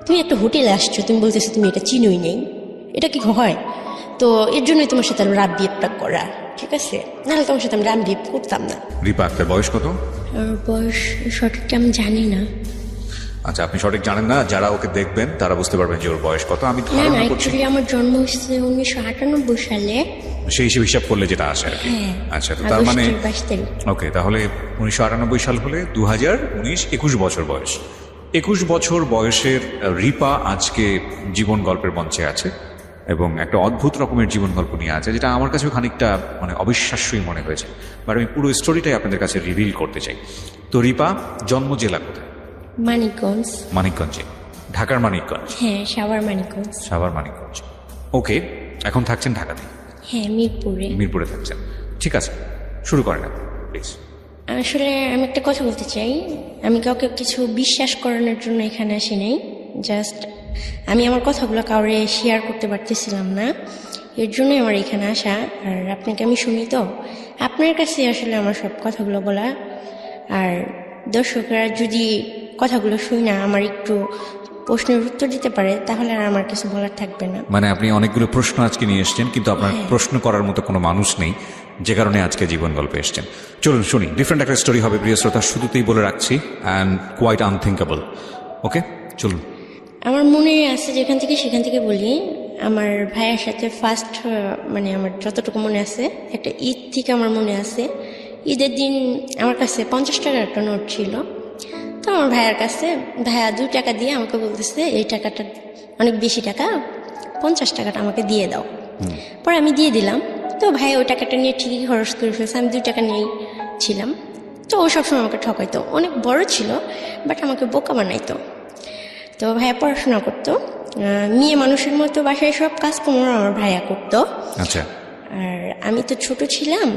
তুমি একটা হোটেলে আসছো, তুমি বলতেছো তুমি এটা চিনোই নেই, এটা কি হয়? তো এর জন্যই তোমার সাথে রাব বিয়েটা করা, ঠিক আছে? নাহলে তোমার সাথে আমি রাব বিয়ে করতাম না। রিপা আপনার বয়স কত? আর বয়স সঠিক আমি জানি না। আচ্ছা, আপনি সঠিক জানেন না, যারা ওকে দেখবেন তারা বুঝতে পারবেন যে ওর বয়স কত। আমি না না, ধারণা করছি অ্যাকচুয়ালি আমার জন্ম হচ্ছে 1998 সালে। সেই হিসেব হিসাব করলে যেটা আসে আর কি। হ্যাঁ, আচ্ছা, তো তার মানে আগস্টের 22 তারিখ। ওকে, তাহলে 1998 সাল হলে 2019, 21 বছর বয়স। 21 বছর বয়সের রিপা আজকে জীবন গল্পের মঞ্চে আছে এবং একটা অদ্ভুত রকমের জীবন গল্প নিয়ে আছে, যেটা আমার কাছেও খানিকটা মানে অবিশ্বাস্যই মনে হয়েছে। বাট আমি পুরো স্টোরিটাই আপনাদের কাছে রিভিল করতে চাই। তো রিপা জন্ম জেলা কোথায়? মানিকগঞ্জ। মানিকগঞ্জে। ঢাকার মানিকগঞ্জ? হ্যাঁ, সাভার মানিকগঞ্জ। সাভার মানিকগঞ্জ। ওকে, এখন থাকছেন ঢাকাতে? হ্যাঁ, মিরপুরে। মিরপুরে থাকছেন, ঠিক আছে, শুরু করেন আপনি প্লিজ। আসলে আমি একটা কথা বলতে চাই, আমি কাউকে কিছু বিশ্বাস করানোর জন্য এখানে আসি নাই। জাস্ট আমি আমার কথাগুলো কাউরে শেয়ার করতে পারতেছিলাম না, এর জন্যই আমার এখানে আসা। আর আপনাকে আমি শুনি তো, আপনার কাছে আসলে আমার সব কথাগুলো বলা। আর দর্শকরা যদি কথাগুলো শুই না আমার একটু প্রশ্নের উত্তর দিতে পারে, তাহলে আর আমার কিছু বলার থাকবে না। মানে আপনি অনেকগুলো প্রশ্ন আজকে নিয়ে এসছেন, কিন্তু আপনার প্রশ্ন করার মতো কোনো মানুষ নেই, যে কারণে আজকে জীবন গল্পে এসছেন। চলুন শুনি, ডিফারেন্ট একটা স্টোরি হবে প্রিয় শ্রোতা, শুরুতেই বলে রাখছি, অ্যান্ড কোয়াইট আনথিঙ্কেবল। ওকে, চলুন। আমার মনে আছে যেখান থেকে সেখান থেকে বলি। আমার ভাইয়ের সাথে ফার্স্ট, মানে আমার যতটুকু মনে আছে, একটা ঈদ থেকে আমার মনে আছে, ঈদের দিন আমার কাছে 50 টাকার একটা নোট ছিল। তো আমার ভাইয়ের কাছে ভাইয়া 2 টাকা দিয়ে আমাকে বলতেছে, এই টাকাটা অনেক বেশি টাকা, 50 টাকাটা আমাকে দিয়ে দাও। পরে আমি দিয়ে দিলাম। তো ভাইয়া ওই টাকাটা নিয়ে ঠিকই খরচ করে ফেলছে, আমি 2 টাকা নিয়েই ছিলাম। তো ও সবসময় আমাকে ঠকাইতো, অনেক বড় ছিল বাট আমাকে বোকা বানাইতো। তো ভাইয়া পড়াশোনা করতো, মেয়ে মানুষের মতো বাসায় সব কাজকর্ম আমার ভাইয়া করতো। আচ্ছা। আর আমি তো ছোট ছিলাম,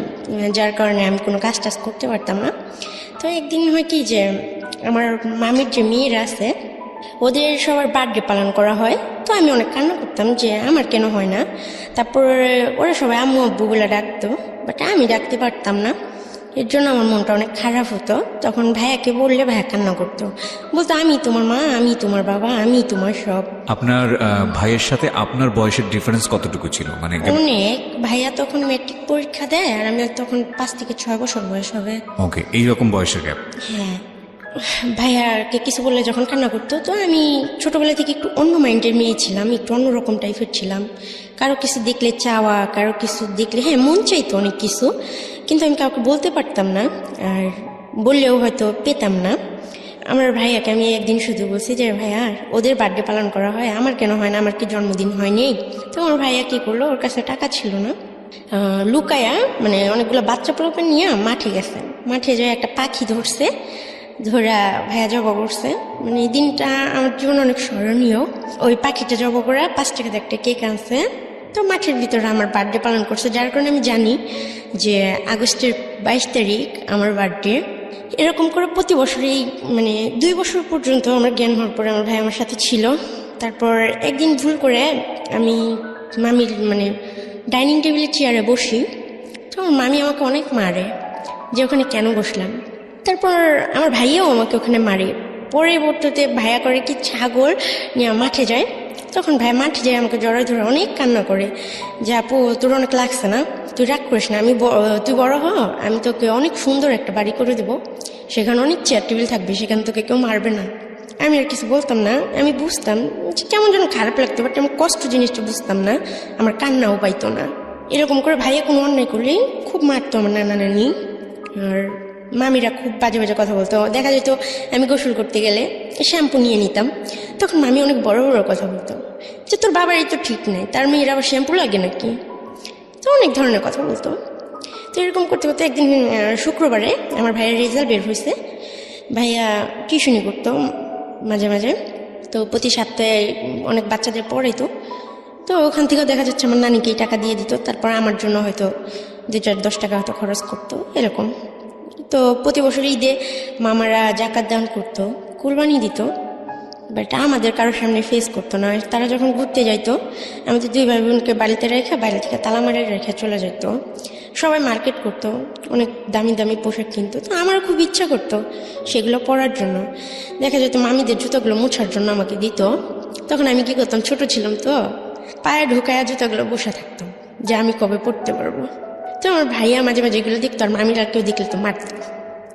যার কারণে আমি কোনো কাজ টাজ করতে পারতাম না। তো একদিন হয় কি যে আমার মামির যে মেয়েরা আছে ওদের সবার বার্থডে পালন করা হয়। তো আমি অনেক কান্না করতাম যে আমার কেন হয় না। তারপর ওরা সবাই আম্মু আব্বু বলে ডাকতো, বাট আমি ডাকতে পারতাম না, এর জন্য আমার মনটা অনেক খারাপ হতো। তখন ভাইয়াকে বললে ভাইয়া কান্না করতো, বলতো আমি তোমার মা, আমি তোমার বাবা, আমি তোমার সব। আপনার ভাইয়ের সাথে আপনার বয়সের ডিফারেন্স কতটুকু ছিল? মানে অনেক। ভাইয়া তখন মেট্রিক পরীক্ষা দেয় আর আমি তখন 5 থেকে 6 বছর বয়স হবে। ওকে, এইরকম বয়সের গ্যাপ। হ্যাঁ, ভাইয়াকে কিছু বললে যখন কান্না করতো, তো আমি ছোটবেলা থেকে একটু অন্য মাইন্ডের মেয়ে ছিলাম, একটু অন্যরকম টাইপের ছিলাম। কারো কিছু দেখলে চাওয়া, কারো কিছু দেখলে হ্যাঁ মন চাইতো অনেক কিছু, কিন্তু আমি কাউকে বলতে পারতাম না, আর বললেও হয়তো পেতাম না। আমার ভাইয়াকে আমি একদিন শুধু বলছি যে ভাইয়া ওদের বার্থডে পালন করা হয়, আমার কেন হয় না, আমার কি জন্মদিন হয়নি? তো আমার ভাইয়া কী করলো, ওর কাছে টাকা ছিল না, লুকায়া মানে অনেকগুলো বাচ্চা পোলাপেন নিয়ে মাঠে গেছে। মাঠে যেয়ে একটা পাখি ধরছে, ধরা ভাইয়া জবা করছে। মানে এই দিনটা আমার জীবনে অনেক স্মরণীয়। ওই পাখিটা জবা করা 5 টাকাতে একটা কেক আনছে। তো মাঠের ভিতরে আমার বার্থডে পালন করছে, যার কারণে আমি জানি যে আগস্টের 22 তারিখ আমার বার্থডে। এরকম করে প্রতি বছরই মানে 2 বছর পর্যন্ত আমার জ্ঞান হওয়ার পরে আমার ভাই আমার সাথে ছিল। তারপর একদিন ভুল করে আমি মামির মানে ডাইনিং টেবিলে চেয়ারে বসি, তো আমার মামি আমাকে অনেক মারে যে ওখানে কেন বসলাম। তারপর আমার ভাইয়াও আমাকে ওখানে মারে। পরবর্তীতে ভাইয়া করে কি ছাগল নিয়ে মাঠে যায়, তখন ভাই মাঠে যায় আমাকে জড়ায় ধরে অনেক কান্না করে যে আপু তোর অনেক লাগছে না, তুই রাগ করিস না, তুই বড় হ, আমি তোকে অনেক সুন্দর একটা বাড়ি করে দেবো, সেখানে অনেক চেয়ার টেবিল থাকবে, সেখানে তোকে কেউ মারবে না। আমি আর কিছু বলতাম না, আমি বুঝতাম যে কেমন যেন খারাপ লাগতো, বাট আমার কষ্ট জিনিসটা বুঝতাম না, আমার কান্নাও পাইতো না। এরকম করে ভাইয়া কোনো অন্যায় করলেই খুব মারতো আমার নানা নানি। আর মামিরা খুব বাজে বাজে কথা বলতো। দেখা যেত আমি গোসল করতে গেলে শ্যাম্পু নিয়ে নিতাম, তখন মামি অনেক বড় বড় কথা বলতো যে তোর বাবারই তো ঠিক নেই, তার মেয়ের আবার শ্যাম্পু লাগে নাকি, তো অনেক ধরনের কথা বলতো। তো এরকম করতে করতে একদিন শুক্রবারে আমার ভাইয়ের রেজাল্ট বের হয়েছে। ভাইয়া টিউশনি করতো মাঝে মাঝে, তো প্রতি সপ্তাহে অনেক বাচ্চাদের পড়াইতো। তো ওখান থেকেও দেখা যাচ্ছে আমার নানিকেই টাকা দিয়ে দিত, তারপর আমার জন্য হয়তো 2-10 টাকা হয়তো খরচ করতো এরকম। তো প্রতি বছর ঈদে মামারা জাকাত দান করতো, কুরবানি দিত, বাট আমাদের কারোর সামনে ফেস করতো না। তারা যখন ঘুরতে যাইতো আমাদের 2 ভাই বোনকে বাড়িতে রেখে বাইরে থেকে তালা মারে রেখে চলে যেত। সবাই মার্কেট করতো, অনেক দামি দামি পোশাক কিনতো, তো আমার খুব ইচ্ছা করতো সেগুলো পরার জন্য। দেখা যেত মামিদের জুতোগুলো মোছার জন্য আমাকে দিত, তখন আমি কি করতাম, ছোট ছিলাম তো, পায়ে ঢুকায়া জুতোগুলো বসে থাকতাম যে আমি কবে পড়তে পারবো। তো আমার ভাইয়া মাঝে মাঝে এগুলো দেখতো, আর মামিরা কেউ দেখলে তো মারত।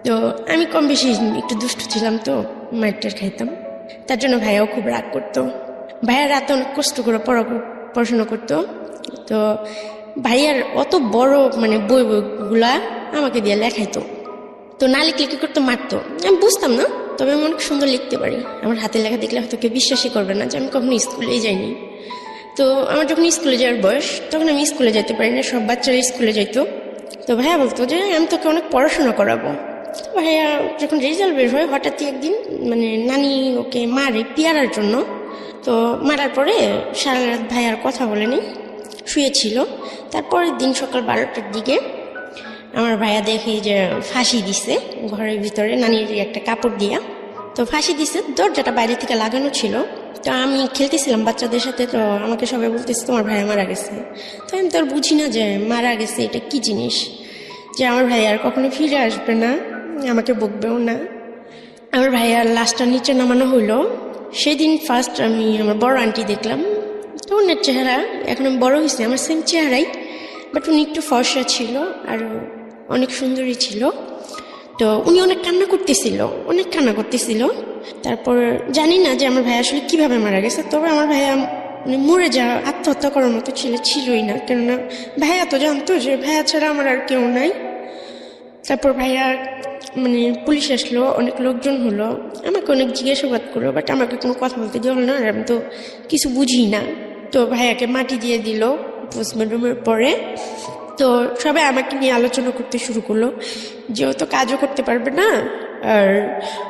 তো আমি কম বেশি একটু দুষ্ট ছিলাম, তো মারটার খাইতাম, তার জন্য ভাইয়াও খুব রাগ করতো। ভাইয়া রাতে অনেক কষ্ট করে পড়াশোনা করতো, তো ভাইয়ার অত বড় মানে বইগুলা আমাকে দিয়ে লেখাইতো, তো না লিখলে কি করতো, মারতো। আমি বুঝতাম না, তবে আমি অনেক সুন্দর লিখতে পারি। আমার হাতের লেখা দেখলে হয়তো কেউ বিশ্বাসই করবে না যে আমি কখনো স্কুলেই যাইনি। তো আমার যখন স্কুলে যাওয়ার বয়স, তখন আমি স্কুলে যেতে পারি না, সব বাচ্চারা স্কুলে যাইতো। তো ভাইয়া বলতো যে আমি তোকে অনেক পড়াশোনা করাবো। তো ভাইয়া যখন রেজাল্ট বের হয়, হঠাৎই একদিন মানে নানি ওকে মারে পিয়ারার জন্য। তো মারার পরে সারা রাত ভাইয়ার কথা বলেনি, শুয়েছিল। তারপরের দিন সকাল 12টার দিকে আমার ভাইয়া দেখি যে ফাঁসি দিছে ঘরের ভিতরে, নানির একটা কাপড় দিয়া। তো ফাঁসি দিছে, দরজাটা বাইরে থেকে লাগানো ছিল। তো আমি খেলতেছিলাম বাচ্চাদের সাথে, তো আমাকে সবাই বলতেছে তোমার ভাইয়া মারা গেছে। তো আমি তো আর বুঝি না যে মারা গেছে এটা কি জিনিস, যে আমার ভাই আর কখনো ফিরে আসবে না, আমাকে বকবেও না। আমার ভাইয়ার লাশটা নিচে নামানো হইলো। সেদিন ফার্স্ট আমি আমার বড় আন্টি দেখলাম। তো ওনার চেহারা, এখন আমি বড় হয়েছি, আমার সেম চেহারাই, বাট উনি একটু ফর্সা ছিল আর অনেক সুন্দরী ছিল। তো উনি অনেক কান্না করতেছিল। তারপর জানি না যে আমার ভাই আসলে কিভাবে মারা গেছে, তবে আমার ভাইয়া মানে মরে যাওয়া, আত্মহত্যা করার মতো ছিলই না, কেননা ভাইয়া তো জানতো যে ভাইয়া ছাড়া আমার আর কেউ নাই। তারপর ভাইয়া মানে পুলিশ আসলো, অনেক লোকজন হলো, আমাকে অনেক জিজ্ঞাসাবাদ করলো, বাট আমাকে কোনো কথা বলতে দিল না, আর আমি তো কিছু বুঝি না। তো ভাইয়াকে মাটি দিয়ে দিল পোস্টমর্টমের পরে। তো সবাই আমাকে নিয়ে আলোচনা করতে শুরু করলো যে ও তো কাজও করতে পারবে না, আর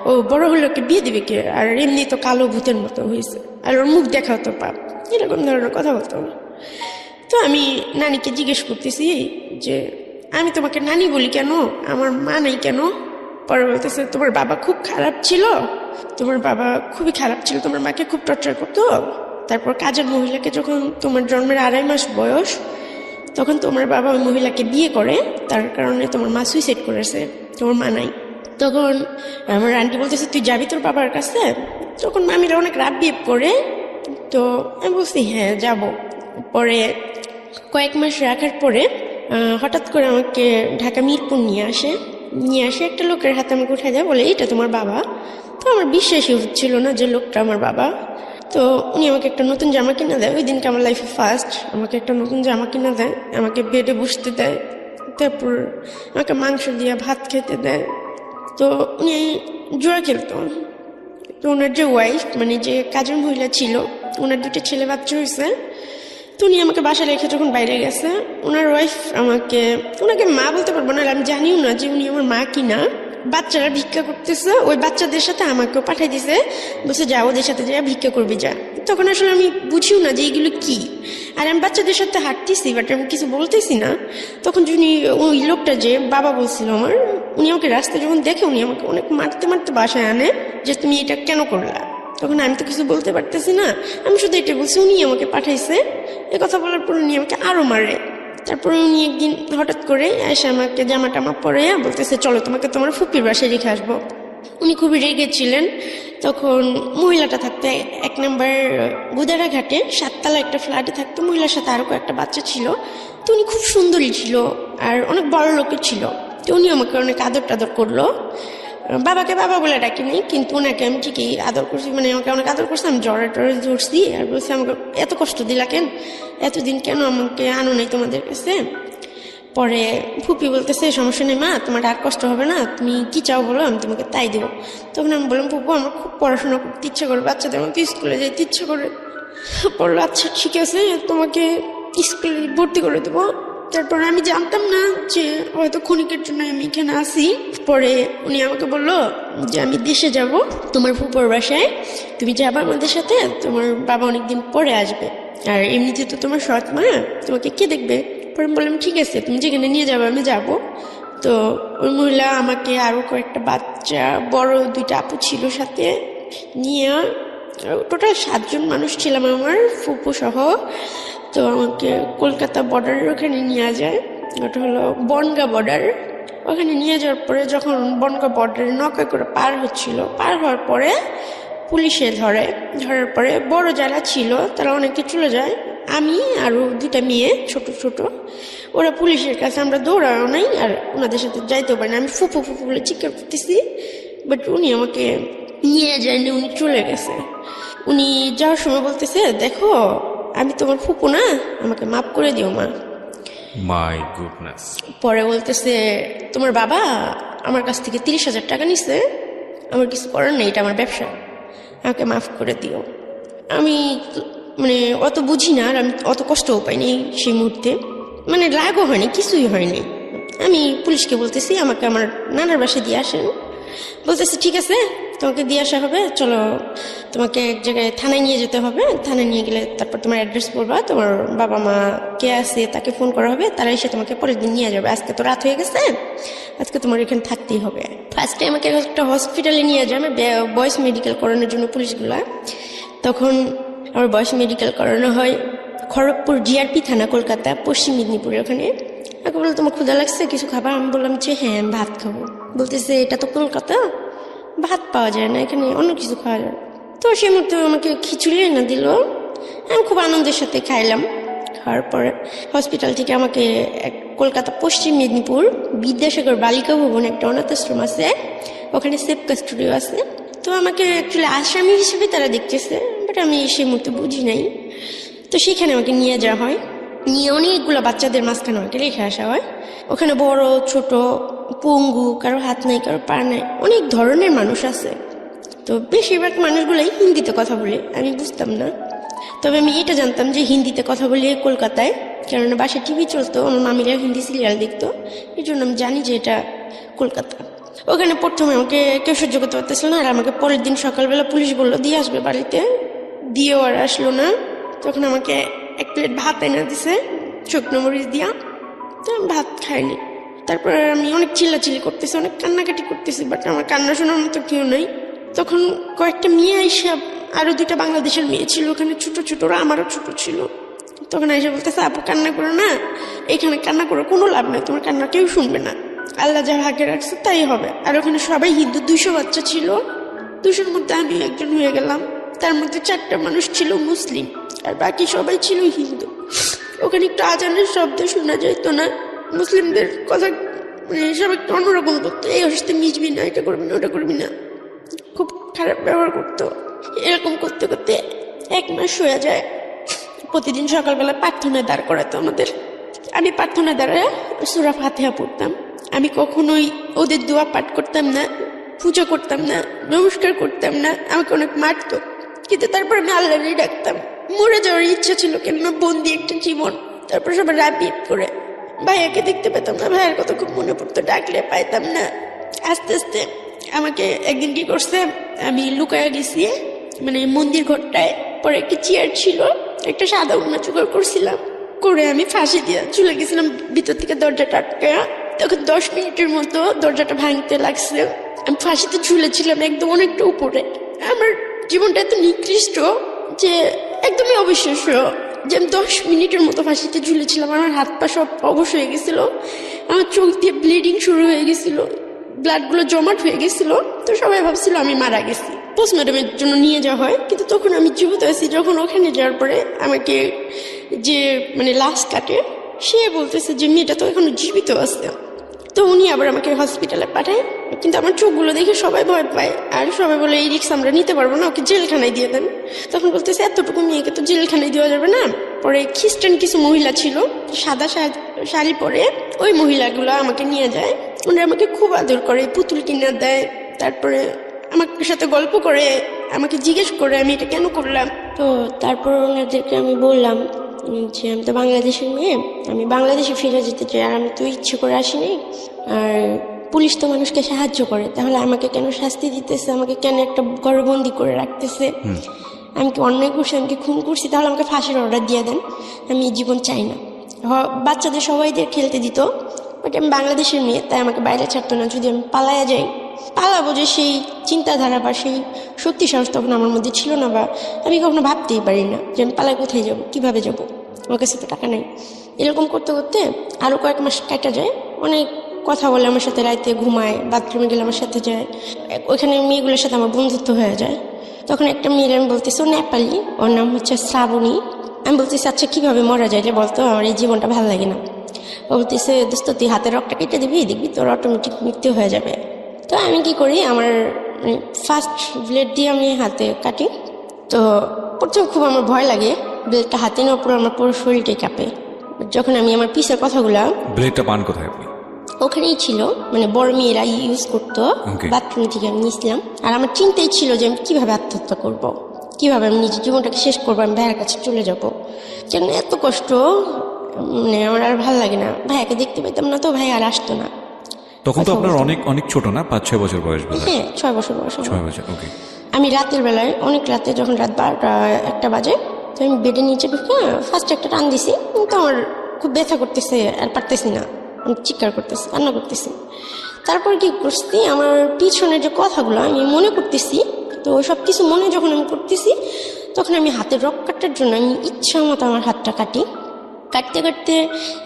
ও বড় হলে ওকে বিয়ে দিবে কে, আর এমনি তো কালো ভূতের মতো হয়েছে, আর ওর মুখ দেখাও তো পাপ, এরকম ধরনের কথা বলতো। তো আমি নানিকে জিজ্ঞেস করতেছি যে আমি তোমাকে নানি বলি কেন, আমার মা নেই কেন? পরে বলতেছে তোমার বাবা খুব খারাপ ছিল, তোমার মাকে খুব টর্চার করতো। তারপর কাজের মহিলাকে যখন তোমার জন্মের 2.5 মাস বয়স, তখন তোমার বাবা ওই মহিলাকে বিয়ে করে, তার কারণে তোমার মা সুইসাইড করেছে, তোমার মা নাই। তখন আমার আন্টি বলতেছে তুই যাবি তোর বাবার কাছে? তখন মামিরা অনেক রাত বিয়ে করে। তো আমি বলছি হ্যাঁ যাব। পরে কয়েক মাস রাখার পরে হঠাৎ করে আমাকে ঢাকা মিরপুর নিয়ে আসে একটা লোকের হাতে আমাকে উঠে দেয়, বলে এটা তোমার বাবা। তো আমার বিশ্বাসই হচ্ছিল না যে লোকটা আমার বাবা। তো উনি আমাকে একটা নতুন জামা কিনে দেয়, ওই দিনকে আমার লাইফে ফার্স্ট আমাকে একটা নতুন জামা কিনে দেয়, আমাকে বেডে বসতে দেয়, তারপর আমাকে মাংস দিয়ে ভাত খেতে দেয়। তো উনি জুয়া খেলতো। তো ওনার যে ওয়াইফ মানে যে কাজের মহিলা ছিল, ওনার 2টা ছেলে বাচ্চা হয়েছে। তো উনি আমাকে বাসায় রেখে যখন বাইরে গেছে, ওনার ওয়াইফ ওনাকে মা বলতে পারবো না, আমি জানিও না যে উনি আমার মা কিনা। বাচ্চারা ভিক্ষা করতেছে, ওই বাচ্চাদের সাথে আমাকেও পাঠাই দিছে, বলছে যা ওদের সাথে যা ভিক্ষা করবি যা। তখন আসলে আমি বুঝিও না যে এইগুলো কি, আর আমি বাচ্চাদের সাথে হাঁটতেছি, বাট আমি কিছু বলতেছি না। তখন যিনি ওই লোকটা যে বাবা বলছিল আমার, উনি আমাকে রাস্তায় যখন দেখে, উনি আমাকে অনেক মারতে বাসায় আনে যে তুমি এটা কেন করলা। তখন আমি তো কিছু বলতে পারতেছি না, আমি শুধু এটা বলছি উনি আমাকে পাঠাইছে। এ কথা বলার পর উনি আমাকে আরো মারে। তারপরে উনি একদিন হঠাৎ করে এসে আমাকে জামা টামা পরে বলতেছে চলো তোমাকে তোমার ফুপির বাসায় রেখে আসবো। উনি খুবই রেগেছিলেন। তখন মহিলাটা থাকতো 1 নম্বর গুদারা ঘাটে 7 তলা একটা ফ্ল্যাটে থাকতো, মহিলার সাথে আরো কয়েকটা বাচ্চা ছিল। তো উনি খুব সুন্দরী ছিল আর অনেক বড় লোকের ছিল। তো উনি আমাকে অনেক আদর টাদর করলো। বাবাকে বাবা বলে ডাকিনি, কিন্তু ওনাকে আমি ঠিকই আদর করছি, মানে আমাকে অনেক আদর করছি। আমি টরে ধরছি আর বলছি আমাকে এত কষ্ট দিলা কেন, এতদিন কেন আমাকে আনো নাই তোমাদের কাছে। পরে ফুপি বলতেছে সমস্যা নেই মা, তোমার আর কষ্ট হবে না, তুমি কি চাও বলো, আমি তোমাকে তাই দেবো। তখন আমি বললাম ফুপু আমার খুব পড়াশোনা করতে ইচ্ছা করে, বাচ্চাদের মতো স্কুলে যেতে ইচ্ছা করে। বললো আচ্ছা ঠিক আছে, তোমাকে স্কুলে ভর্তি করে দেবো। তারপর আমি জানতাম না যে হয়তো ক্ষণিকের জন্য আমি এখানে আসি। পরে উনি আমাকে বললো যে আমি দেশে যাব, তোমার ফুপুর বাসায় তুমি যাবা আমাদের সাথে, তোমার বাবা অনেকদিন পরে আসবে, আর এমনিতে তো তোমার সৎ মা, তোমাকে কে দেখবে। পরে বললাম ঠিক আছে তুমি যেখানে নিয়ে যাবে আমি যাব। তো ওই মহিলা আমাকে আরও কয়েকটা বাচ্চা, বড় 2টা আপু ছিল সাথে, নিয়ে টোটাল 7 জন মানুষ ছিলাম আমার ফুপু সহ। তো আমাকে কলকাতা বর্ডারের ওখানে নিয়ে যায়। ওটা হলো বনগাঁ বর্ডার। ওখানে নিয়ে যাওয়ার পরে যখন বনগাঁ বর্ডারে নৌকা করে পার হওয়ার পরে পুলিশে ধরার পরে বড় যারা ছিল তারা অনেকে চলে যায়, আমি আরও 2টা মেয়ে ছোট ওরা পুলিশের কাছে, আমরা দৌড়াও নাই আর ওনাদের সাথে যাইতেও পারি না। আমি ফুপু বলে চিৎকার করতেছি, বাট উনি আমাকে নিয়ে যায়নি, উনি চলে গেছে। উনি যাওয়ার সময় বলতেছে, দেখো আমি তোমার ফুপু না, আমাকে মাফ করে দিও মা। My goodness. পরে বলতেছে, তোমার বাবা আমার কাছ থেকে 30,000 টাকা নিছে, আমার কিছু করার নেই, এটা আমার ব্যবসা, আমাকে মাফ করে দিও। আমি মানে অত বুঝি না, আর আমি অত কষ্টও পাইনি সেই মুহূর্তে, মানে রাগও হয়নি, কিছুই হয়নি। আমি পুলিশকে বলতেছি আমাকে আমার নানার বাসায় দিয়ে আসেন। বলতেছে ঠিক আছে, তোমাকে দিয়ে আসা হবে, চলো তোমাকে এক জায়গায় থানায় নিয়ে যেতে হবে, থানায় নিয়ে গেলে তারপর তোমার অ্যাড্রেস বলবা, তোমার বাবা মা কে আছে তাকে ফোন করা হবে, তারা এসে তোমাকে পরের দিন নিয়ে যাবে। আজকে তো রাত হয়ে গেছে, আজকে তোমার এখানে থাকতেই হবে। ফার্স্টে আমাকে একটা হসপিটালে নিয়ে যাবে বয়েস মেডিকেল করানোর জন্য পুলিশগুলা। তখন আমার বয়েস মেডিকেল করানো হয় খড়গপুর জিআরপি থানা, কলকাতা, পশ্চিম মেদিনীপুরের ওখানে। আমাকে বললো তোমার ক্ষুধা লাগছে, কিছু খাবার? আমি বললাম যে হ্যাঁ আমি ভাত খাবো। বলতেছে এটা তো কলকাতা, ভাত পাওয়া যায় না, এখানে অন্য কিছু খাওয়া যায়। তো সেই মুহূর্তে আমাকে খিচুড়ি এনে দিল, আমি খুব আনন্দের সাথে খাইলাম। খাওয়ার পরে হসপিটাল থেকে আমাকে কলকাতা পশ্চিম মেদিনীপুর বিদ্যাসাগর বালিকা ভবন একটা অনাথ আশ্রম আছে, ওখানে সেফ কাস্টোডিও আছে। তো আমাকে অ্যাকচুয়ালি আসামি হিসেবে তারা দেখতেছে, বাট আমি সেই মুহূর্তে বুঝি নাই। তো সেখানে আমাকে নিয়ে যাওয়া হয়, নিয়ে অনেকগুলো বাচ্চাদের মাঝখানে আমাকে রেখে আসা হয়। ওখানে বড় ছোট, পঙ্গু, কারো হাত নাই কারো পা নাই, অনেক ধরনের মানুষ আছে। তো বেশিরভাগ মানুষগুলোই হিন্দিতে কথা বলে, আমি বুঝতাম না। তবে আমি এটা জানতাম যে হিন্দিতে কথা বলে কলকাতায়, কারণ বাসায় টিভি চলতো, আমার মামিরা হিন্দি সিরিয়াল দেখতো, এই জন্য আমি জানি যে এটা কলকাতা। ওখানে প্রথমে আমাকে কেউ সহ্য করতে পারতেছিল না, আর আমাকে পরের দিন সকালবেলা পুলিশ বললো দিয়ে আসবে বাড়িতে, দিয়েও আর আসলো না। তখন আমাকে 1 প্লেট ভাত এনে দিছে শুকনো মরিচ দিয়া, তো আমি ভাত খাইনি। তারপর আমি অনেক চিল্লাচিল্লি করতেছি, অনেক কান্নাকাটি করতেছি, বাট আমার কান্না শোনার মতো কেউ নেই। তখন কয়েকটা মেয়ে আইসা, আরো 2টা বাংলাদেশের মেয়ে ছিল ওখানে, ছোট ওরা আমারও ছোট ছিল। তখন আইসা বলতেছে, আপু কান্না করো না, এখানে কান্না করো কোনো লাভ নেই, তোমার কান্না কেউ শুনবে না, আল্লাহ যা ভাগে রাখছে তাই হবে। আর ওখানে সবাই হিন্দু, 200 বাচ্চা ছিল, 200-র মধ্যে আমি একজন হয়ে গেলাম। তার মধ্যে 4টা মানুষ ছিল মুসলিম, আর বাকি সবাই ছিল হিন্দু। ওখানে একটু আজানের শব্দ শোনা যেত না, মুসলিমদের কথা মানে সব একটু অন্যরকম করতো, এই অসুস্থে মিশবি না, এটা করবি না, ওটা করবি না, খুব খারাপ ব্যবহার করতো। এরকম করতে করতে 1 মাস হয়ে যায়। প্রতিদিন সকালবেলা প্রার্থনায় দাঁড় করাতো আমাদের, আমি প্রার্থনায় দাঁড়ায় সূরা ফাতিহা পড়তাম। আমি কখনোই ওদের দোয়া পাঠ করতাম না, পূজা করতাম না, নমস্কার করতাম না, আমাকে অনেক মারতো, কিন্তু তারপর আমি আল্লাহরই ডাকতাম। মরে যাওয়ার ইচ্ছা ছিল, কেননা বন্দি একটা জীবন। তারপর সবাই রাপিট করে ভাইয়াকে দেখতে পেতাম না, ভাইয়ার কথা খুব মনে পড়তো, ডাকলে পাইতাম না। আস্তে আস্তে আমাকে একদিন কি করছে, আমি লুকায়া গেছি মানে মন্দির ঘরটায়, পরে একটা চেয়ার ছিল, একটা সাদা উন্না জোগাড় করছিলাম, করে আমি ফাঁসি দিয়ে চলে গেছিলাম ভিতর থেকে দরজাটা আটকায়া। তখন 10 মিনিটের মতো দরজাটা ভাঙতে লাগছে, আমি ফাঁসিতে ঝুলেছিলাম একদম অনেকটা উপরে। আমার জীবনটা এত নিকৃষ্ট যে একদমই অবিশ্বাস্য যে আমি 10 মিনিটের মতো ফাঁসিতে ঝুলেছিলাম। আমার হাত পা সব অবশ হয়ে গেছিল, আমার চোখ দিয়ে ব্লিডিং শুরু হয়ে গেছিল, ব্লাডগুলো জমাট হয়ে গেছিল। তো সবাই ভাবছিল আমি মারা গেছি, পোস্টমর্টমের জন্য নিয়ে যাওয়া হয়, কিন্তু তখন আমি জীবিত আছি। যখন ওখানে যাওয়ার পরে আমাকে যে মানে লাশ কাটে, সে বলতেছে যে মেয়েটা তো এখনো জীবিত আছে। তো উনি আবার আমাকে হসপিটালে পাঠায়, কিন্তু আমার চোখগুলো দেখে সবাই ভয় পায়, আর সবাই বলে এই রিক্স আমরা নিতে পারবো না, ওকে জেলখানায় দিয়ে দেন। তখন বলতেছে এতটুকু মেয়েকে তো জেলখানায় দেওয়া যাবে না। পরে খ্রিস্টান কিছু মহিলা ছিল সাদা শাড়ি পরে, ওই মহিলাগুলো আমাকে নিয়ে যায়, ওরা আমাকে খুব আদর করে, পুতুল কিনে দেয়, তারপরে আমার সাথে গল্প করে, আমাকে জিজ্ঞেস করে আমি এটা কেন করলাম। তো তারপর ওনাদেরকে আমি বললাম যে আমি তো বাংলাদেশের মেয়ে, আমি বাংলাদেশে ফিরে যেতে চাই, আর আমি তো ইচ্ছে করে আসিনি, আর পুলিশ তো মানুষকে সাহায্য করে, তাহলে আমাকে কেন শাস্তি দিতেছে, আমাকে কেন একটা ঘরবন্দি করে রাখতেছে, আমি কি অন্যায় করছি, আমি কি খুন করছি, তাহলে আমাকে ফাঁসির অর্ডার দিয়ে দেন, আমি এই জীবন চাই না। বাচ্চাদের সবাইদের খেলতে দিত, বাট আমি বাংলাদেশের মেয়ে, তাই আমাকে বাইরে ছাড়তো না। যদি আমি পালায়া যাই, পালাবো যে সেই চিন্তাধারা বা সেই শক্তি সাহস তখন আমার মধ্যে ছিল না, বা আমি কখনো ভাবতেই পারি না যে আমি পালায় কোথায় যাব, কিভাবে যাব, আমার কাছে তো টাকা নেই। এরকম করতে করতে আরও কয়েক মাস কাটা যায়, অনেক কথা বলে আমার সাথে, রাইতে ঘুমায়, বাথরুমে গেলে আমার সাথে যায়, ওইখানে মেয়েগুলোর সাথে আমার বন্ধুত্ব হয়ে যায়। তখন একটা মেয়ের আমি বলতেছি, ও নেপালি, ওর নাম হচ্ছে শ্রাবণী। আমি বলতেছি আচ্ছা কীভাবে মরা যায় রে বলতো, আমার এই জীবনটা ভালো লাগে না। ও বলতেছে দোস্ত তুই হাতের রক্তটা কেটে দিবি, দেখবি তোর অটোমেটিক মৃত্যু হয়ে যাবে। তো আমি কি করি, আমার ফার্স্ট ব্লেড দিয়ে আমি হাতে কাটি। তো প্রথমে খুব আমার ভয় লাগে, ব্লেডটা হাতে নেওয়ার পর আমার পুরো শরীরটাই কাঁপে। যখন আমি আমার পিসের কথাগুলা, ব্লেডটা পান কোথায় আপনি? ওখানেই ছিল, মানে বড় মেয়েরা ইউজ করতো, Okay. বাথরুম থেকে আমি নিয়েছিলাম। আর আমার চিন্তাই ছিল যে আমি কিভাবে আত্মহত্যা করব, কিভাবে আমি নিজের জীবনটাকে শেষ করবো, আমি ভাইয়ের কাছে চলে যাব। কেন এত কষ্ট, মানে আমার আর ভালো লাগে না, ভাইয়াকে দেখতে পেতাম না, তো ভাই আর আসতো না। তখন তো কথা আপনার বলতো। অনেক ছোট না, 5-6 বছর বয়স বোধ হয়। হ্যাঁ 6 বছর বয়স আমার। 6 বছর, ওকে। আমি রাতের বেলায়, অনেক রাতে, যখন রাত 12টা 1টা বাজে, তো আমি বেডের নিচে ঢুকে ফার্স্ট একটা টান দিছি, কিন্তু আমার খুব ব্যথা করতেছে, আর পারতেছি না, আমি চিৎকার করতেছি, কান্না করতেছি। তারপর কি করছি, আমার পিছনের যে কথাগুলো আমি মনে করতেছি, তো সব কিছু মনে যখন আমি করতেছি, তখন আমি হাতের রক কাটার জন্য আমি ইচ্ছা মতো আমার হাতটা কাটি। কাটতে কাটতে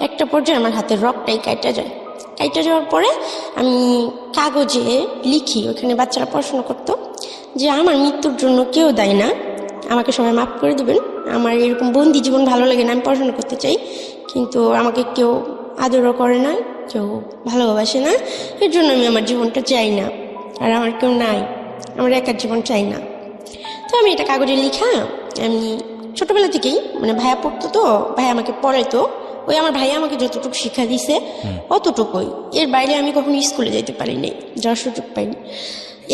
একটা পর্যায়ে আমার হাতের রকটাই কাটা যায়। কাটা যাওয়ার পরে আমি কাগজে লিখি, ওখানে বাচ্চারা পড়াশোনা করতো, যে আমার মৃত্যুর জন্য কেউ দায়ী না, আমাকে সবাই মাফ করে দেবেন, আমার এরকম বন্দি জীবন ভালো লাগে না, আমি পড়াশোনা করতে চাই, কিন্তু আমাকে কেউ আদরও করে না, কেউ ভালোবাসে না, এর জন্য আমি আমার জীবনটা চাই না, আর আমার কেউ নাই, আমার একার জীবন চাই না। তো আমি এটা কাগজে লিখা, আমি ছোটবেলা থেকেই, মানে ভাইয়া পড়তো, তো ভাইয়া আমাকে পড়াইতো, ওই আমার ভাইয়া আমাকে যতটুকু শিক্ষা দিছে অতটুকুই, এর বাইরে আমি কখনো স্কুলে যেতে পারিনি, যাওয়ার সুযোগ পাইনি।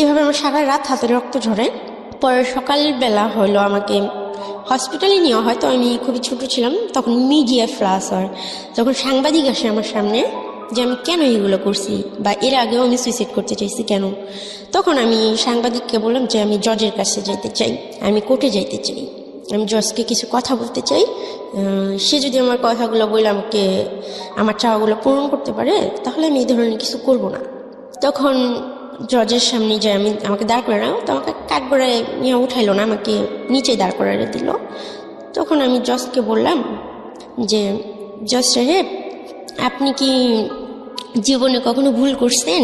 এভাবে আমার সারা রাত হাতের রক্ত ঝরে। পরে সকালবেলা হলো আমাকে হসপিটালে নেওয়া হয়, তো আমি খুবই ছোট ছিলাম, তখন মিডিয়া ফ্লাস হয়, তখন সাংবাদিক আসে আমার সামনে যে আমি কেন এগুলো করছি, বা এর আগেও আমি সুইসাইড করতে চাইছি কেন। তখন আমি সাংবাদিককে বললাম যে আমি জজের কাছে যেতে চাই, আমি কোর্টে যাইতে চাই, আমি জজকে কিছু কথা বলতে চাই, সে যদি আমার কথাগুলো বলে আমাকে আমার চাওয়াগুলো পূরণ করতে পারে, তাহলে আমি এই ধরনের কিছু করব না। তখন জজের সামনে যে আমাকে দাঁড় করে নাও, তো আমাকে কাঠগড়ায় নিয়ে উঠাইলো না, আমাকে নিচে দাঁড় করাই দিল। তখন আমি জজকে বললাম যে জজ সাহেব, আপনি কি জীবনে কখনো ভুল করছেন,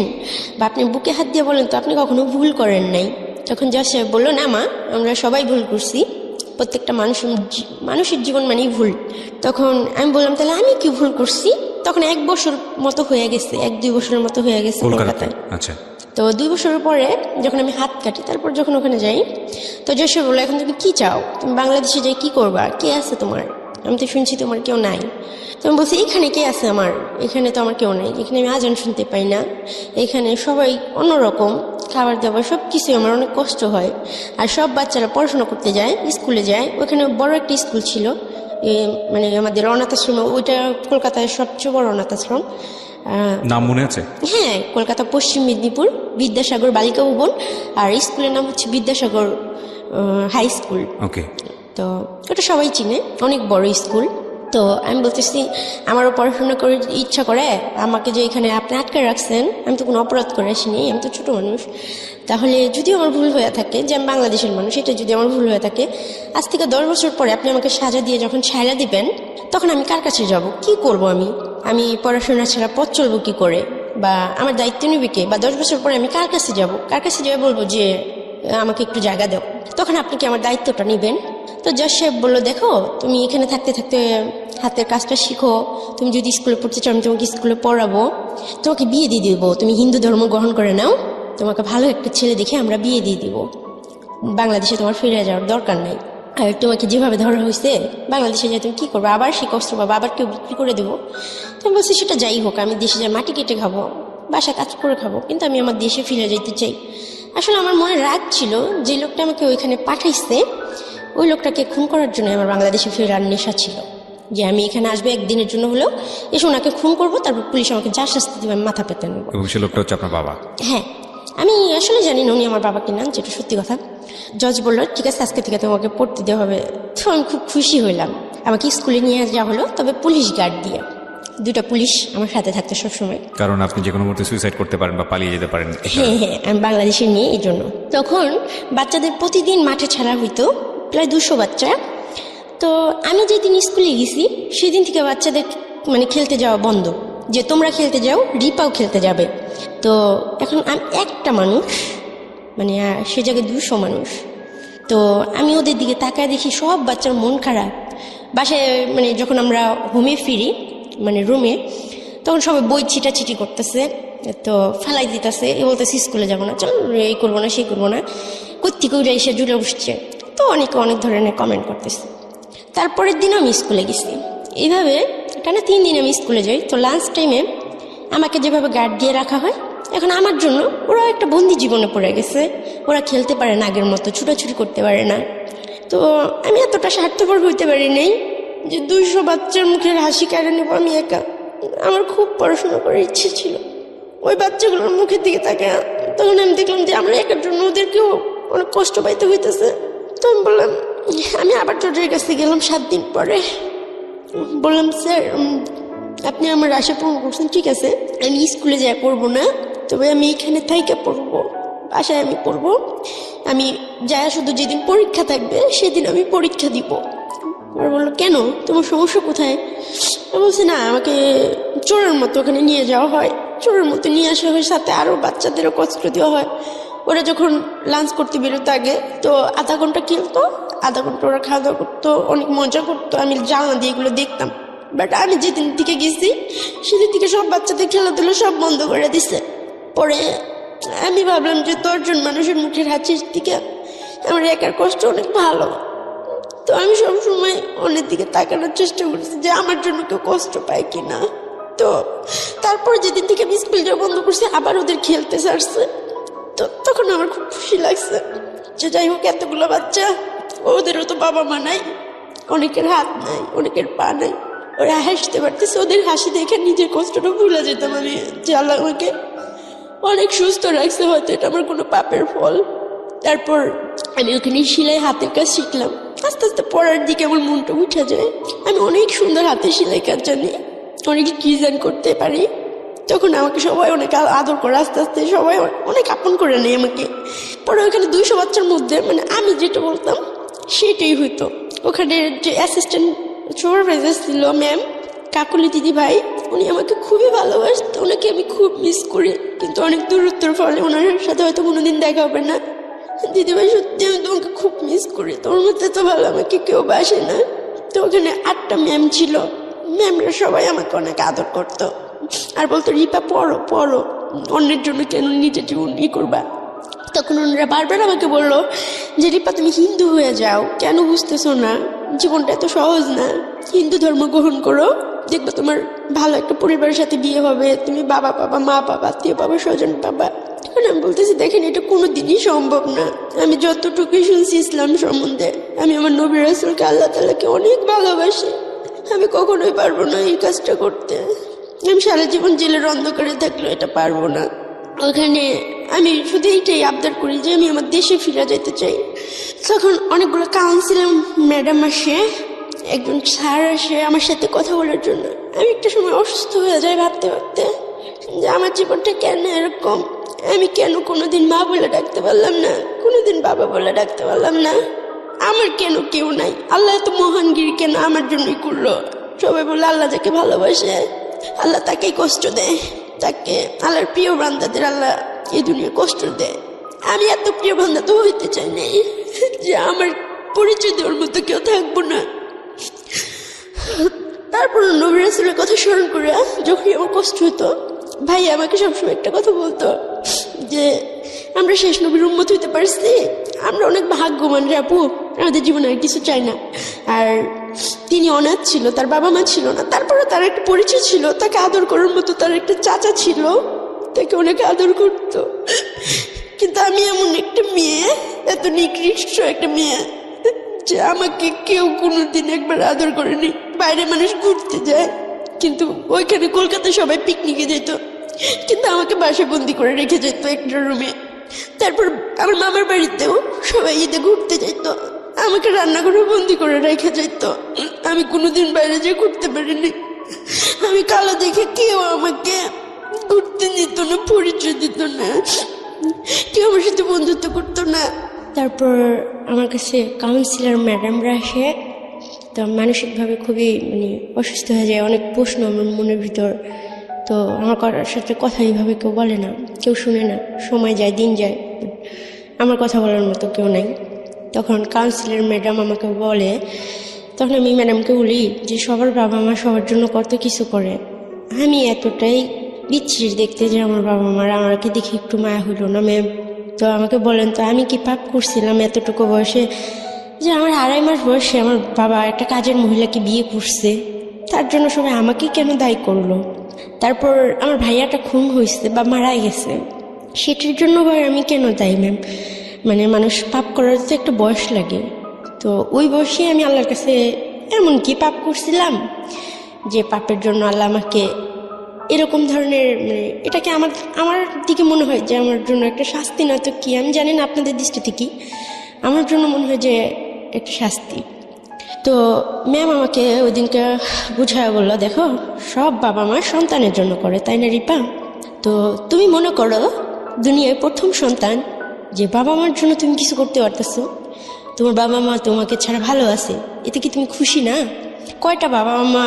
বা আপনি বুকে হাত দিয়ে বলেন তো আপনি কখনো ভুল করেন নাই। তখন জজ সাহেব বললো, না মা, আমরা সবাই ভুল করছি, প্রত্যেকটা মানুষের জীবন মানেই ভুল। তখন আমি বললাম তাহলে আমি কি ভুল করছি। তখন 1 বছর মতো হয়ে গেছে, 1-2 বছরের মতো হয়ে গেছে কলকাতায়। আচ্ছা। তো 2 বছরের পরে যখন আমি হাত কাটি, তারপর যখন ওখানে যাই, তো জেসে বললো, এখন তুমি কি চাও, তুমি বাংলাদেশে যাই কি করবা, কে আছে তোমার, আমি তো শুনছি তোমার কেউ নাই। তো আমি বলছি এখানে কে আছে আমার, এখানে তো আমার কেউ নেই, এখানে আমি আজান শুনতে পাই না, এখানে সবাই অন্যরকম, খাবার দাবার সব কিছুই আমার অনেক কষ্ট হয়, আর সব বাচ্চারা পড়াশোনা করতে যায়, স্কুলে যায়, ওখানে বড় একটা স্কুল ছিল, মানে আমাদের অনাথ আশ্রম, ওইটা কলকাতায় সবচেয়ে বড় অনাথ আশ্রম। নাম মনে আছে? হ্যাঁ, কলকাতা পশ্চিম মেদিনীপুর বিদ্যাসাগর বালিকা ভবন, আর স্কুলের নাম হচ্ছে বিদ্যাসাগর হাই স্কুল। ওকে। তো ওটা সবাই চিনে, অনেক বড় স্কুল। তো আমি বলতেছি আমারও পড়াশোনা করে ইচ্ছা করে, আমাকে যে এখানে আপনি আটকে রাখছেন, আমি তো কোনো অপরাধ করে আসিনি, আমি তো ছোটো মানুষ, তাহলে যদি আমার ভুল হয়ে থাকে, যে আমি বাংলাদেশের মানুষ, এটা যদি আমার ভুল হয়ে থাকে, আজ থেকে 10 বছর পরে আপনি আমাকে সাজা দিয়ে যখন ছাইড়া দিবেন, তখন আমি কার কাছে যাব, কি করব, আমি পড়াশোনা ছাড়া পথ চলবো কি করে, বা আমার দায়িত্ব নিবে কে, বা 10 বছর পরে আমি কার কাছে যাব, কার কাছে যাবে বলবো যে আমাকে একটু জায়গা দাও, তখন আপনি কি আমার দায়িত্বটা নেবেন। তো জজ সাহেব বললো, দেখো তুমি এখানে থাকতে থাকতে হাতের কাজটা শিখো, তুমি যদি স্কুলে পড়তে চাও আমি তোমাকে স্কুলে পড়াবো, তোমাকে বিয়ে দিয়ে দেবো, তুমি হিন্দু ধর্ম গ্রহণ করে নাও, তোমাকে ভালো একটা ছেলে দেখে আমরা বিয়ে দিয়ে দিব, বাংলাদেশে তোমার ফিরে যাওয়ার দরকার নেই, আর তোমাকে যেভাবে ধরা হয়েছে বাংলাদেশে যাই তুমি কী করবো, আবার সেই কষ্ট পাবো, আবার কেউ বিক্রি করে দেবো। তো আমি বলছি সেটা যাই হোক, আমি দেশে যাই মাটি কেটে খাবো, বাসা কাজ করে খাবো, কিন্তু আমি আমার দেশে ফিরে যেতে চাই। আসলে আমার মনে রাগ ছিল, যে লোকটা আমাকে ওইখানে পাঠাইছে, ওই লোকটাকে খুন করার জন্য আমার বাংলাদেশে ফেরার নেশা ছিল, যে আমি এখানে আসবো একদিনের জন্য হলেও, এসে ওনাকে খুন করবো, তারপর পুলিশ আমাকে যা শাস্তি দেবে আমি মাথা পেতে নেবো। এবং সে লোকটা হচ্ছে আপনার বাবা? হ্যাঁ, আমি আসলে জানি না উনি আমার বাবা কিনা, যেটা সত্যি কথা। জজ বললো ঠিক আছে, আজকে থেকে তোমাকে পড়তে দেওয়া হবে। তো আমি খুব খুশি হইলাম, আমাকে স্কুলে নিয়ে যাওয়া হলো, তবে পুলিশ গার্ড দিয়ে, 2টা পুলিশ আমার সাথে থাকতো সবসময়, কারণ আপনি যে কোনো মুহূর্তে সুইসাইড করতে পারেন বা পালিয়ে যেতে পারেন। হ্যাঁ হ্যাঁ, আমি বাংলাদেশের মেয়ে, এই জন্য। তখন বাচ্চাদের প্রতিদিন মাঠে ছাড়া হইতো, প্রায় 200 বাচ্চা। তো আমি যেদিন স্কুলে গেছি সেদিন থেকে বাচ্চাদের মানে খেলতে যাওয়া বন্ধ, যে তোমরা খেলতে যাও, রিপাও খেলতে যাবে। তো এখন আমি একটা মানুষ, মানে সে জায়গায় 200 মানুষ। তো আমি ওদের দিকে তাকায় দেখি সব বাচ্চার মন খারাপ। বাসায় মানে যখন আমরা হোমে ফিরি, মানে রুমে, তখন সবাই বই ছিটাছিটি করতেছে, তো ফেলাই দিতেছে, এ বলতেছে স্কুলে যাবো না, চল এই করবো না সেই করবো না, কোত্থেকে উঠে এসে জুড়ে বসছে। তো অনেকে অনেক ধরনের কমেন্ট করতেছে। তারপরের দিন আমি স্কুলে গেছি। এইভাবে টানা 3 দিন আমি স্কুলে যাই। তো লাঞ্চ টাইমে আমাকে যেভাবে গার্ড দিয়ে রাখা হয়, এখন আমার জন্য ওরা একটা বন্দি জীবনে পড়ে গেছে। ওরা খেলতে পারে না আগের মতো, ছুটাছুটি করতে পারে না। তো আমি এতটা স্বার্থপর হইতে পারি নাই যে 200 বাচ্চার মুখের হাসি কেড়ে নেব আমি একা। আমার খুব পড়াশোনা করার ইচ্ছে ছিল। ওই বাচ্চাগুলোর মুখের দিকে তাকে তখন আমি দেখলাম যে আমরা একার জন্য ওদেরকেও অনেক কষ্ট পাইতে হইতেছে। তো আমি বললাম, আমি আবার জজের কাছে গেলাম 7 দিন পরে। বললাম, স্যার আপনি আমার আশা পূরণ করছেন, ঠিক আছে, আমি স্কুলে যাই পড়বো না, তবে আমি এখানে থাইকা পড়বো, বাসায় আমি পড়বো। আমি যাই শুধু যেদিন পরীক্ষা থাকবে সেদিন আমি পরীক্ষা দিব। আর বললো, কেন, তোমার সমস্যা কোথায়? বলছে, না, আমাকে চোরের মতো ওখানে নিয়ে যাওয়া হয়, চোরের মতো নিয়ে আসা হয়, সাথে আরও বাচ্চাদেরও কষ্ট দেওয়া হয়। ওরা যখন লাঞ্চ করতে বেরোতো আগে, তো আধা ঘন্টা খেলতো, আধা ঘন্টা ওরা খাওয়া দাওয়া করতো, অনেক মজা করতো, আমি জানলা দিয়ে এগুলো দেখতাম। বাট আমি যেদিন থেকে গেছি সেদিন থেকে সব বাচ্চাদের খেলাধুলো সব বন্ধ করে দিছে। পরে আমি ভাবলাম যে 10 জন মানুষের মুখের হাসির থেকে আমার একার কষ্ট অনেক ভালো। তো আমি সবসময় অন্যের দিকে তাকানোর চেষ্টা করেছি যে আমার জন্য কেউ কষ্ট পায় কিনা। তো তারপর যেদিন থেকে আমি স্কুল যাওয়া বন্ধ করছি, আবার ওদের খেলতে ছাড়ছে। তো তখন আমার খুব খুশি লাগছে যে যাই হোক, এতগুলো বাচ্চা, ওদেরও তো বাবা মা নাই, অনেকের হাত নাই, অনেকের পা নাই, ওরা হাসতে পারতেছে। ওদের হাসি দেখে নিজের কষ্টটা ভুলে যেতাম আমি, যে আল্লাহ আমাকে অনেক সুস্থ রাখছে, হয়তো এটা আমার কোনো পাপের ফল। তারপর আমি ওখানে সেলাই হাতের কাজ শিখলাম। আস্তে আস্তে পড়ার দিকে আমার মনটা উঠে যায়। আমি অনেক সুন্দর হাতে সেলাই কাজ জানি, অনেক ডিজাইন করতে পারি। তখন আমাকে সবাই অনেক আদর করে, আস্তে আস্তে সবাই অনেক আপন করে নেয় আমাকে। পরে ওখানে 200 বাচ্চার মধ্যে মানে আমি যেটা বলতাম সেটাই হইতো। ওখানে যে অ্যাসিস্ট্যান্ট সুপারভাইজার ছিল ম্যাম, কাকুলি দিদি ভাই, উনি আমাকে খুবই ভালোবাসত, ওনাকে আমি খুব মিস করি। কিন্তু অনেক দূরত্বের ফলে ওনার সাথে হয়তো কোনোদিন দেখা হবে না। দিদিভাই, সত্যি আমি তোমাকে খুব মিস করি, তোর মধ্যে তো ভালো আমাকে কেউ বাসে না। তো ওখানে 8টা ম্যাম ছিল, ম্যামরা সবাই আমাকে অনেক আদর করতো আর বলতো, রিপা পড়ো পড়ো, অন্যের জন্য কেন নিজের জীবন করবা। তখন ওনারা বারবার আমাকে বললো যে রিপা তুমি হিন্দু হয়ে যাও, কেন বুঝতেছো না, জীবনটা এত সহজ না, হিন্দু ধর্ম গ্রহণ করো, দেখবে তোমার ভালো একটা পরিবারের সাথে বিয়ে হবে, তুমি বাবা পাবা, মা পাবা, আত্মীয় পাবা, স্বজন পাবা। তখন আমি বলতেছি, দেখেন এটা কোনোদিনই সম্ভব না। আমি যতটুকুই শুনছি ইসলাম সম্বন্ধে, আমি আমার নবী রাসূলকে, আল্লাহ তাআলাকে অনেক ভালোবাসি, আমি কখনোই পারবো না এই কাজটা করতে। আমি সারা জীবন জেলের অন্ধকারে থাকলেও এটা পারবো না। ওখানে আমি শুধু এইটাই আবদার করি যে আমি আমার দেশে ফিরে যেতে চাই। তখন অনেকগুলো কাউন্সিলর ম্যাডাম আসে, একজন স্যার আসে আমার সাথে কথা বলার জন্য। আমি একটা সময় অসুস্থ হয়ে যাই ভাবতে ভাবতে যে আমার জীবনটা কেন এরকম, আমি কেন কোনোদিন মা বলে ডাকতে পারলাম না, কোনোদিন বাবা বলে ডাকতে পারলাম না, আমার কেন কেউ নাই, আল্লাহ এত মহানগিরি কেন আমার জন্যই করলো। সবাই বলে আল্লাহ যাকে ভালোবাসে আল্লাহ তাকেই কষ্ট দেয়, তাকে আল্লাহর প্রিয় বান্দাদের আল্লাহ এই দুনিয়ায় কষ্ট দেয়। আমি এত প্রিয় বান্দা তো হইতে চাই নাই যে আমার পরিচয় দেওয়ার মতো কেউ থাকবো না। তারপর নবী রাসূলের কথা স্মরণ করে যখনই আমার কষ্ট হতো, ভাই আমাকে সবসময় একটা কথা বলতো যে আমরা শেষ নবীর উম্মত হইতে পারছি, আমরা অনেক ভাগ্যবান রে আপু, আমাদের জীবনে আর কিছু চাই না। আর তিনি অনাথ ছিল, তার বাবা মা ছিল না, তারপরে তার একটা পরিচয় ছিল, তাকে আদর করার মতো তার একটা চাচা ছিল, তাকে অনেক আদর করতো। কিন্তু আমি এমন একটা মেয়ে, এত নিকৃষ্ট একটা মেয়ে, যে আমাকে কেউ কোনোদিন একবার আদর করেনি। বাইরে মানুষ ঘুরতে যায়, কিন্তু ওইখানে কলকাতায় সবাই পিকনিকে যেত, কিন্তু আমাকে বাসায় বন্দি করে রেখে যেত একটা রুমে। তারপর আমার মামার বাড়িতেও সবাই ঈদে ঘুরতে যেত, আমাকে রান্নাঘরে বন্দি করে রেখে যেত। আমি কোনোদিন বাইরে যেয়ে ঘুরতে পারিনি। আমি কালো দেখে কেউ আমাকে ঘুরতে দিত না, পরিচয় দিত না, কেউ আমার সাথে বন্ধুত্ব করতো না। তারপর আমার কাছে কাউন্সিলর ম্যাডামরা আসে, তো মানসিকভাবে খুবই মানে অসুস্থ হয়ে যায়, অনেক প্রশ্ন আমার মনের ভিতর। তো আমার কারোর সাথে কথা এইভাবে কেউ বলে না, কেউ শুনে না, সময় যায় দিন যায়, আমার কথা বলার মতো কেউ নাই। তখন কাউন্সিলর ম্যাডাম আমাকে বলে, তখন আমি ম্যাডামকে বলি যে সবার বাবা মা সবার জন্য কত কিছু করে, আমি এতটাই বিচ্ছিরি দেখতে যে আমার বাবা মার আমাকে দেখে একটু মায়া হইল না ম্যাম। তো আমাকে বলেন তো আমি কি পাপ করছিলাম এতটুকু বয়সে যে আমার 2.5 মাস বয়সে আমার বাবা একটা কাজের মহিলাকে বিয়ে করছে, তার জন্য সবাই আমাকে কেন দায়ী করলো? তারপর আমার ভাইয়াটা খুন হয়েছে বা মারা গেছে, সেটার জন্য আবার আমি কেন দায়ী ম্যাম? মানে মানুষ পাপ করার তো একটা বয়স লাগে। তো ওই বয়সে আমি আল্লাহর কাছে এমন কি পাপ করছিলাম যে পাপের জন্য আল্লাহ আমাকে এরকম ধরনের, মানে এটাকে আমার দিকে মনে হয় যে আমার জন্য একটা শাস্তি, না তো কি আমি জানি না আপনাদের দৃষ্টিতে কি, আমার জন্য মনে হয় যে একটা শাস্তি। তো ম্যাম আমাকে ওই দিনকে বুঝায় বললো, দেখো সব বাবা মা সন্তানের জন্য করে, তাই না রিপা? তো তুমি মনে করো দুনিয়ায় প্রথম সন্তান, যে বাবা মার জন্য তুমি কিছু করতে পারতেছো, তোমার বাবা মা তোমাকে ছাড়া ভালো আছে, এতে কি তুমি খুশি না? কয়টা বাবা মা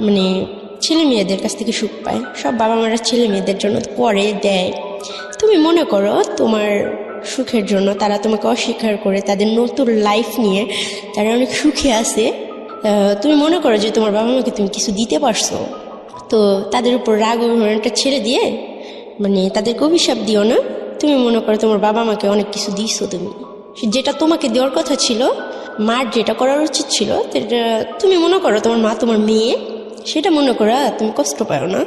মানে ছেলে মেয়েদের কাছ থেকে সুখ পায়? সব বাবা মারা ছেলে মেয়েদের জন্য করে দেয়। তুমি মনে করো তোমার সুখের জন্য তারা তোমাকে অস্বীকার করে, তাদের নতুন লাইফ নিয়ে তারা অনেক সুখে আছে, তুমি মনে করো যে তোমার বাবা মাকে তুমি কিছু দিতে পারছো, তো তাদের উপর রাগ অভিমানটা ছেড়ে দিয়ে মানে তাদেরকে অভিশাপ দিও না। তুমি মনে করো তোমার বাবা মাকে অনেক কিছু দিছো, তুমি যেটা তোমাকে দেওয়ার কথা ছিল, মার যেটা করার উচিত ছিল, সেটা তুমি মনে করো তোমার মা তোমার মেয়ে, সেটা মনে করা তুমি কষ্ট পাও না।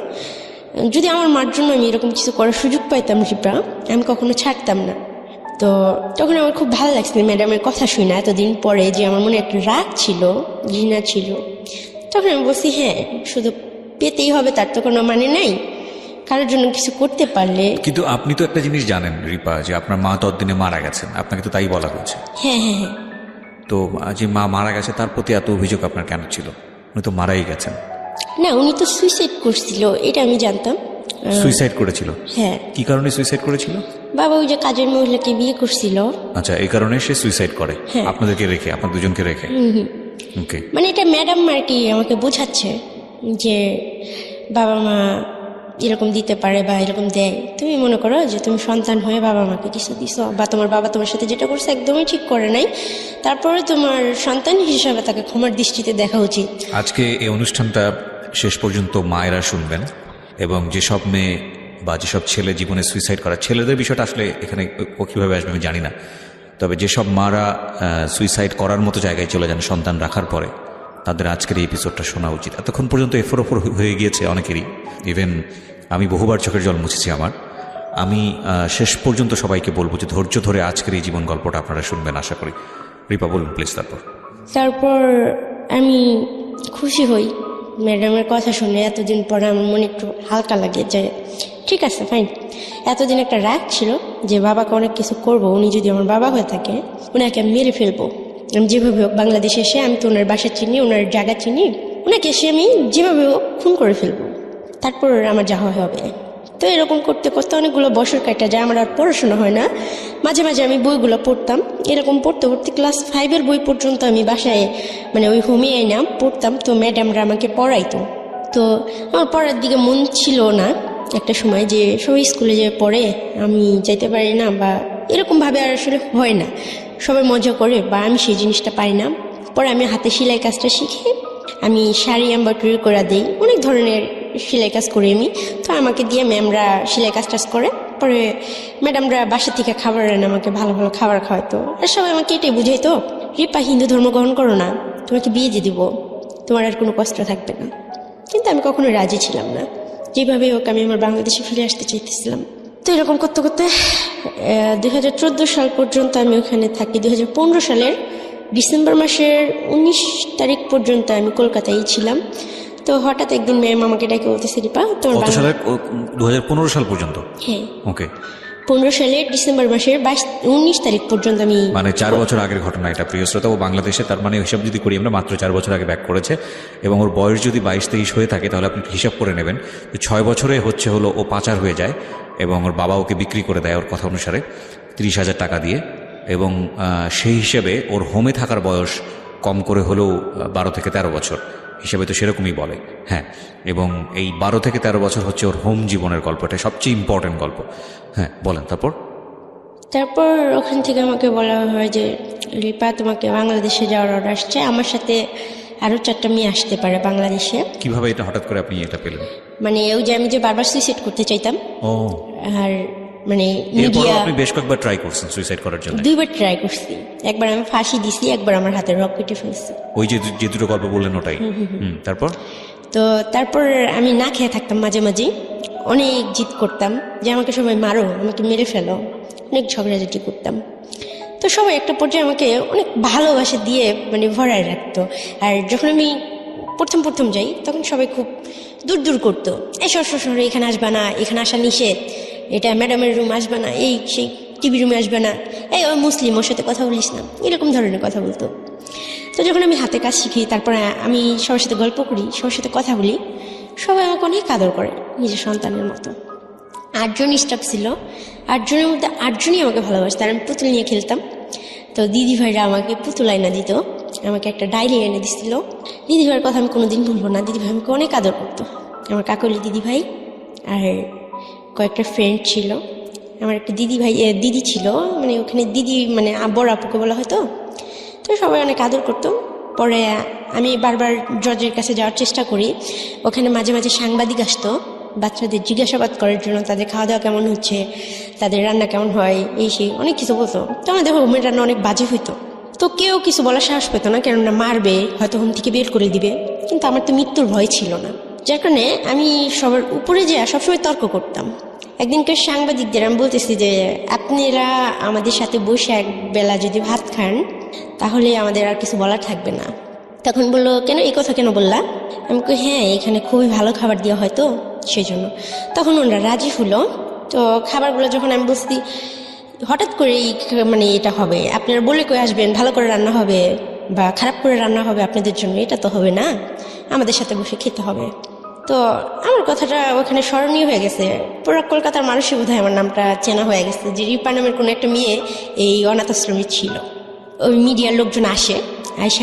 যদি আমার মার জন্য আমি এরকম কিছু করার সুযোগ পাইতাম রিপা, আমি কখনো ছাড়তাম না। তো তখন আমার খুব ভালো লাগছিল ম্যাডামের কথা শুনে, এতদিন পরে যে আমার মনে একটা রাগ ছিল, ঘৃণা ছিল। তখন আমি বলছি হ্যাঁ, শুধু পেতেই হবে তার তো কোনো মানে নাই, কারোর জন্য কিছু করতে পারলে। কিন্তু আপনি তো একটা জিনিস জানেন রিপা, যে আপনার মা ততদিনে মারা গেছেন, আপনাকে তো তাই বলা হয়েছে। হ্যাঁ হ্যাঁ হ্যাঁ। তো যে মা মারা গেছে তার প্রতি এত অভিযোগ আপনার কেন ছিল? উনি তো মারাই গেছেন। না, উনি তো সুইসাইড করছিল, এটা আমি জানতাম। সুইসাইড করেছিল? হ্যাঁ। কি কারণে সুইসাইড করেছিল? বাবা ওই যে কাজের মহিলাকে বিয়ে করছিল। আচ্ছা, এই কারণে সে সুইসাইড করে? হ্যাঁ। আপনাদেরকে রেখে, আপনার দুজনকে রেখে? ওকে। মানে এটা ম্যাডাম আর কি আমাকে বোঝাচ্ছে যে বাবা মা এরকম দিতে পারে বা এরকম দেয়। তুমি মনে করো যে তুমি সন্তান হয়ে বাবা মাকে কিছু দিছো, বা তোমার বাবা তোমার সাথে যেটা করছে একদমই ঠিক করে নাই, তারপরে তোমার সন্তান হিসাবে তাকে ক্ষমার দৃষ্টিতে দেখা উচিত। আজকে এই অনুষ্ঠানটা শেষ পর্যন্ত মায়েরা শুনবেন, এবং যেসব মেয়ে বা যেসব ছেলে জীবনে সুইসাইড করা, ছেলেদের বিষয়টা আসলে এখানে ও কীভাবে আসবে আমি জানি না, তবে যেসব মারা সুইসাইড করার মতো জায়গায় চলে যান সন্তান রাখার পরে, তাদের আজকের এই এপিসোডটা শোনা উচিত। এতক্ষণ পর্যন্ত এফোর ওফর হয়ে গিয়েছে অনেকেরই, ইভেন আমি বহুবার চোখের জল মুছেছি আমার। আমি শেষ পর্যন্ত সবাইকে বলবো যে ধৈর্য ধরে আজকের এই জীবন গল্পটা আপনারা শুনবেন আশা করি। রিপা বলুন প্লিজ। তারপর আমি খুশি হই ম্যাডামের কথা শুনে। এতদিন পরে আমার মনে একটু হালকা লাগে যে ঠিক আছে ফাইন, এতদিন একটা রাগ ছিল যে বাবাকে অনেক কিছু করব, উনি যদি আমার বাবা হয়ে থাকে ওনাকে আমি মেরে ফেলবো। আমি যেভাবে হোক বাংলাদেশে এসে, আমি তো ওনার বাসা চিনি, ওনার জায়গা চিনি, ওনাকে এসে আমি যেভাবে হোক খুন করে ফেলবো, তারপর আমার যা হবে। তো এরকম করতে করতে অনেকগুলো বছর কাটা যায়, আমার আর পড়াশোনা হয় না। মাঝে মাঝে আমি বইগুলো পড়তাম, এরকম পড়তে পড়তে ক্লাস 5-এর বই পর্যন্ত আমি বাসায় মানে ওই হোমে আইনা পড়তাম। তো ম্যাডামরা আমাকে পড়াইতো, তো আমার পড়ার দিকে মন ছিল না একটা সময়, যে সবাই স্কুলে যে পড়ে আমি যাইতে পারি না, বা এরকমভাবে আর আসলে হয় না, সবাই মজা করে, বা আমি সেই জিনিসটা পাই না। পরে আমি হাতে সেলাই কাজটা শিখে আমি শাড়ি এমব্রয়ডারি করে দিই, অনেক ধরনের সেলাই কাজ করি আমি। তো আমাকে দিয়ে ম্যামরা সেলাই কাজ টাজ করে, পরে ম্যাডামরা বাসা থেকে খাবার আনে, আমাকে ভালো ভালো খাবার খাওয়াতো। আর সবাই আমাকে এটাই বুঝাইতো, রিপা হিন্দু ধর্ম গ্রহণ করো না, তোমাকে বিয়ে দিয়ে দিব, তোমার আর কোনো কষ্ট থাকবে না। কিন্তু আমি কখনো রাজি ছিলাম না, যেভাবে হোক আমি আমার বাংলাদেশে ফিরে আসতে চাইতেছিলাম। তো এরকম করতে করতে 2014 সাল পর্যন্ত আমি ওখানে থাকি। 2015 সালের ডিসেম্বর মাসের 19 তারিখ পর্যন্ত আমি কলকাতায় ছিলাম। তো হঠাৎ একদিন ম্যাম আমাকে ডেকে বলতেছে, রিপা তোমার 2015 সাল পর্যন্ত? হ্যাঁ। ওকে। 15 সালের ডিসেম্বর মাসের 19 তারিখ পর্যন্ত আমি, মানে 4 বছর আগের ঘটনা এটা প্রিয় শ্রোতা। ও বাংলাদেশে, তার মানে হিসাব যদি করি আমরা, মাত্র 4 বছর আগে ব্যাক করেছে, এবং ওর বয়স যদি 22-23 হয়ে থাকে তাহলে আপনি হিসাব করে নেবেন যে 6 বছরে হলো ও পাচার হয়ে যায়, এবং ওর বাবা ওকে বিক্রি করে দেয় ওর কথা অনুসারে 30,000 টাকা দিয়ে, এবং সেই হিসেবে ওর হোমে থাকার বয়স কম করে হলেও 12 থেকে 13 বছর, হিসেবে তো সেরকমই বলে। হ্যাঁ, এবং এই 12 থেকে 13 বছর হচ্ছে ওর হোম জীবনের গল্প, এটা সবচেয়ে ইম্পর্টেন্ট গল্প। হ্যাঁ বলেন। তারপর ওখান থেকে আমাকে বলা হয় যে রিপা, তোমাকে বাংলাদেশে যাওয়ার অর্ডার আসছে, আমার সাথে আরও 4টা মেয়ে আসতে পারে বাংলাদেশে। কিভাবে এটা হঠাৎ করে আপনি এটা পেলেন? মানে ওই যে আমি যে বারবার সুইসাইড করতে চাইতাম, ও, আর মানে এরপর মিডিয়া আপনি বেশ কয়েকবার ট্রাই করছেন সুইসাইড করার জন্য? 2বার ট্রাই করছি। একবার আমি ফাঁসি দিছি, একবার আমার হাতে রক কেটে ফেলছি। ওই যে যে দুটো গল্প বললেন ওটাই? তারপর? তো তারপর আমি না খেয়ে থাকতাম, মাঝে মাঝে অনেক জিদ করতাম যে আমাকে সবাই মারো, আমাকে মেরে ফেলো, অনেক ঝগড়াঝাটি করতাম। তো সবাই একটা পর্যায়ে আমাকে অনেক ভালোবাসা দিয়ে মানে ভরায় রাখতো। আর যখন আমি প্রথম যাই তখন সবাই খুব দূর দূর করতো, এসব শহরে এখানে আসবা না, এখানে আসা নিষেধ, এটা ম্যাডামের রুম আসবা না, এই সেই টিভি রুমে আসবে না, এই ওই মুসলিম, ওর সাথে কথা বলিস না, এরকম ধরনের কথা বলতো। তো যখন আমি হাতে কাজ শিখি, তারপরে আমি সবার সাথে গল্প করি, সবার সাথে কথা বলি, সবাই আমাকে অনেক আদর করে নিজের সন্তানের মতো। 8 জন স্টাফ ছিল, 8 জনের মধ্যে 8 জনই আমাকে ভালোবাসতো। আর আমি পুতুল নিয়ে খেলতাম, তো দিদি ভাইরা আমাকে পুতুল আইনা দিত, আমাকে একটা ডায়েরি এনে দিচ্ছিল। দিদি ভাইয়ের কথা আমি কোনোদিন ভুলবো না, দিদি ভাই আমাকে অনেক আদর করতো। আমার কাকলি দিদি ভাই আর কয়েকটা ফ্রেন্ড ছিল। আমার একটা দিদি ছিল, মানে ওখানে দিদি মানে বড় আপুকে বলা হয়তো। তো সবাই অনেক আদর করতো। পরে আমি বারবার জজের কাছে যাওয়ার চেষ্টা করি, ওখানে মাঝে মাঝে সাংবাদিক আসতো বাচ্চাদের জিজ্ঞাসাবাদ করার জন্য, তাদের খাওয়া দাওয়া কেমন হচ্ছে, তাদের রান্না কেমন হয়, এই সেই অনেক কিছু বলতো। তো আমাদের হোমের রান্না অনেক বাজে হইতো, তো কেউ কিছু বলার সাহস পেত না, কেননা মারবে, হয়তো হোম থেকে বের করে দিবে। কিন্তু আমার তো মৃত্যুর ভয় ছিল না, যার কারণে আমি সবার উপরে যে সবসময় তর্ক করতাম। একদিনকে সাংবাদিকদের আমি বলতেছি যে আপনারা আমাদের সাথে বসে এক বেলা যদি ভাত খান তাহলে আমাদের আর কিছু বলার থাকবে না। তখন বললো, কেন এই কথা কেন বললা? আমি কই, হ্যাঁ এখানে খুবই ভালো খাবার দেওয়া হয় তো সেই জন্য। তখন ওনারা রাজি হলো। তো খাবারগুলো যখন আমি বলছি হঠাৎ করে মানে এটা হবে, আপনারা বলে কই আসবেন ভালো করে রান্না হবে বা খারাপ করে রান্না হবে আপনাদের জন্য, এটা তো হবে না, আমাদের সাথে বসে খেতে হবে। তো আমার কথাটা ওখানে স্মরণীয় হয়ে গেছে, পুরো কলকাতার মানুষই বোধহয় আমার নামটা চেনা হয়ে গেছে যে রিপা নামের কোনো একটা মেয়ে এই অনাথ আশ্রমে ছিল। ওই মিডিয়ার লোকজন আসে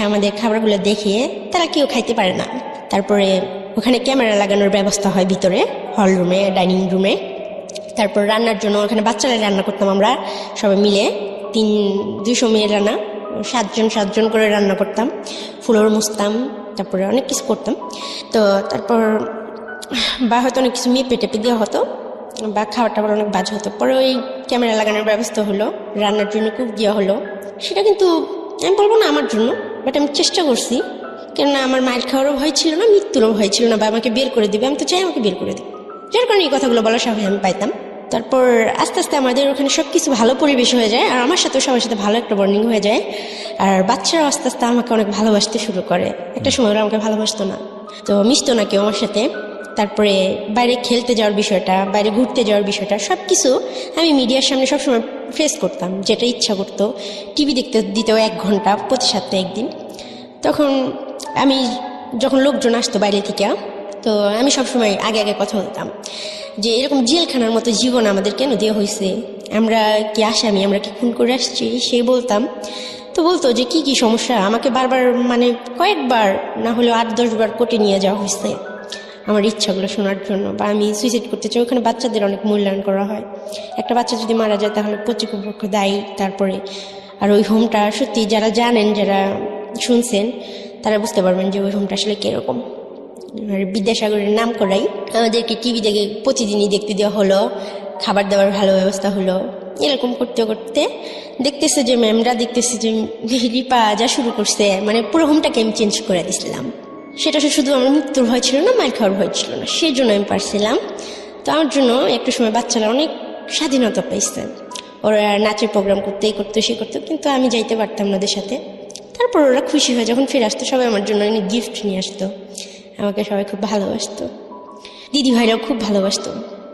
আমাদের খাবারগুলো দেখে, তারা কেউ খাইতে পারে না। তারপরে ওখানে ক্যামেরা লাগানোর ব্যবস্থা হয় ভিতরে হল রুমে, ডাইনিং রুমে। তারপর রান্নার জন্য ওখানে বাচ্চারা রান্না করতাম আমরা সবাই মিলে, 200 মেয়ের রান্না, 7 জন করে রান্না করতাম, ফুলোর মুছতাম, তারপরে অনেক কিছু করতাম। তো তারপর বা হয়তো অনেক কিছু মেপে টেপে দেওয়া হতো বা খাবার টাবার অনেক বাজে হতো। পরে ওই ক্যামেরা লাগানোর ব্যবস্থা হলো, রান্নার জন্য কুক দেওয়া হলো। সেটা কিন্তু আমি বলবো না আমার জন্য, বাট আমি চেষ্টা করছি, কেননা আমার মায়ের খাওয়ারও ভয় ছিল না, মৃত্যুরও ভয় ছিল না, বা আমাকে বের করে দিবে, আমি তো চাই আমাকে বের করে দেবে, যার কারণে এই কথাগুলো বলার সাহস আমি পাইতাম। তারপর আস্তে আস্তে আমাদের ওখানে সব কিছু ভালো পরিবেশ হয়ে যায়, আর আমার সাথেও সবার সাথে ভালো একটা বন্ডিং হয়ে যায়। আর বাচ্চারাও আস্তে আস্তে আমাকে অনেক ভালোবাসতে শুরু করে। একটা সময় ওরা আমাকে ভালোবাসতো না, তো মিশতো না কেউ আমার সাথে। তারপরে বাইরে খেলতে যাওয়ার বিষয়টা, বাইরে ঘুরতে যাওয়ার বিষয়টা, সব কিছু আমি মিডিয়ার সামনে সবসময় ফেস করতাম, যেটা ইচ্ছা করতো। টিভি দেখতে দিতেও 1 ঘন্টা প্রতি সপ্তাহে একদিন। তখন আমি যখন লোকজন আসতো বাইরে থেকে, তো আমি সবসময় আগে আগে কথা বলতাম যে এরকম জেলখানার মতো জীবন আমাদের কেন দেওয়া হয়েছে, আমরা কি আসামি, আমরা কি খুন করে আসছি, সে বলতাম। তো বলতো যে কি কি সমস্যা, আমাকে বারবার মানে কয়েকবার না হলেও 8-10 বার কোর্টে নিয়ে যাওয়া হয়েছে আমার ইচ্ছাগুলো শোনার জন্য, বা আমি সুইসাইড করতে চাই। ওখানে বাচ্চাদের অনেক মূল্যায়ন করা হয়, একটা বাচ্চা যদি মারা যায় তাহলে কর্তৃপক্ষ দায়ী। তারপরে আর ওই হোমটা সত্যি যারা জানেন, যারা শুনছেন, তারা বুঝতে পারবেন যে ওই হোমটা আসলে কীরকম। আর বিদ্যাসাগরের নাম করাই আমাদেরকে টিভি দেখে প্রতিদিনই দেখতে দেওয়া হলো, খাবার দাবার ভালো ব্যবস্থা হলো। এরকম করতে করতে দেখতেছে যে ম্যামরা দেখতেছে যে রিপা যা শুরু করছে, মানে পুরো হোমটাকে আমি চেঞ্জ করে দিয়েছিলাম। সেটা শুধু আমার মৃত্যুর ভয় ছিল না, মায়ের খাওয়ার ভয় ছিল না, সেই জন্য আমি পারছিলাম। তো আমার জন্য একটা সময় বাচ্চারা অনেক স্বাধীনতা পাইছে, ওরা নাচের প্রোগ্রাম করতে করতো, সে করতো, কিন্তু আমি যাইতে পারতাম না ওদের সাথে। তারপর ওরা খুশি হয়ে যখন ফিরে আসতো, সবাই আমার জন্য অনেক গিফট নিয়ে আসতো, আমাকে সবাই খুব ভালোবাসতো, দিদি ভাইরাও খুব ভালোবাসতো।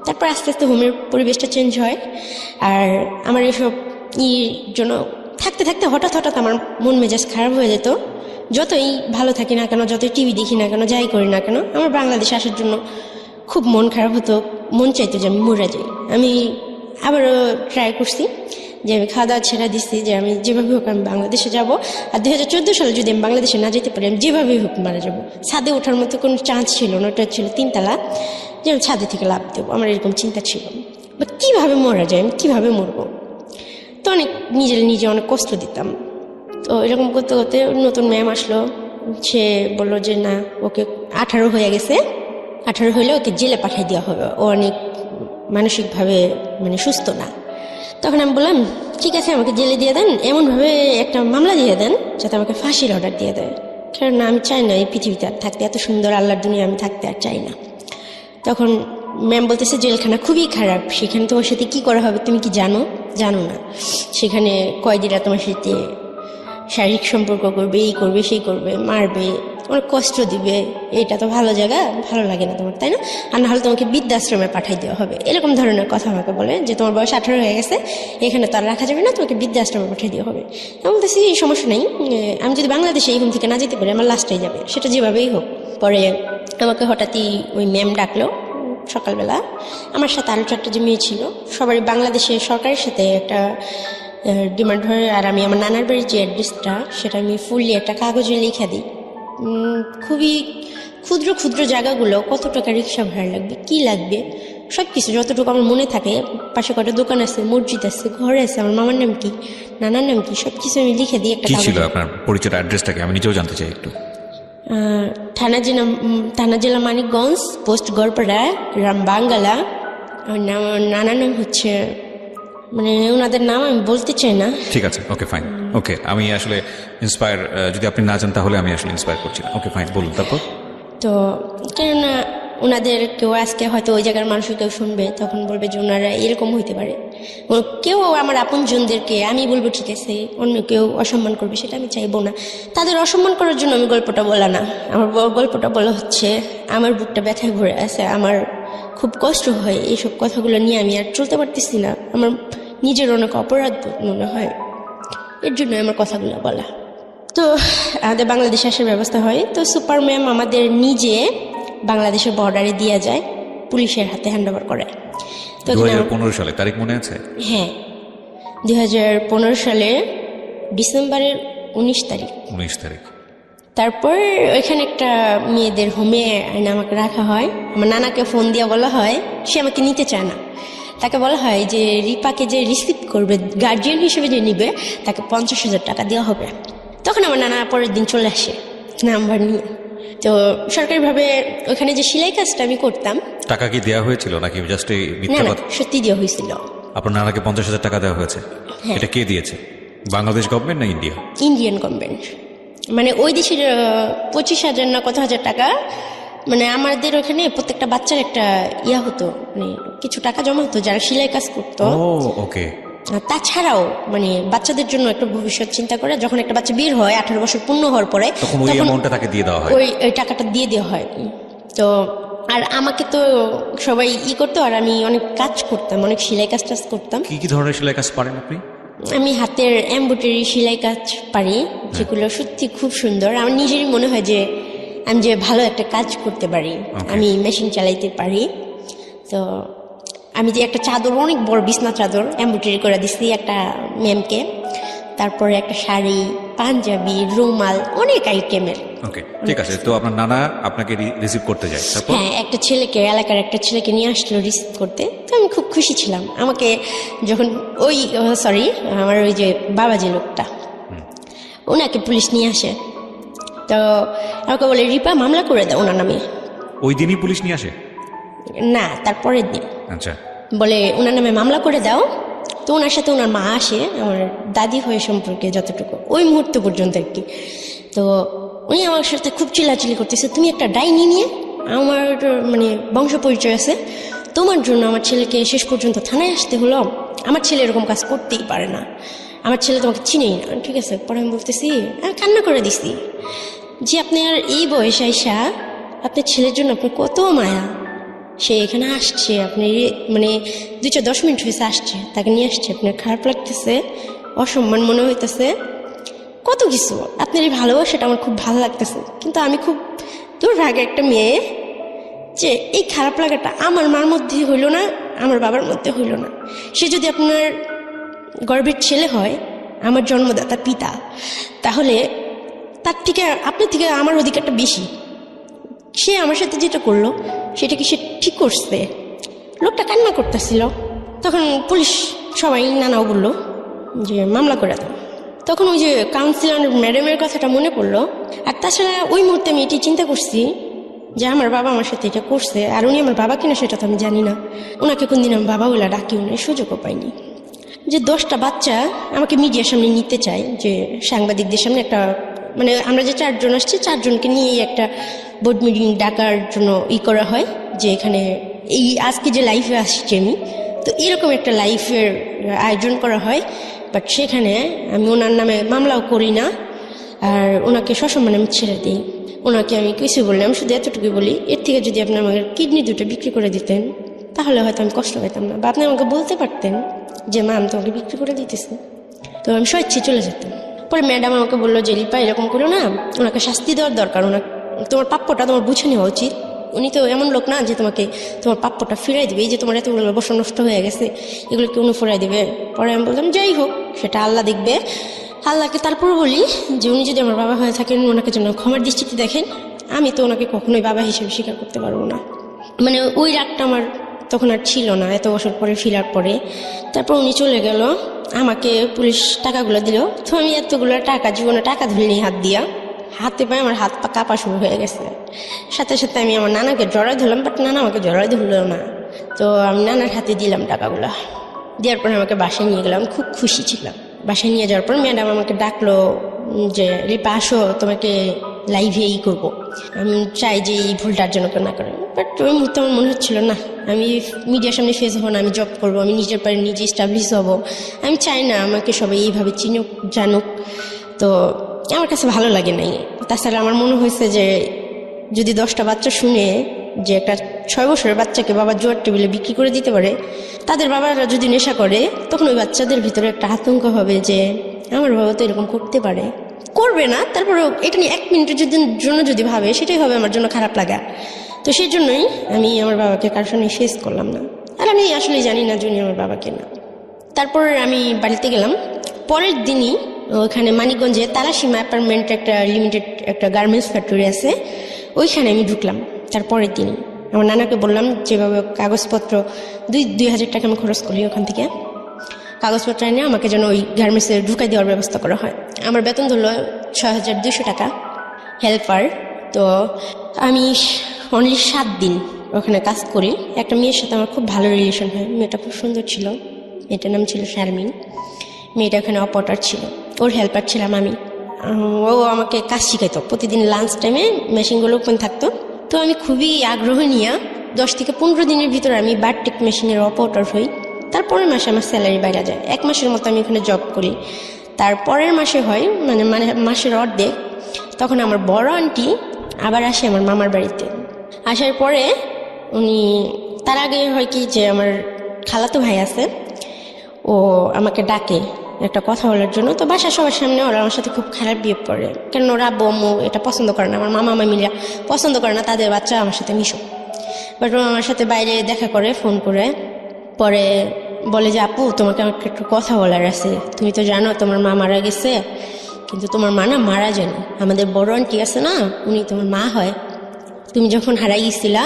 তারপর আস্তে আস্তে হোমের পরিবেশটা চেঞ্জ হয়। আর আমার এসব জন্য থাকতে থাকতে হঠাৎ আমার মন মেজাজ খারাপ হয়ে যেত। যতই ভালো থাকি না কেন, যতই টিভি দেখি না কেন, যাই করি না কেন, আমার বাংলাদেশে আসার জন্য খুব মন খারাপ হতো, মন চাইতো যে আমি মরে যাই। আমি আবারও ট্রাই করছি, যে আমি খাওয়া দাওয়া ছেড়ে দিচ্ছি, যে আমি যেভাবে হোক আমি বাংলাদেশে যাব, আর 2014 সালে যদি আমি বাংলাদেশে না যেতে পারি আমি যেভাবেই হোক মারা যাবো। ছাদে ওঠার মতো কোনো চান্স ছিল না, ওটা ছিল 3 তলা, যে আমি ছাদে থেকে লাভ দেবো, আমার এরকম চিন্তা ছিল। বা কীভাবে মরা যায়, আমি কীভাবে মরবো, তো অনেক নিজে অনেক কষ্ট দিতাম। তো এরকম করতে করতে নতুন ম্যাম আসলো, সে বললো যে না, ওকে 18 হয়ে গেছে, 18 হইলে ওকে জেলে পাঠিয়ে দেওয়া হবে, ও অনেক মানসিকভাবে মানে সুস্থ না। তখন আমি বললাম ঠিক আছে, আমাকে জেলে দিয়ে দেন, এমনভাবে একটা মামলা দিয়ে দেন যাতে আমাকে ফাঁসির অর্ডার দিয়ে দেয়, কারণ আমি চাই না এই পৃথিবীতে আর থাকতে, এত সুন্দর আল্লাহর দুনিয়া আমি থাকতে আর চাই না। তখন ম্যাম বলতেছে জেলখানা খুবই খারাপ, সেখানে তোমার সাথে কী করা হবে তুমি কি জানো? জানো না, সেখানে কয়েদিরা তোমার সাথে শারীরিক সম্পর্ক করবে, এই করবে সেই করবে, মারবে, অনেক কষ্ট দিবে, এটা তো ভালো জায়গা, ভালো লাগে না তোমার, তাই না? আর না হলে তোমাকে বৃদ্ধাশ্রমে পাঠিয়ে দেওয়া হবে, এরকম ধরনের কথা আমাকে বলে, যে তোমার বয়স 18 হয়ে গেছে, এখানে তো আর রাখা যাবে না, তোমাকে বৃদ্ধাশ্রমে পাঠিয়ে দেওয়া হবে। আমি বলতেছি এই সমস্যা নেই, আমি যদি বাংলাদেশে এই থেকে না যেতে পারি আমার লাস্টে যাবে, সেটা যেভাবেই হোক। পরে আমাকে হঠাৎই ওই ম্যাম ডাকলো সকালবেলা, আমার সাথে আরও 4টা যে মেয়ে ছিল, সবারই বাংলাদেশের সরকারের সাথে একটা ডিমান্ড হয়, আর আমি আমার নানার বাড়ির যে অ্যাড্রেসটা সেটা আমি ফুললি একটা কাগজে লিখে দিই। খুবই ক্ষুদ্র ক্ষুদ্র জায়গাগুলো, কত টাকা রিক্সা ভাড়া লাগবে, কি লাগবে, সব কিছু যতটুকু আমার মনে থাকে, পাশে কটা দোকান আছে, মসজিদ আছে, ঘর আছে, আমার মামার নাম কি, নানার নাম কি, সব কিছু আমি লিখে দিই একটা কি কাগজে। ছিল আপনার পরিচয়, অ্যাড্রেসটাকে আমি নিজেও জানতে চাই একটু। থানা জেলা মানিকগঞ্জ, পোস্ট গড়পাড়া, গ্রাম বাঙ্গালা। আমার নানার নাম হচ্ছে, মানে ওনাদের নাম আমি বলতে চাই না। ঠিক আছে, ওকে ফাইন, ওকে। আমি আসলে ইন্সপায়ার, যদি আপনি না জান তাহলে আমি আসলে ইন্সপায়ার করছি না। ওকে ফাইন, বলুন তারপর। তো কেননা ওনাদের কেউ আজকে হয়তো ওই জায়গার মানুষও কেউ শুনবে, তখন বলবে যে ওনারা এরকম হইতে পারে। কেউ আমার আপনজনদেরকে আমি বলবো ঠিক আছে, অন্য কেউ অসম্মান করবে, সেটা আমি চাইবো না। তাদের অসম্মান করার জন্য আমি গল্পটা বলা না, আমার গল্পটা বলা হচ্ছে আমার বুকটা ব্যথায় ভরে আছে, আমার খুব কষ্ট হয়, এইসব কথাগুলো নিয়ে আমি আর চলতে পারতেছি না, আমার নিজের অনেক অপরাধ মনে হয়, এর জন্য আমার কথাগুলো বলা। তো আমাদের বাংলাদেশে আসার ব্যবস্থা হয়, তো সুপার ম্যাম আমাদের নিজে বাংলাদেশের বর্ডারে দিয়ে যায়, পুলিশের হাতে হ্যান্ড ওভার করে। তো 2015 সালে, তারিখ মনে আছে? হ্যাঁ, 2015 সালের ডিসেম্বরের 19 তারিখ। 19 তারিখ। তারপর ওইখানে একটা মেয়েদের হোমে এনে আমাকে রাখা হয়। আমার নানাকে ফোন দিয়ে বলা হয়, সে আমাকে নিতে চায় না, তাকে বলা হয় যে রিপাকে যে রিসিভ করবে, গার্জিয়ান হিসেবে যে নিবে, তাকে 50,000 টাকা দেওয়া হবে। তখন আমার নানা পরের দিন চলে আসে নাম্বার নিয়ে। তো সরকারিভাবে ওখানে যে সেলাই কাজটা আমি করতাম। টাকা কি দেওয়া হয়েছিল নাকি জাস্ট এই মিথ্যা কথা? সত্যি দেওয়া হয়েছিল। আপনার নানাকে 50,000 টাকা দেওয়া হয়েছে? হ্যাঁ। এটা কে দিয়েছে, বাংলাদেশ গভর্নমেন্ট না ইন্ডিয়া? ইন্ডিয়ান গভর্নমেন্ট, মানে ওই দেশের 25,000 না কত হাজার টাকা, মানে আমাদের ওখানে প্রত্যেকটা বাচ্চার একটা ইয়া হতো, মানে কিছু টাকা জমা হতো যারা সেলাই কাজ করতো। ওকে। তাছাড়াও মানে বাচ্চাদের জন্য একটা ভবিষ্যৎ চিন্তা করে, যখন একটা বাচ্চা বের হয় 18 বছর পূর্ণ হওয়ার পরে, তখন ওই অ্যামাউন্টটা তাকে দিয়ে দেওয়া হয়, ওই টাকাটা দিয়ে দেওয়া হয়। তো আর আমাকে তো সবাই করতো, আর আমি অনেক কাজ করতাম, অনেক সেলাই কাজ টাজ করতাম। কি কি ধরনের সেলাই কাজ পারেন আপনি? আমি হাতের এমব্রয়ডারি সেলাই কাজ পারি, যেগুলো সত্যি খুব সুন্দর। আমার নিজেরই মনে হয় যে আমি যে ভালো একটা কাজ করতে পারি, আমি মেশিন চালাইতে পারি। তো আমি যে একটা চাদর, অনেক বড় বিছনা চাদর এমব্রয়ডারি করে দিচ্ছি একটা ম্যামকে, তারপরে একটা শাড়ি, পাঞ্জাবি, রুমাল, অনেক আইটেমের। ওকে, ঠিক আছে। তো আপনার নানা আপনাকে রিসিভ করতে যায়, তারপর? হ্যাঁ, একটা ছেলেকে, এলাকার একটা ছেলেকে নিয়ে আসলো রিসিভ করতে। তো আমি খুব খুশি ছিলাম। আমাকে যখন আমার ওই যে বাবা যে লোকটা, ওনাকে পুলিশ নিয়ে আসে, তো আমাকে বলে রিপা মামলা করে দাও ওনার নামে। ওই দিনই পুলিশ নিয়ে আসে? না, তারপরের দিন। আচ্ছা। বলে ওনার নামে মামলা করে দাও। তো ওনার সাথে ওনার মা আসে, আমার দাদি হয়ে সম্পর্কে যতটুকু, ওই মুহূর্ত পর্যন্ত আর কি। তো উনি আমার সাথে খুব চিল্লাচিল্লি করতেছে, তুমি একটা ডাইনি নিয়ে, আমার মানে বংশ পরিচয় আছে, তোমার জন্য আমার ছেলেকে শেষ পর্যন্ত থানায় আসতে হলো। আমার ছেলে এরকম কাজ করতেই পারে না, আমার ছেলে তোমাকে চিনেই না। ঠিক আছে, পরে আমি বলতেছি, আমি কান্না করে দিছি যে আপনার এই বয়স আইসা আপনার ছেলের জন্য আপনার কত মায়া, সে এখানে আসছে, আপনি মানে 2-10 মিনিট হয়েছে আসছে, তাকে নিয়ে আসছে, আপনার খারাপ লাগতেছে, অসম্মান মনে হইতেছে, কত কিছু। আপনার এই ভালোবাসাটা আমার খুব ভালো লাগতেছে, কিন্তু আমি খুব দুর্ভাগ্য একটা মেয়ে যে এই খারাপ লাগাটা আমার মার মধ্যে হইল না, আমার বাবার মধ্যে হইল না। সে যদি আপনার গর্ভের ছেলে হয়, আমার জন্মদাতা পিতা, তাহলে তার থেকে আপনার থেকে আমার অধিকারটা বেশি। সে আমার সাথে যেটা করলো সেটা কি সে ঠিক করছে? লোকটা কান্না করতেছিল। তখন পুলিশ সবাই নানাও বললো যে মামলা করে দাও। তখন ওই যে কাউন্সিলর ম্যাডামের কথাটা মনে পড়লো। আর তাছাড়া ওই মুহূর্তে আমি এটি চিন্তা করছি যে আমার বাবা আমার সাথে এটা করছে, আর উনি আমার বাবা কিনা সেটা তো আমি জানি না। ওনাকে কোনদিন আমি বাবা বলে ডাকি, উনি সুযোগও পাইনি। যে 10টা বাচ্চা আমাকে মিডিয়ার সামনে নিতে চায়, যে সাংবাদিকদের সামনে একটা, মানে আমরা যে 4 জন আসছি 4 জনকে নিয়ে একটা বোর্ড মিটিং ডাকার জন্য করা হয়, যে এখানে এই আজকে যে লাইফে আসছি আমি, তো এরকম একটা লাইফের আয়োজন করা হয়। বাট সেখানে আমি ওনার নামে মামলাও করি না, আর ওনাকে সসম্মানে আমি ছেড়ে দিই। ওনাকে আমি কিছু বললাম, শুধু এতটুকু বলি, এর থেকে যদি আপনি আমাকে কিডনি 2টা বিক্রি করে দিতেন তাহলে হয়তো আমি কষ্ট পেতাম না, বা আপনি আমাকে বলতে পারতেন যে মা আমি তোমাকে বিক্রি করে দিতেছি, তো আমি স্বেচ্ছায় চলে যেতাম। পরে ম্যাডাম আমাকে বললো যে লিপা এরকম করো না, ওনাকে শাস্তি দেওয়ার দরকার, ওনার তোমার প্রাপ্যটা তোমার বুঝে নেওয়া উচিত। উনি তো এমন লোক না যে তোমাকে তোমার প্রাপ্যটা ফিরাই দেবে। এই যে তোমার এতগুলো বছর নষ্ট হয়ে গেছে, এগুলোকে উনি ফিরাই দেবে? পরে আমি বললাম যাই হোক, সেটা আল্লাহ দেখবে। আল্লাহকে তারপর বলি যে উনি যদি আমার বাবা হয়ে থাকেন, ওনাকে যেন ক্ষমার দৃষ্টিতে দেখেন। আমি তো ওনাকে কখনোই বাবা হিসেবে স্বীকার করতে পারবো না। মানে ওই রাগটা আমার তখন আর ছিল না, এত বছর পরে ফিরার পরে। তারপর উনি চলে গেল, আমাকে পুলিশ টাকাগুলো দিল। তো আমি এতগুলো টাকা, জীবনে টাকা ধরিনি হাত দিয়া, হাতে পায়ে আমার হাত পা কাঁপা শুরু হয়ে গেছে। সাথে সাথে আমি আমার নানাকে জড়াই ধরলাম, বাট নানা আমাকে জড়াই ধরলো না। তো আমি নানার হাতে দিলাম টাকাগুলো। দেওয়ার পরে আমাকে বাসায় নিয়ে গেলাম, খুব খুশি ছিলাম। বাসায় নিয়ে যাওয়ার পর ম্যাডাম আমাকে ডাকলো যে রিপা আসো, তোমাকে লাইভে করবো। আমি চাই যে এই ভুলটার জন্য কেউ না করে। বাট ওই মুহূর্তে আমার মনে হচ্ছিল না, আমি মিডিয়ার সামনে ফেস হবো না, আমি জব করবো, আমি নিজের পায়ে নিজে এস্টাবলিশ হবো। আমি চাই না আমাকে সবাই এইভাবে চিনুক জানুক। তো আমার কাছে ভালো লাগে নাই। তাছাড়া আমার মনে হয়েছে যে যদি 10টা বাচ্চা শুনে যে একটা 6 বছরের বাচ্চাকে বাবা জোয়ার টেবিলে বিক্রি করে দিতে পারে, তাদের বাবারা যদি নেশা করে, তখন ওই বাচ্চাদের ভিতরে একটা আতঙ্ক হবে যে আমার বাবা তো এরকম করতে পারে। করবে না, তারপরেও এটা নিয়ে 1 মিনিটের জন্য যদি ভাবে, সেটাই হবে আমার জন্য খারাপ লাগা। তো সেই জন্যই আমি আমার বাবাকে কারোর সঙ্গে ফেস করলাম না। আর আমি আসলে জানি না যে উনি আমার বাবাকে না। তারপর আমি বাড়িতে গেলাম। পরের দিনই ওখানে মানিকগঞ্জে তারাসীমা অ্যাপার্টমেন্ট একটা লিমিটেড একটা গার্মেন্টস ফ্যাক্টরি আছে, ওইখানে আমি ঢুকলাম। তারপরের দিনই আমার নানাকে বললাম যেভাবে কাগজপত্র 2,000 টাকা আমি খরচ করি, ওখান থেকে কাগজপত্র এনে আমাকে যেন ওই গার্মেন্টসে ঢুকাই দেওয়ার ব্যবস্থা করা হয়। আমার বেতন ধরলো 6,200 টাকা হেল্পার। তো আমি অনলি 7 দিন ওখানে কাজ করি। একটা মেয়ের সাথে আমার খুব ভালো রিলেশন হয়, মেয়েটা খুব সুন্দর ছিল, মেয়েটার নাম ছিল শারমিন। মেয়েটা ওখানে অপারেটর ছিল, ওর হেল্পার ছিলাম আমি। ও আমাকে কাজ শিখাইতো, প্রতিদিন লাঞ্চ টাইমে মেশিনগুলো ওপেন থাকতো। তো আমি খুবই আগ্রহ নিয়ে 10 থেকে 15 দিনের ভিতরে আমি বারটেক মেশিনের অপারেটর হই। তারপরের মাসে আমার স্যালারি বাইরে যায়। 1 মাসের মতো আমি ওখানে জব করি। তারপরের মাসে হয় মানে মাসের অর্ধেক, তখন আমার বড় আন্টি আবার আসে আমার মামার বাড়িতে। আসার পরে উনি, তার আগে হয় কি যে আমার খালাতো ভাই আছে, ও আমাকে ডাকে একটা কথা বলার জন্য। তো বাসার সবার সামনে ওরা আমার সাথে খুব খারাপ বিহেভ করে, কেন ওরা আব্বু আম্মু এটা পছন্দ করে না, আমার মামা মামিরা পছন্দ করে না তাদের বাচ্চা আমার সাথে মিশো। বাট ও আমার সাথে বাইরে দেখা করে ফোন করে, পরে বলে যে আপু তোমাকে আমাকে একটু কথা বলার আছে, তুমি তো জানো তোমার মা মারা গেছে, কিন্তু তোমার মা না মারা যায়নি, আমাদের বড় আন্টি আছে না, উনি তোমার মা হয়। তুমি যখন হারাই গেছিলা,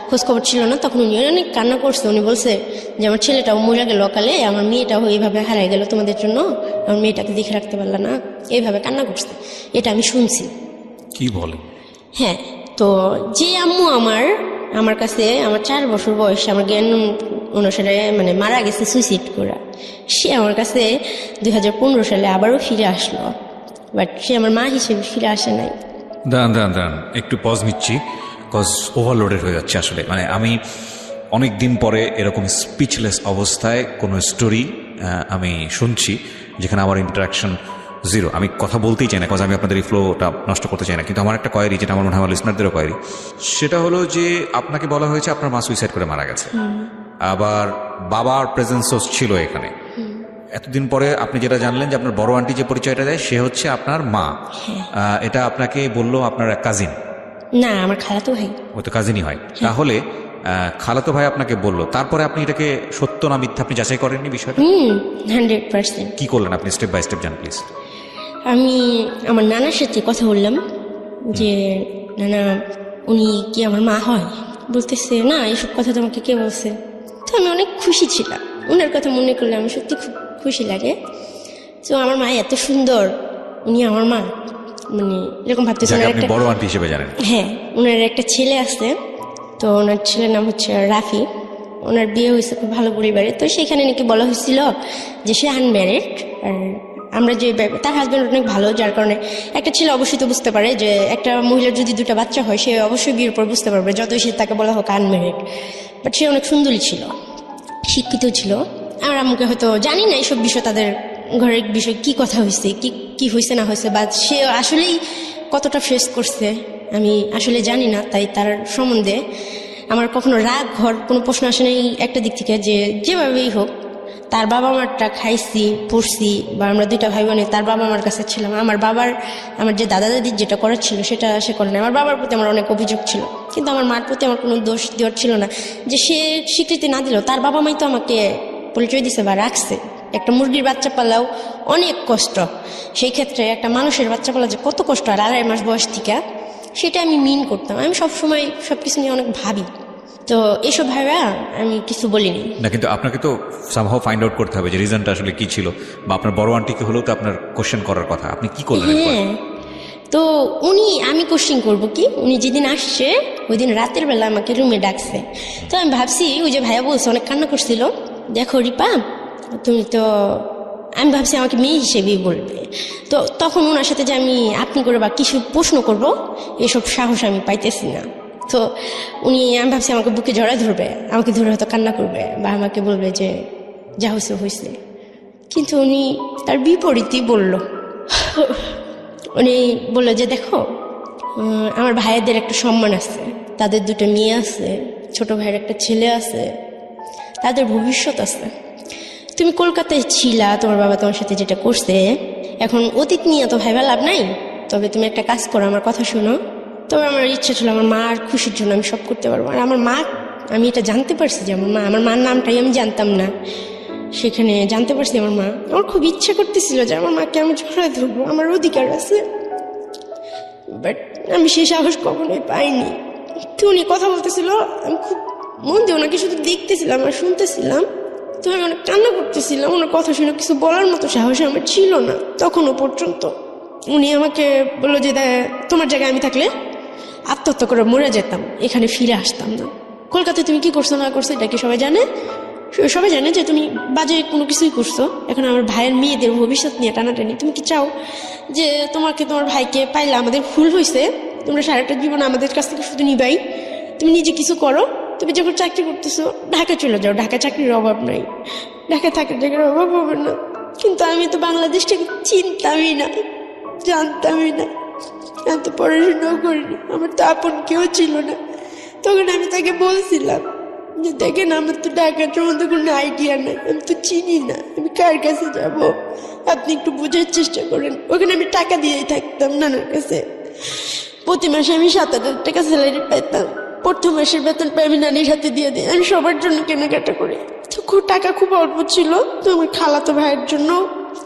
খোঁজখবর ছিল না, তখন উনি অনেক কান্না করছে। উনি বলছে যে আমার ছেলেটাও মরে গেল অকালে, আমার মেয়েটাও এইভাবে হারাই গেল তোমাদের জন্য, আমার মেয়েটাকে দেখে রাখতে পারলা না, এইভাবে কান্না করছে। এটা আমি শুনছি। কি বলে? হ্যাঁ। তো যে আম্মু আমার কাছে আমার 4 বছর বয়সে আমার জ্ঞান অনুসারে মানে মারা গেছে সুইসাইড করে, সে আমার কাছে 2015 সালে আবারও ফিরে আসলো, বাট সে আমার মা হিসেবে ফিরে আসে নাই। দাঁড়ান একটু পজ নিচ্ছি, কজ ওভারলোডেড হয়ে যাচ্ছে আসলে। মানে আমি অনেক দিন পরে এরকম স্পিচলেস অবস্থায় কোনো স্টোরি আমি শুনছি যেখানে আমার ইন্টারাকশন 0। আমি কথা বলতেই চাই না, কজ আমি আপনাদের এই ফ্লোটা নষ্ট করতে চাই না। কিন্তু আমার একটা কোয়েরি, যেটা আমার মনে হয় আমার লিসনারদেরও কোয়েরি, সেটা হলো যে আপনাকে বলা হয়েছে আপনার মা সুইসাইড করে মারা গেছে, আবার বাবার প্রেজেন্সও ছিল এখানে। এতদিন পরে আপনি যেটা জানলেন যে আপনার বড় আন্টি যে পরিচয়টা দেয় সে হচ্ছে আপনার মা, এটা আপনাকে বললো আপনার এক কাজিন? না, আমার খালাতো ভাই। ও তো কাজিনই হয়। তাহলে খালাতো ভাই আপনাকে বললো, তারপরে আপনি এটাকে সত্য না মিথ্যা আপনি যাচাই করেননি বিষয়টা? 100%। কি করলেন আপনি? স্টেপ বাই স্টেপ জান প্লিজ। আমি আমার নানার সাথে কথা বললাম যে নানা উনি কি আমার মা হয়? বলতেছে না, এসব কথা তোমাকে কে বলছে? তো আমি অনেক খুশি ছিলাম, ওনার কথা মনে করলে আমি সত্যি খুব খুশি লাগে। তো আমার মা এত সুন্দর, উনি আমার মা, মানে এরকম ভাবতেছে। যাকে ওনার আপনি একটা, বড় আন্টি হিসেবে জানেন। হ্যাঁ, ওনার একটা ছেলে আছে, তো ওনার ছেলের নাম হচ্ছে রাফি। ওনার বিয়ে হয়েছে খুব ভালো পরিবারে, তো সেখানে নাকি বলা হয়েছিল যে সে আনম্যারিড। আর আমরা যে তার হাজব্যান্ড অনেক ভালো, যার কারণে একটা ছেলে অবশ্যই তো বুঝতে পারে যে একটা মহিলার যদি দুটো বাচ্চা হয় সে অবশ্যই বিয়ের পর বুঝতে পারবে, যতই সে তাকে বলা হোক আনম্যারিড। বাট সে অনেক সুন্দরী ছিল, শিক্ষিত ছিল। আর আমাকে হয়তো জানি না এইসব বিষয়, তাদের ঘরের বিষয় কি কথা হয়েছে, কি কি হয়েছে না হয়েছে, বা সে আসলেই কতটা ফেস করছে আমি আসলে জানি না। তাই তার সম্বন্ধে আমার কখনো রাগ হওয়ার কোনো প্রশ্ন আসে নাই একটা দিক থেকে, যে যেভাবেই হোক তার বাবা মারটা খাইছি পড়ছি, বা আমরা দুইটা ভাই বোনে তার বাবা মার কাছে ছিলাম। আমার যে দাদা দাদির যেটা করার ছিল সেটা সে করে না। আমার বাবার প্রতি আমার অনেক অভিযোগ ছিল, কিন্তু আমার মার প্রতি আমার কোনো দোষ দেওয়ার ছিল না। যে সে স্বীকৃতি না দিল, তার বাবা মাই তো আমাকে পরিচয় দিছে বা রাখছে। একটা মুরগির বাচ্চা পালাও অনেক কষ্ট, সেই ক্ষেত্রে একটা মানুষের বাচ্চা পালা যে কত কষ্ট, আর 2.5 মাস বয়স থেকে, সেটা আমি মিন করতাম। আমি সবসময় সব কিছু নিয়ে অনেক ভাবি, তো এসব ভাইরা আমি কিছু বলিনি না, কিন্তু আপনাকে তো সামহাও ফাইন্ড আউট করতে হবে যে রিজনটা আসলে কি ছিল, বা আপনার বড় আন্টিকে হলেও তো আপনার কোশ্চেন করার কথা। আপনি কি করলেন? হ্যাঁ, তো আমি কোশ্চিন করবো কি, উনি যেদিন আসছে ওই দিন রাতের বেলা আমাকে রুমে ডাকছে। তো আমি ভাবছি ওই যে ভাইয়া বলছে অনেক কান্না করছিল, দেখো রিপা তুমি তো, আমি ভাবছি আমাকে মেয়ে হিসেবেই বলবে। তো তখন ওনার সাথে যে আমি আপনি করে বা কিছু প্রশ্ন করব, এসব সাহস আমি পাইতেছি না। তো আমি ভাবছি আমাকে বুকে জড়ায় ধরবে, আমাকে ধরে হয়তো কান্না করবে, বা আমাকে বলবে যে যা হয়েছে হয়েছে। কিন্তু উনি তার বিপরীতই বলল। উনি বললো যে দেখো, আমার ভাইয়াদের একটা সম্মান আছে, তাদের 2টা মেয়ে আছে, ছোট ভাইয়ের একটা ছেলে আছে, তাদের ভবিষ্যৎ আছে। তুমি কলকাতায় ছিলা, তোমার বাবা তোমার সাথে যেটা করছে, এখন অতীত নিয়ে তো ভাইবা লাভ নাই। তবে তুমি একটা কাজ করো, আমার কথা শোনো। তবে আমার ইচ্ছা ছিল আমার মার খুশির জন্য আমি সব করতে পারবো। আর আমার মা, আমি এটা জানতে পারছি যে আমার মার নামটাই আমি জানতাম না, সেখানে জানতে পারছি আমার মা। আমার খুব ইচ্ছা করতেছিল যে আমার মাকে আমি জড়ায় ধরবো, আমার অধিকার আছে, বাট আমি সেই সাহস কখনোই পাইনি। তো উনি কথা বলতেছিল, আমি খুব মন দিয়ে ওনাকে শুধু দেখতেছিলাম আর শুনতেছিলাম। তো আমি অনেক কান্না করতেছিলাম, ওনার কথা শুনে কিছু বলার মতো সাহস আমার ছিল না তখনও পর্যন্ত। উনি আমাকে বললো যে তোমার জায়গায় আমি থাকলে আত্মহত্যা করে মরে যেতাম, এখানে ফিরে আসতাম না। কলকাতায় তুমি কি করছো না করছো এটা কি সবাই জানে? সবাই জানে যে তুমি বাজে কোনো কিছুই করছো। এখন আমার ভাইয়ের মেয়েদের ভবিষ্যৎ নিয়ে টানাটানি, তুমি কি চাও যে তোমার ভাইকে পাইলে আমাদের ভুল হয়েছে, তোমরা সারাটা জীবন আমাদের কাছ থেকে শুধু নিবাই? তুমি নিজে কিছু করো, তুমি যখন চাকরি করতেছো ঢাকা চলে যাও, ঢাকা চাকরির অভাব নাই, ঢাকা থাকার জায়গার অভাব হবে না। কিন্তু আমি তো বাংলাদেশটাকে চিনতামই না, জানতামই না, আমি তো পড়াশোনাও করিনি, আমার তো আপন কেউ ছিল না। তখন আমি তাকে বলছিলাম যে দেখেন আমার তো ঢাকার সম্বন্ধে কোনো আইডিয়া নাই, আমি তো চিনি না, আমি কার কাছে যাব, আপনি একটু বোঝার চেষ্টা করেন। ওখানে আমি টাকা দিয়েই থাকতাম নানার কাছে, প্রতি মাসে আমি 7,000 টাকা স্যালারি পাইতাম। প্রথম মাসের বেতন পাই আমি নানির হাতে দিয়ে দিই, আমি সবার জন্য কেনাকাটা করি। তো টাকা খুব অল্প ছিল, তো আমার খালাতো ভাইয়ের জন্য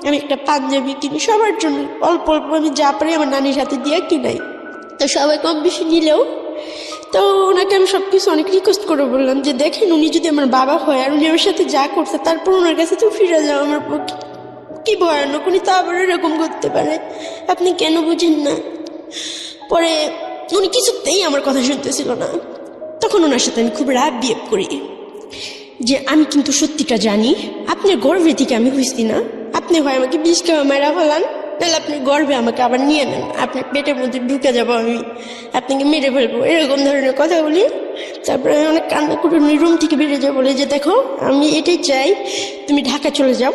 আমি একটা পাঞ্জাবি কিনি, সবার জন্য অল্প অল্প আমি যা পারি আমার নানির হাতে দিয়ে কিনাই। তো সবাই কম বেশি নিলেও, তো ওনাকে আমি সব কিছু অনেক রিকোয়েস্ট করে বললাম যে দেখেন উনি যদি আমার বাবা হয় আর উনি আমার সাথে যা করছে তারপর ওনার কাছে তো ফিরে যাও, আমার পক্ষে কি ভয়ানক, উনি তো আবার এরকম করতে পারে, আপনি কেন বুঝেন না? পরে উনি কিছুতেই আমার কথা শুনতেছিল না। তখন ওনার সাথে আমি খুব রাগ বিহেভ করি যে আমি কিন্তু সত্যিটা জানি, আপনার গর্ভে থেকে আমি হইছি না, আপনি হয় আমাকে 20 টাকা মারা ফেলান, তাহলে আপনার গর্ভে আমাকে আবার নিয়ে নেন, আপনার পেটের মধ্যে ঢুকে যাবো, আমি আপনাকে মেরে ফেলবো, এরকম ধরনের কথা বলি। তারপরে আমি অনেক কান্না করে উনি রুম থেকে বেরিয়ে যাবো, বলে যে দেখো আমি এটাই চাই, তুমি ঢাকা চলে যাও,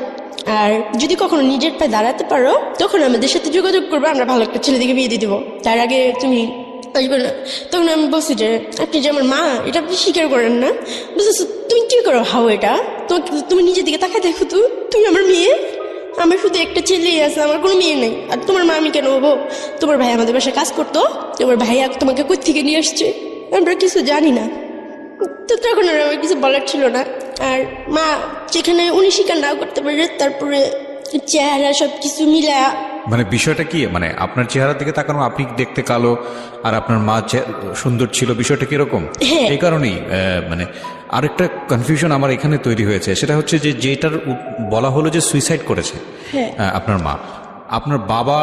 আর যদি কখনো নিজের পায়ে দাঁড়াতে পারো তখন আমাদের সাথে যোগাযোগ করবে, আমরা ভালো একটা ছেলে দিকে বিয়ে দিয়ে দেবো, তার আগে তুমি আসবে না। তখন আমি বলছি যে আপনি যে আমার মা এটা আপনি স্বীকার করেন না, বুঝতেছো? তুমি কি করো হাও এটা, তুমি নিজের দিকে তাকায় দেখো তো, তুমি আমার মেয়ে, আমার শুধু একটা ছেলেই আছে, আমার কোনো মেয়ে নেই। আর তোমার মা আমি কেন হবো? তোমার ভাই আমাদের বাসায় কাজ করতো, তোমার ভাইয়া তোমাকে কোথা থেকে নিয়ে আসছে, আমরা কিছু জানি না। তো তখন আর আমার কিছু বলার ছিল না। আর মা যেখানে উনি স্বীকার নাও করতে পারে, তারপরে চেহারা সব কিছু মিলা। মানে বিষয়টা কি, মানে আপনার চেহারার দিকে তাকানো, আপনি দেখতে কালো আর আপনার মা সুন্দর ছিল, বিষয়টা কিরকম? হ্যাঁ। এই কারণেই মানে আরেকটা কনফিউশন আমার এখানে তৈরি হয়েছে, সেটা হচ্ছে যে যেটার বলা হলো যে সুইসাইড করেছে হ্যাঁ। আপনার মা, আপনার বাবা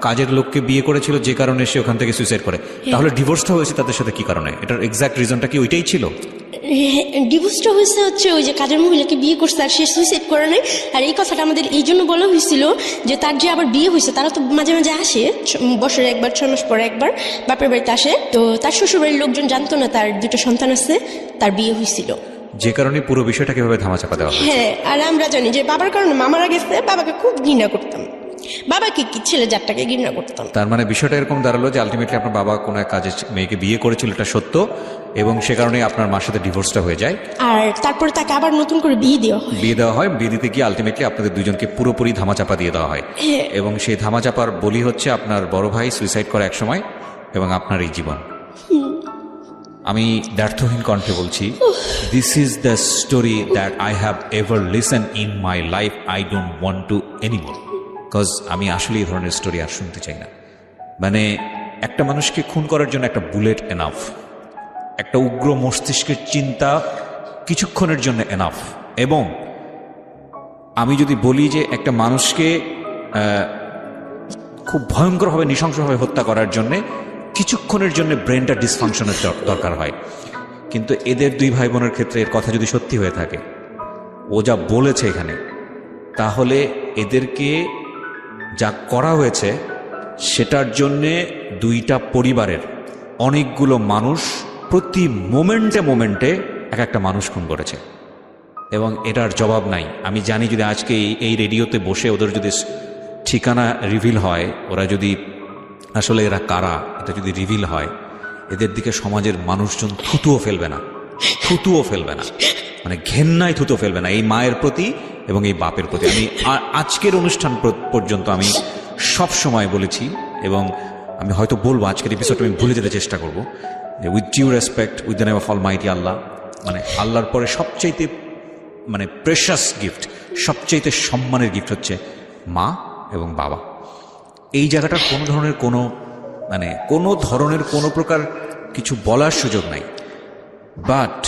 কাজের লোককে বিয়ে করেছিল যে কারণে সে ওখান থেকে সুইসাইড করে, তাহলে ডিভোর্সটা হয়েছে তাদের সাথে কি কারণে? এটার এক্সাক্ট রিজনটা কি ওইটাই ছিল? ডিভোর্সটা হয়েছে হচ্ছে ওই যে কাজের মহিলাকে বিয়ে করছে আর সে সুইসাইড করে নাই। আর এই কথাটা আমাদের এই জন্য বলা হয়েছিল যে তার যে আবার বিয়ে হয়েছে, তারা তো মাঝে মাঝে আসে, বছরে একবার, 6 মাস পরে একবার বাপের বাড়িতে আসে। তো তার শ্বশুর বাড়ির লোকজন জানতো না তার 2টা সন্তান আছে, তার বিয়ে হয়েছিল, যে কারণে পুরো বিষয়টা কিভাবে ধামাচাপা দেওয়া হয়। হ্যাঁ। আর আমরা জানি যে বাবার কারণে মামারা গেছে, বাবাকে খুব ঘৃণা করতাম, বাবাকে কি ছেলে জাতটাকে ঘৃণা করতাম। তার মানে বিষয়টা এরকম দাঁড়ালো যে আলটিমেটলি আপনার বাবা কোনো এক কাজে মেয়েকে বিয়ে করেছিল, এটা সত্য, এবং সে কারণে আপনার মার সাথে ডিভোর্সটা হয়ে যায়। আর তারপরে তাকে আবার নতুন করে বিয়ে দেওয়া হয়। বিয়ে দিতে গিয়ে আলটিমেটলি আপনাদের দুজনকে পুরোপুরি ধামাচাপা দিয়ে দেওয়া হয়, হ্যাঁ। এবং সেই ধামাচাপার বলি হচ্ছে আপনার বড় ভাই সুইসাইড করে এক সময়, এবং আপনার এই জীবন। আমি ব্যর্থহীন কণ্ঠে বলছি, this is the story that I have ever listen in my life. I don't want to anymore, because আমি আসলে এই ধরনের স্টোরি আর শুনতে চাই না। মানে একটা মানুষকে খুন করার জন্য একটা বুলেট এনাফ, একটা উগ্র মস্তিষ্কের চিন্তা কিছুক্ষণের জন্য এনাফ, এবং আমি যদি বলি যে একটা মানুষকে খুব ভয়ঙ্করভাবে নৃশংসভাবে হত্যা করার জন্যে কিছুক্ষণের জন্য ব্রেনটা ডিসফাংশনের দরকার হয়। কিন্তু এদের 2 ভাই বোনের ক্ষেত্রে এর কথা যদি সত্যি হয়ে থাকে, ও যা বলেছে এখানে, তাহলে এদেরকে যা করা হয়েছে সেটার জন্যে 2টা পরিবারের অনেকগুলো মানুষ প্রতি মোমেন্টে এক একটা মানুষ খুন করেছে, এবং এটার জবাব নাই। আমি জানি যদি আজকে এই রেডিওতে বসে ওদের যদি ঠিকানা রিভিল হয়, ওরা যদি আসলে এরা কারা এটা যদি রিভিল হয়, এদের দিকে সমাজের মানুষজন থুতুও ফেলবে না, মানে ঘেন্নায় থুতো ফেলবে না এই মায়ের প্রতি এবং এই বাপের প্রতি। আমি আজকের অনুষ্ঠান পর্যন্ত আমি সব সময় বলেছি, এবং আমি হয়তো বলবো আজকের এপিসোডটা আমি ভুলে যেতে চেষ্টা করবো, যে with due respect, with the name of almighty Allah, মানে আল্লাহর পরে সবচাইতে মানে প্রেশাস গিফট, সবচাইতে সম্মানের গিফট হচ্ছে মা এবং বাবা। এই জায়গাটার কোনো ধরনের কোনো প্রকার কিছু বলার সুযোগ নাই, বাট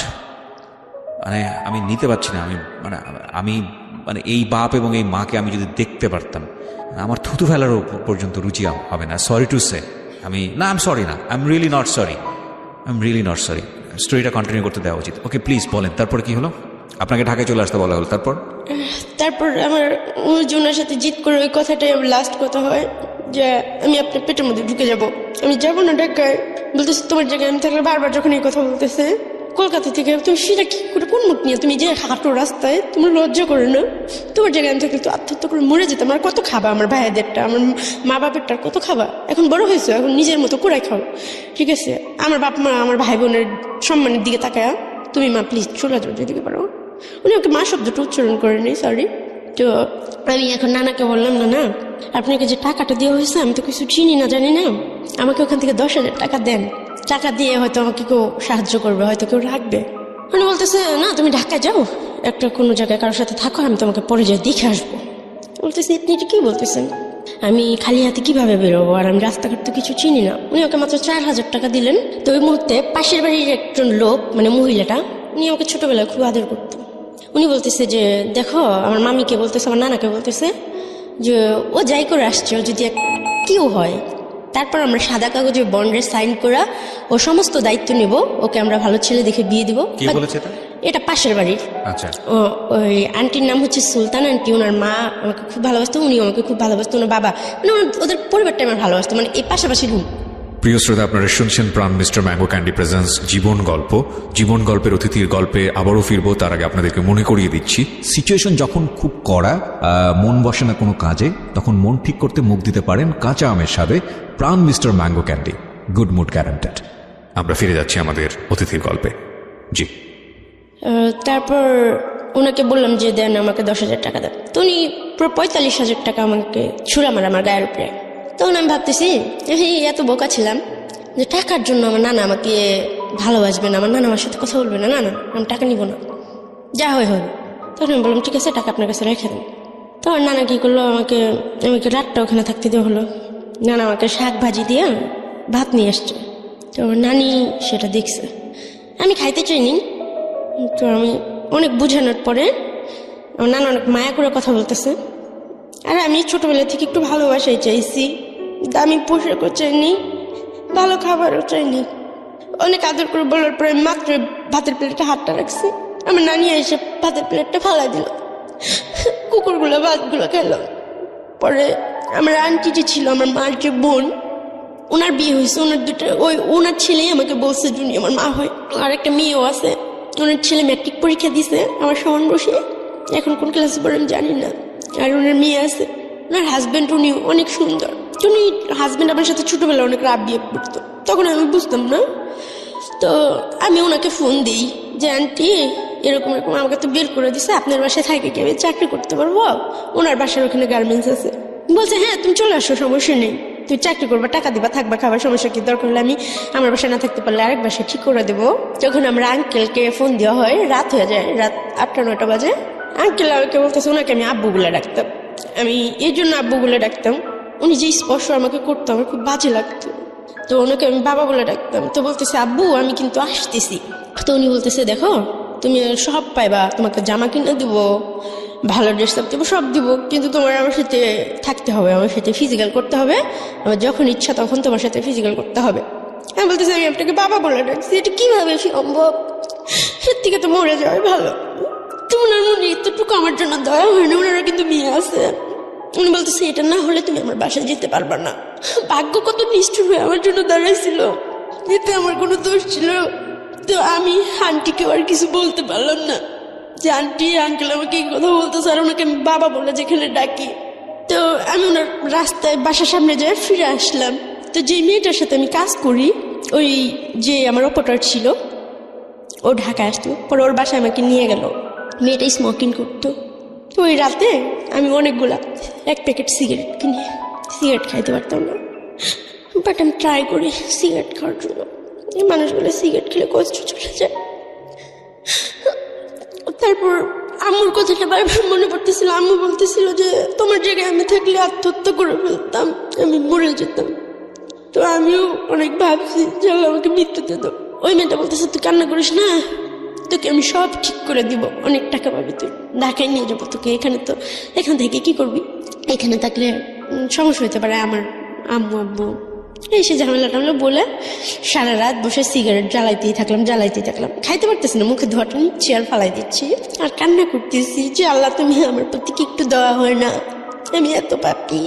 মানে আমি নিতে পারছি না। আমি এই বাপ এবং এই মাকে আমি যদি দেখতে পারতাম, আমার থুতু ফেলারও পর্যন্ত রুচি হবে না। Sorry to say, I am sorry না, I am really not sorry. স্টোরিটা কন্টিনিউ করতে দেওয়া উচিত। ওকে প্লিজ বলেন, তারপরে কি হলো? আপনাকে ঢাকায় চলে আসতে বলা হলো, তারপর আমার ওনার সাথে জিত করে ওই কথাটাই আমার লাস্ট কথা হয় যে আমি আপনার পেটের মধ্যে ঢুকে যাব, আমি যাবো না ঢাকায়। বলতেছে তোমার জায়গায় আমি থাকলে, বারবার যখন এই কথা বলতেছে কলকাতা থেকে, তুমি সেটা কি করে, কোন মুখ নিয়ে তুমি যে হাঁটো রাস্তায়, তোমার লজ্জা করে না? তোমার জায়গায় আমি থাকলে তো আত্মহত্যা করে মরে যেতাম। আর কত খাবা আমার ভাইয়াদেরটা, আমার মা বাপেরটা কত খাবা? এখন বড় হয়েছে, এখন নিজের মতো করে খাও, ঠিক আছে? আমার বাপ মা আমার ভাই বোনের সম্মানের দিকে তাকায়, তুমি মা প্লিজ চলে যাও যেদিকে পারো। উনি ওকে মা শব্দটা উচ্চারণ করেনি, সরি। তো আমি এখন নানাকে বললাম, না আপনাকে যে টাকাটা দেওয়া হয়েছে আমি তো কিছু চিনি না, জানি না, আমাকে ওখান থেকে 10,000 টাকা দেন, টাকা দিয়ে হয়তো আমাকে কেউ সাহায্য করবে, হয়তো কেউ রাখবে। উনি বলতেছে না তুমি ঢাকায় যাও, একটা কোনো জায়গায় কারোর সাথে থাকো, আমি তোমাকে পরে যাই দেখে আসবো। বলতেছি আপনি এটা কি বলতেছেন? আমি খালি হাতে কিভাবে বেরোবো, আর আমি রাস্তাঘাট তো কিছু চিনি না। উনি ওকে মাত্র 4,000 টাকা দিলেন। তো ওই মুহূর্তে পাশের বাড়ির একজন লোক, মানে মহিলাটা, উনি আমাকে ছোটবেলায় খুব আদর করতেন। উনি বলতেছে যে দেখো, আমার মামিকে বলতেছে, আমার নানাকে বলতেছে যে ও যাই করে আসছে, ও যদি কেউ হয়, তারপর আমরা সাদা কাগজে বন্ডের সাইন করা ও সমস্ত দায়িত্ব নেব, ওকে আমরা ভালো ছেলে দেখে বিয়ে দিব। এটা পাশের বাড়ির। আচ্ছা। ওই আন্টির নাম হচ্ছে সুলতান আন্টি। ওনার মা আমাকে খুব ভালোবাসতো, উনি আমাকে খুব ভালোবাসতো, ওনার বাবা, মানে ওদের পরিবারটা আমার ভালোবাসতো, মানে এই পাশাপাশি রুম। প্রিয় শ্রোতা, আপনারা শুনছেন প্রাণ মিস্টার ম্যাঙ্গো ক্যান্ডি প্রেজেন্স জীবন গল্পের অতিথির গল্পে আবারও ফিরবো। তার আগে আপনাদেরকে মনে করিয়ে দিচ্ছি, সিচুয়েশন যখন খুব কড়া, মন বসে না কোনো কাজে, তখন মন ঠিক করতে মুখ দিতে পারেন কাঁচা আমের স্বাদে Pran mister mango candy, good mood guaranteed. আমরা ফিরে যাচ্ছি আমাদের অতিথির গল্পে। জি। তারপর ওনাকে বললাম যে দেন আমাকে 10,000 টাকা দেন। তো উনি পুরো 45,000 টাকা আমাকে ছুড়া মারা আমার গায়ের উপরে। তখন আমি ভাবতেছি এত বোকা ছিলাম যে টাকার জন্য আমার নানা আমাকে ভালোবাসবে না, আমার নানা আমার সাথে কথা বলবে না, না না আমি টাকা নিব না, যা হয় হবে। তখন আমি বললাম ঠিক আছে, টাকা আপনার কাছে রেখে দেন। তো আমার নানা কী করলো, আমাকে রাতটা ওখানে থাকতে দেওয়া হলো। নানা আমাকে শাক ভাজি দিয়ে ভাত নিয়ে আসছে। তো আমার নানি সেটা দেখছে, আমি খাইতে চাইনি। তো আমি অনেক বোঝানোর পরে আমার নানা অনেক মায়া করে কথা বলতেছে। আর আমি ছোটবেলা থেকে একটু ভালোবাসাই চাইছি, দামি পোশাকও চাইনি, ভালো খাবারও চাইনি। অনেক আদর করে বলার পরে মাত্র ভাতের প্লেটে হাতটা রাখছি, আমার নানি এসে ভাতের প্লেটটা ফালাই দিল, কুকুরগুলো ভাতগুলো খেলো। পরে আমার আন্টি যে ছিল, আমার মার যে বোন, ওনার বিয়ে হয়েছে, ওনার ছেলেই আমাকে বলছে জুনি আমার মা হয়। আর একটা মেয়েও আছে, ওনার ছেলে ম্যাট্রিক পরীক্ষা দিছে আমার সমান বসে, এখন কোন ক্লাসে পড়ে আমি জানি না। আর ওনার মেয়ে আছে, ওনার হাজব্যান্ড উনি অনেক সুন্দর। উনি হাজব্যান্ড আমার সাথে ছোটবেলা অনেক রাব বিয়ে করতো, তখন আমি বুঝতাম না। তো আমি ওনাকে ফোন দিই যে আন্টি এরকম এরকম আমাকে তো বের করে দিছে, আপনার বাসায় থাকে কি আমি চাকরি করতে পারবো? ওনার বাসার ওখানে গার্মেন্টস আছে। বলছে হ্যাঁ তুমি চলে আসো, সমস্যা নেই, তুই চাকরি করবা, টাকা দিবা, থাকবা, খাবার, সমস্যা কি? দরকার হলে আমি আমার বাসায় না থাকতে পারলে আরেক বাসায় ঠিক করে দেবো। যখন আমরা আঙ্কেলকে ফোন দেওয়া হয়, রাত হয়ে যায়, রাত 8-9 বাজে। আঙ্কেল আমাকে বলতেছে ওনাকে আমি আব্বু বলে ডাকতাম। আমি এই জন্য আব্বু বলে ডাকতাম, উনি যে স্পর্শ আমাকে করতো আমার খুব বাজে লাগতো। তো ওনাকে আমি বাবা বলে ডাকতাম। তো বলতেছে আব্বু আমি কিন্তু আসতেছি। তো উনি বলতেছে দেখো তুমি সব পাইবা, তোমাকে জামা কিনে দিব, ভালো ড্রেস আপ দেবো, সব দিব, কিন্তু তোমার আমার সাথে থাকতে হবে, আমার সাথে ফিজিক্যাল করতে হবে, আমার যখন ইচ্ছা তখন তোমার সাথে ফিজিক্যাল করতে হবে। আমি বলতেছি আমি আপনাকে বাবা বলে ডাকছি, এটা কিভাবে সম্ভব? এর থেকে তো মরে যাওয়াই ভালো। তো ওনার মনে এতটুকু আমার জন্য দয়া হয় না, ওনারা কিন্তু মেয়ে আছে। উনি বলতেছে এটা না হলে তুমি আমার বাসায় যেতে পারবা না। ভাগ্য কত নিষ্ঠুর হয়ে আমার জন্য দাঁড়াইছিল, এতে আমার কোনো দোষ ছিল? তো আমি আন্টিকেও আর কিছু বলতে পারলাম না যে আন্টি আঙ্কেল আমাকে এই কথা বলতেছে, আর ওনাকে আমি বাবা বলে যেখানে ডাকি। তো আমি ওনার রাস্তায় বাসার সামনে যাই, ফিরে আসলাম। তো যে মেয়েটার সাথে আমি কাজ করি, ওই যে আমার অপারেটর ছিল, ও ঢাকা আসতো, পরে ওর বাসায় আমাকে নিয়ে গেল। মেয়েটা স্মোকিং করতো। তো ওই রাতে আমি অনেকগুলা 1 প্যাকেট সিগারেট কিনে সিগারেট খাইতে পারতাম না, বাট আমি ট্রাই করি সিগারেট খাওয়ার জন্য। এই মানুষগুলো সিগারেট খেলে কষ্ট চলে যায়। তারপর আম্মুর কথাটা বারবার মনে পড়তেছিল। আম্মু বলতেছিল যে তোমার জায়গায় আমি থাকলে আত্মহত্যা করে ফেলতাম, আমি মরে যেতাম। তো আমিও অনেক ভাবছি যে আমাকে মৃত্যুতে দাও। ওই মেয়েটা বলতেছে তুই কান্না করিস না, তোকে আমি সব ঠিক করে দিব, অনেক টাকা পাবি, তুই ঢাকায় নিয়ে যাবো তোকে। এখান থেকে কি করবি? এখানে থাকলে সমস্যা হতে পারে আমার আব্বু এই সে ঝামেলা টামেলা বলে সারা রাত বসে সিগারেট জ্বালাইতেই থাকলাম। খাইতে পারতেছি না, মুখে ধোয়াটা নিচ্ছি আর ফালাই দিচ্ছি আর কান্না করতেছি যে আল্লাহ তুমি আমার প্রতি কি একটু দেওয়া হয় না, আমি এত পাপি।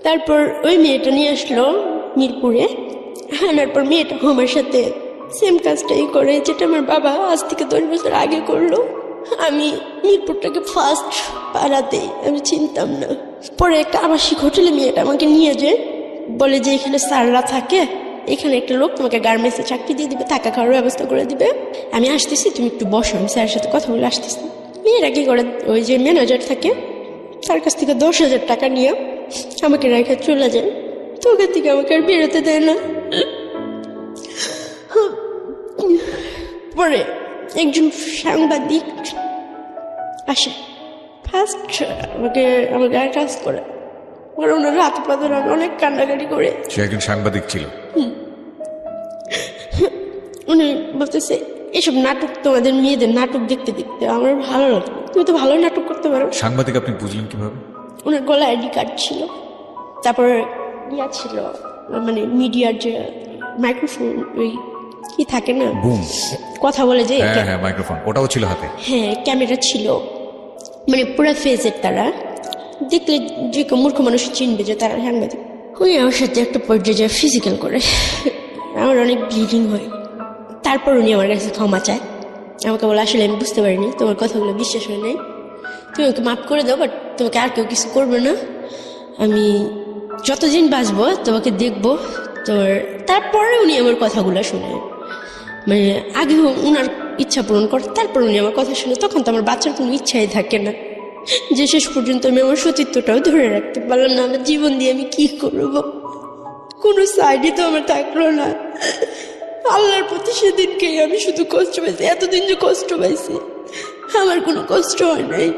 তারপর ওই মেয়েটা নিয়ে আসলো মিরপুরে, আনার পর মেয়েটা আমার সাথে সেম কাজটাই করে যেটা আমার বাবা আজ থেকে 10 বছর আগে করলো। আমি মিরপুরটাকে ফার্স্ট পাড়াতেই আমি চিনতাম না। পরে একটা আবাসিক হোটেলে মেয়েটা আমাকে নিয়ে যায়, বলে যে এখানে স্যাররা থাকে, এখানে একটা লোক তোমাকে গার্মেন্টসে চাকরি দিয়ে দিবে, থাকা খাওয়ার ব্যবস্থা করে দিবে, আমি আসতেছি, তুমি একটু বসো, আমি স্যারের সাথে কথা বলে আসতেছি। মেয়েরা কি করে, ওই যে ম্যানেজার থাকে তার কাছ থেকে 10,000 টাকা নিয়ে আমাকে রেখে চলে যায়। তো ওখান থেকে আমাকে আর বেরোতে দেয় না। পরে একজন সাংবাদিক আসে, ফার্স্ট আমাকে কাজ করে, ওনার হাত পা ধরে অনেক কান্নাকাটি করে। সে একজন সাংবাদিক ছিল। উনি বলতেছে এসব নাটক, তোমাদের মেয়েদের নাটক দেখতে দেখতে আমার ভালো লাগে, তুমি তো ভালো নাটক করতে পারো। সাংবাদিক আপনি বুঝলেন কিভাবে? ওনার গলায় আইডি কার্ড ছিল, তারপর ইয়া ছিল, মানে মিডিয়ার যে মাইক্রোফোন, ওই কি থাকে না, বুম, কথা বলে যে, হ্যাঁ মাইক্রোফোন, ওটাও ছিল হাতে। হ্যাঁ ক্যামেরা ছিল, মানে পুরো ফেজের। তারা দেখলে যে মূর্খ মানুষ চিনবে যে তারা সাংবাদিক। ওই আমার সাথে একটা পর্যায়ে ফিজিক্যাল করে, আমার অনেক ব্লিডিং হয়। তারপর উনি আমার কাছে ক্ষমা চায়, আমাকে বলে আসলে আমি বুঝতে পারিনি, তোমার কথাগুলো বিশ্বাস হয় নাই, তুমি আমাকে মাফ করে দাও, বাট তোমাকে আর কেউ কিছু করবে না, আমি যতদিন বাঁচবো তোমাকে দেখবো তোমার। তারপরে উনি আমার কথাগুলো শুনে, মানে আগে উনার ইচ্ছা পূরণ করে তারপর উনি আমার কথা শুনে। তখন তো আমার বাচ্চার কোনো ইচ্ছাই থাকে না, যে শেষ পর্যন্ত আমি আমার সতীত্বটাও ধরে রাখতে পারলাম না, আমার জীবন দিয়ে আমি কি করবো। কোনো সাইডে তো আমার থাকলো না। আল্লাহর প্রতি সেদিনকেই আমি শুধু কষ্ট পাইছি। এতদিন যে কষ্ট পাইছি আমার কোনো কষ্ট হয় নাই,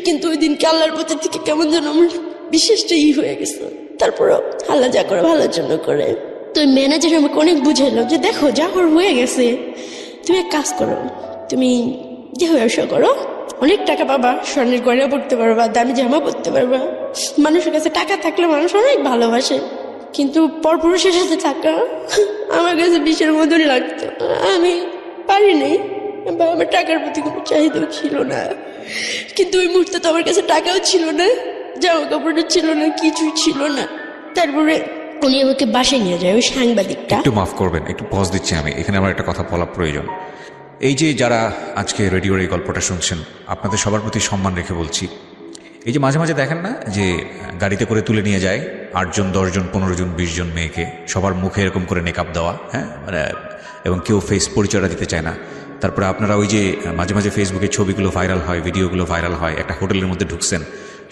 কিন্তু ওই দিনকে আল্লাহর প্রতি থেকে কেমন যেন আমার বিশেষটাই হয়ে গেছে। তারপরও আল্লাহ যা করে ভালোর জন্য করে। তো ম্যানেজার আমাকে অনেক বুঝাইলো যে দেখো যা হয়ে গেছে, তুমি এক কাজ করো, তুমি যে ব্যবসা করো, অনেক টাকা পাবা, স্বর্ণের গয়না পড়তে পারবা, দামি জামা পরতে পারবা। মানুষের কাছে টাকা থাকলে মানুষ অনেক ভালোবাসে, কিন্তু পরপুরুষের সাথে থাকা আমার কাছে বিষের মতন লাগতো। আমি পারি নাই, বা আমার টাকার প্রতি কোনো চাহিদাও ছিল না। কিন্তু ওই মুহূর্তে তো আমার কাছে টাকাও ছিল না, জামা কাপড়ও ছিল না, কিছুই ছিল না। তারপরে উনি আমাকে বাসায় নিয়ে যায়, ওই সাংবাদিকটা। একটু মাফ করবেন, একটু পজ দিচ্ছি আমি এখানে। আমার একটা কথা বলা প্রয়োজন। এই যে যারা আজকে রেডিওর এই গল্পটা শুনছেন, আপনাদের সবার প্রতি সম্মান রেখে বলছি, এই যে মাঝে মাঝে দেখেন না যে গাড়িতে করে তুলে নিয়ে যায় 8 জন 10 জন 15 জন 20 জন মেয়েকে, সবার মুখে এরকম করে মেকআপ দেওয়া, হ্যাঁ, মানে এবং কেউ ফেস পরিচয়টা দিতে চায় না। তারপরে আপনারা ওই যে মাঝে মাঝে ফেসবুকে ছবিগুলো ভাইরাল হয়, ভিডিওগুলো ভাইরাল হয়, একটা হোটেলের মধ্যে ঢুকছেন,